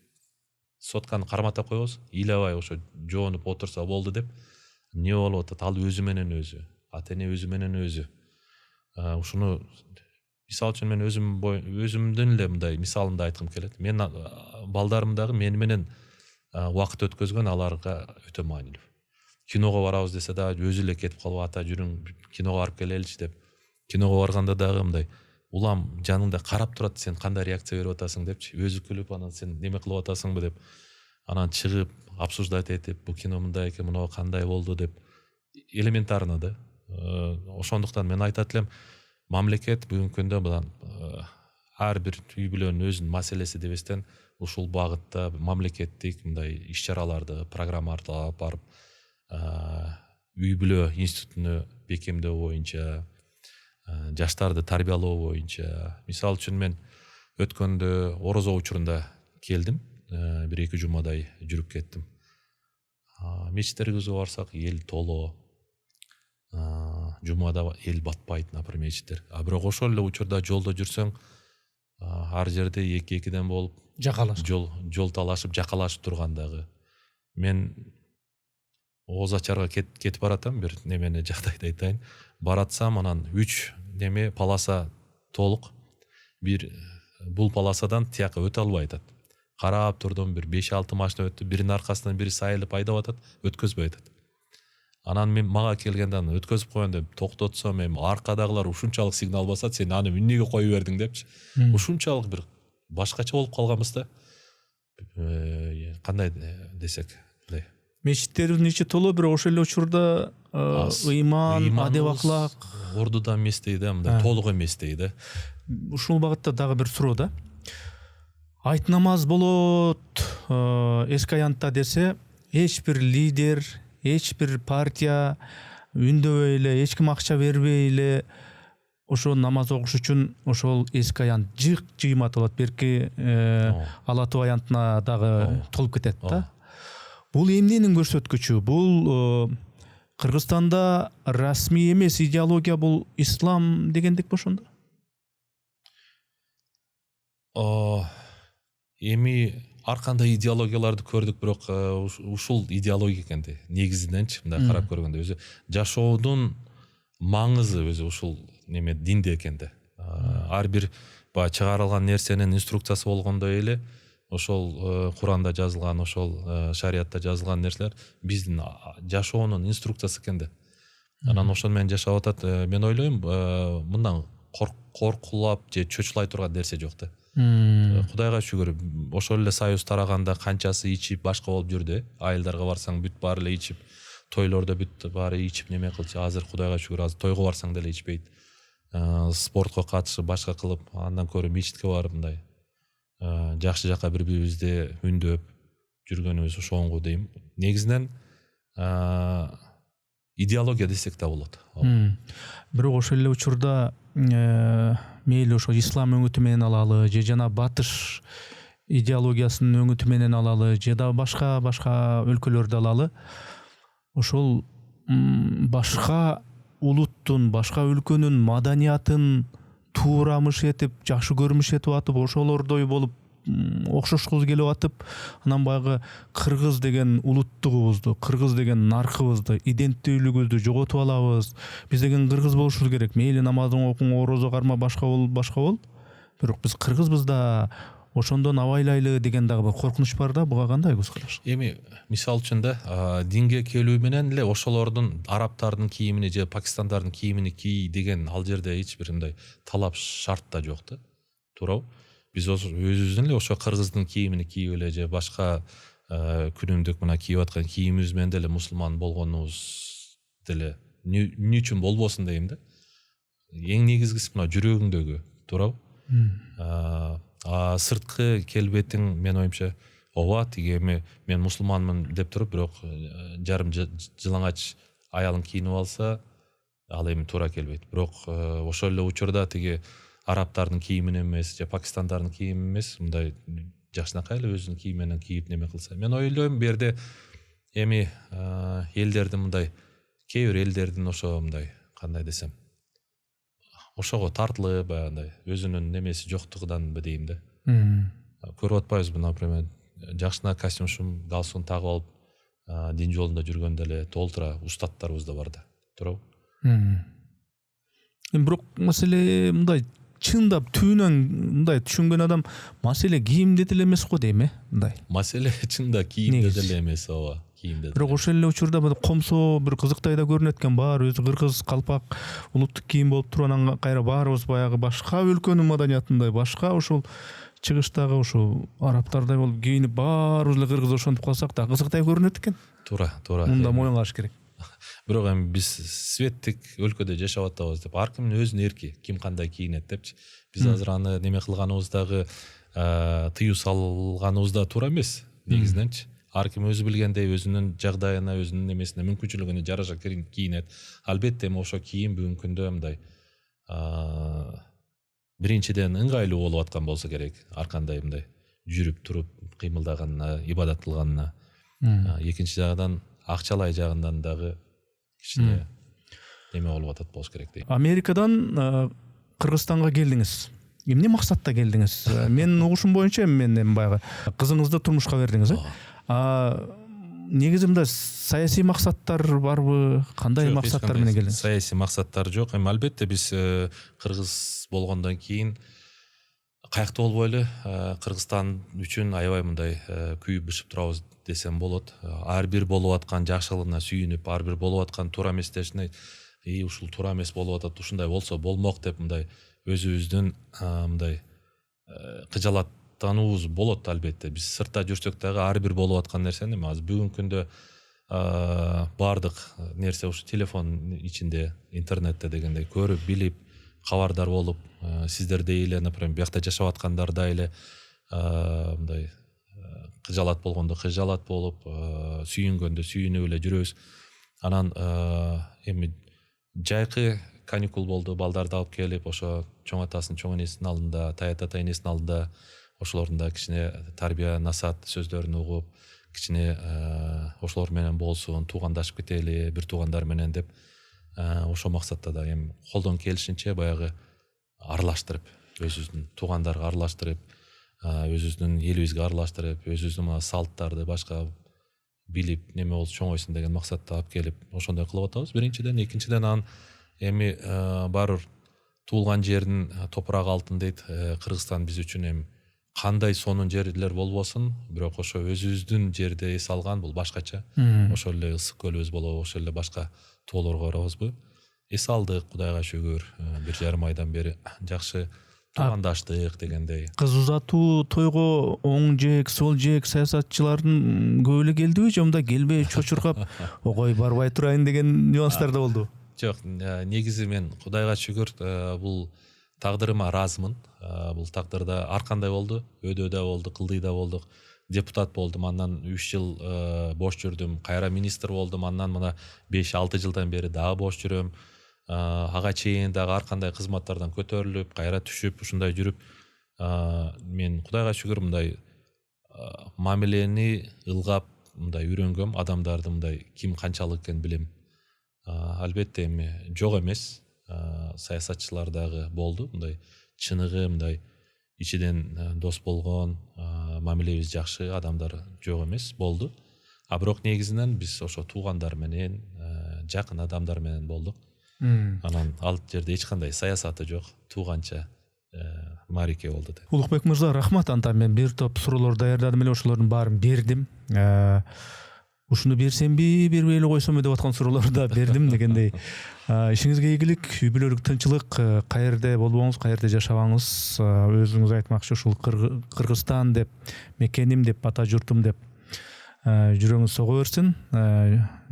сотканы карматап коебуз, ыйлабай ошо жоонуп отурса болду деп. Не болуп атат? Ал өзү менен өзү, ата-эне өзү менен өзү. Ушуну мисалы үчүн мен өзүмдүн эле мындай мисалымды айткым келет. Мен балдарым дагы мени менен убакыт өткөзгөн аларга өтө маанилүү. Киного барабыз десе да өзү эле кетип калып, ата жүрүң киного барып келеличи деп. Киного барганда дагы мындай улам жаныңда карап турат, сен кандай реакция берип атасың депчи. Өзү күлүп, анан сен неме кылып атасыңбы деп. Анан чыгып обсуждать этип, бул кино мындай экен, мына кандай болду деп. Элементарно да. Ошондуктан мен айтат элем, мамлекет бүгүнкү күндө мына ар бир үй бүлөнүн өзүнүн маселеси дебестен ушул багытта мамлекеттик мындай иш-чараларды, программаларды алып барып, үй бүлө институтуну бекемдөө боюнча, жаштарды тарбиялоо боюнча. Мисалы үчүн мен өткөндө орозо учурунда келдим, 1-2 жумадай жүрүп кеттим. Мечиттерибизге барсак эл толо. Жумада эл батпайт, например, мечиттер. Бирок ошол эле учурда жолдо жүрсөң, ар жерде эки-экиден болуп жол талашып, жакалашып тургандагы. Мен Оз Ачарга кетип баратам, бир немени жагдайды айтайын. Баратсам, анан 3 неме полоса толук. Бир бул полосадан тияка өтө албай атат. Карап турдум, бир 5-6 машина өттү, биринин аркасынан бири сайылып айдап атат, өткөзбөй атат. Анан мен мага келгенде аны өткөзүп коеюн деп токтотсом, эми аркадагылар ушунчалык сигнал басат, сен аны эмнеге коюп бердиң депчи. Ушунчалык бир башкача болуп калганбыз да. Кандай десек, мындай. Мечиттерибиздин ичи толо, бирок ошол эле учурда ыйман, адеп аклак ордудан эмес дейт да, мындай толук эмес дейт да. ушул багытта дагы бир суроо да. Айт намаз болот эски аянтта десе, эч бир лидер, эч бир партия үндөбөй эле, эч ким акча бербей эле ошо намаз окуш үчүн ошол эски аянт жыймат болот. Берки ала тоо аянтына дагы толуп кетет да. Бул эмненин көрсөткүчү? Бул Кыргызстанда расмий эмес идеология бул ислам дегендик бошондо. Эми ар кандай идеологияларды көрдүк, бирок ушул идеология экенди негизиненчи мындай карап көргөндө өзү жашоодун маңызы өзү ушул неме динде экенди. Ар бир баягы чыгарылган нерсенин инструкциясы болгондой эле ошол Куранда жазылган, ошол шариятта жазылган нерселер биздин жашоонун инструкциясы экенди. Анан ошону менен жашап атат. Мен ойлойм, мындан коркулап же чөчүлай турган нерсе жок да. Кудайга шүгүр, ошол эле союз тараганда канчасы ичип башка болуп жүрдү. Айылдарга барсаң бүт баары эле ичип, тойлордо бүт баары ичип неме кылчу. Азыр Кудайга шүгүр, азыр тойго барсаң деле ичпейт. Спортко катышып, башка кылып, андан көрө мечитке барып мындай жакшы жака бири-бирибизди үндөп жүргөнүбүз ошоңго дейм. Негизинен идеология десек да болот. Бирок ошол эле учурда мейли ошо ислам өңүтү менен алалы, же жана батыш идеологиясынын өңүтү менен алалы, же да башка өлкөлөрдү алалы, ошол башка улуттун, башка өлкөнүн маданиятын туурамыш этип, жакшы көрмүш этип атып, ошолордой болуп окшошкубуз келип атып, анан баягы кыргыз деген улуттугубузду, кыргыз деген наркыбызды, иденттүүлүгүбүздү жоготуп алабыз. Биз деген кыргыз болушубуз керек. Мейли намазың окуң, орозо карма, башка бол. Бирок биз кыргызбыз да, ошондон абайлайлы деген дагы бир коркунуч бар да. Буга кандай көз караш? Эми мисал үчүн да, динге келүү менен эле ошолордун арабтардын кийимини же пакистандардын кийимини кий деген ал жерде эч бир мындай талап шарт да жок да. Туурабы? Биз өзүбүздүн эле ошо кыргыздын кийимини кийип эле же башка күнүмдүк мына кийип аткан кийимибиз менен деле мусулман болгонубуз деле эмне үчүн болбосун дейм да. Эң негизгиси мына жүрөгүңдөгү, туурабы? Сырткы келбетиң, мен оюмча, ооба тиги эми мен мусулманмын деп туруп, бирок жарым жылаңач аялың кийинип алса, ал эми туура келбейт. Бирок ошол эле учурда тиги арабтардын кийимин эмес же пакистандардын кийимин эмес, мындай жакшынакай эле өзүнүн кийимин кийип неме кылса. Мен ойлойм, бу жерде эми элдердин мындай, кээ бир элдердин ошо мындай, кандай десем, ошого тартылып, баягындай өзүнүн немеси жоктугунан дейм да. Көрүп атпайбызбы, например, жакшына костюм, галстук тагып алып, дин жолунда жүргөндө эле толтура устаттарыбыз да бар да, туурабы? Бирок маселе мындай чындап түбүнөн мындай түшүнгөн адам, маселе кийимде деле эмес го дейм, мындай. Маселе чында кийимде деле эмес, ооба, кийимде. Бирок ошол эле учурда комсо бир кызыктай да көрүнөт экен, баары өзү кыргыз, калпак, улуттук кийим болуп туруп, анан кайра баарыбыз баягы башка өлкөнүн маданиятындай, башка ошол чыгыштагы ошол арабтардай болуп кийинип, баарыбыз эле кыргыз ошентип калсак да кызыктай көрүнөт экен. Туура. Мында моюн калыш керек. Бирок эми биз светтик өлкөдө жашап атабыз деп, ар кимдин өзүнүн эрки, ким кандай кийинет депчи. Биз азыр аны неме кылганыбыздагы тыюу салганыбызда туура эмес, негизиненчи. Ар ким өзү билгендей өзүнүн жагдайына, өзүнүн немесине, мүмкүнчүлүгүнө жараша кийинет. Албетте эми ошо кийим бүгүнкү күндө мындай биринчиден ыңгайлуу болуп аткан болсо керек, ар кандай мындай жүрүп туруп кыймылдаганына, ибадат кылганына. Экинчи жагынан акчалай жагынан дагы кичине неме болуп атат болуш керек дейм. Америкадан Кыргызстанга келдиңиз. Эмне максатта келдиңиз? Менин угушум боюнча мен баягы кызыңызды турмушка бердиңиз, негизи мында саясий максаттар барбы? Кандай максаттар менен келдиңиз? Саясий максаттар жок. Эми албетте биз кыргыз болгондон кийин кайыкта болбой эле Кыргызстан үчүн аябай мындай күйүп бышып турабыз десем болот. Ар бир болуп аткан жакшылыгына сүйүнүп, ар бир болуп аткан туура эместешине, ушул туура эмес болуп атат, ушундай болсо болмок деп мындай өзүбүздүн мындай кыжалаттануубуз болот албетте. Биз сыртта жүрсөк дагы ар бир болуп аткан нерсени азыр бүгүнкү күндө баардык нерсе ушу телефон ичинде, интернетте дегендей көрүп, билип, кабардар болуп, сиздердей эле, например, биякта жашап аткандарда эле мындай кыжалат болгондо кыжалат болуп, сүйүнгөндө сүйүнүп эле жүрөбүз. Анан эми жайкы каникул болду, балдарды алып келип, ошо чоң атасынын чоң энесинин алдында, таят ата энесинин алдында ошолордун да кичине тарбия насаат сөздөрүн угуп, кичине ошолор менен болсун, туугандашып кетели, бир туугандар менен деп, ошол максатта да эми колдон келишинче баягы аралаштырып, өзүбүздүн туугандарга аралаштырып, өзүбүздүн элибизге аралаштырып, өзүбүздүн салттарды башка билип, неме болсо чоңойсун деген максатта алып келип, ошондой кылып атабыз. Биринчиден, экинчиден анан эми баарыбир туулган жердин топурагы алтын дейт. Кыргызстан биз үчүн эми кандай сонун жерлер болбосун, бирок ошо өзүбүздүн жерде эс алган бул башкача. Ошол эле ысык көлүбүз болобу, ошол эле башка тоолорго барабызбы? Эс алдык, Кудайга шүгүр. 1,5 айдан бери жакшы туугандаштык дегендей. Кыз узатуу тойго оң жээк, сол жээк саясатчылардын көп эле келдиби, же мындай келбей чочуркап, огой барбай турайын деген нюанстар да болду? Жок, негизи мен Кудайга шүгүр бул тагдырыма ыраазымын. Бул тагдырда ар кандай болду, өйдө да болду, кылдый да болдук. Депутат болдум, андан 3 жыл бош жүрдүм, кайра министр болдум, андан мына 5-6 жылдан бери дагы бош жүрөм. Ага чейин дагы ар кандай кызматтардан көтөрүлүп, кайра түшүп, ушундай жүрүп, мен Кудайга шүгүр мындай мамилени ылгап, мындай үйрөнгөм, адамдарды мындай ким канчалык экенин билем. Албетте эми жок эмес, саясатчылар дагы болду, мындай чыныгы, мындай ичиден дос болгон, мамилебиз жакшы адамдар жок эмес, болду. Бирок негизинен биз ошо туугандар менен, жакын адамдар менен болдук. Анан ал жерде эч кандай саясаты жок, тууганча марике болду деп. Улукбек мырза, рахмат. Анда мен бир топ суроолор даярдадым эле, ошолордун баарын бердим. Ушуну берсемби, бербей эле койсомбу деп аткан суроолорду да бердим дегендей. Ишиңизге ийгилик, үй бүлөлүк тынчылык, каерде болбоңуз, каерде жашабаңыз, өзүңүз айтмакчы ушул Кыргызстан деп, мекеним деп, ата журтум деп жүрөгүңүз сого берсин.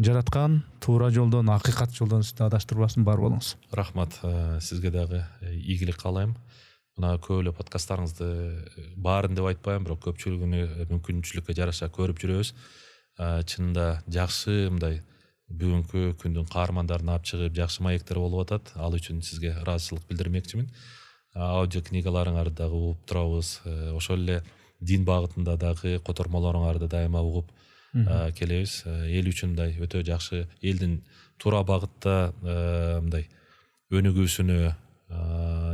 Жараткан туура жолдон, акыйкат жолдон сизди адаштырбасын, бар болуңуз. Рахмат, сизге дагы ийгилик каалайм. Мына көп эле подкасттарыңызды баарын деп айтпайм, бирок көпчүлүгүнү мүмкүнчүлүккө жараша көрүп жүрөбүз. Чынында жакшы мындай бүгүнкү күндүн каармандарын алып чыгып, жакшы маектер болуп атат. Ал үчүн сизге ыраазычылык билдирмекчимин. Аудио книгаларыңарды дагы угуп турабыз. Ошол эле дин багытында дагы котормолоруңарды дайыма угуп келебиз. Эл үчүн мындай өтө жакшы, элдин туура багытта мындай өнүгүүсүнө,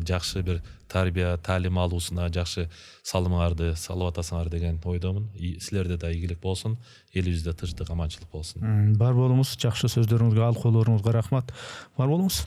жакшы бир тарбия, таалим алуусуна жакшы салымыңарды салып атасыңар деген ойдомун. Силерде да ийгилик болсун, элибизде тынчтык, аманчылык болсун. Бар болуңуз, жакшы сөздөрүңүзгө, алкоолоруңузга рахмат. Бар болуңуз.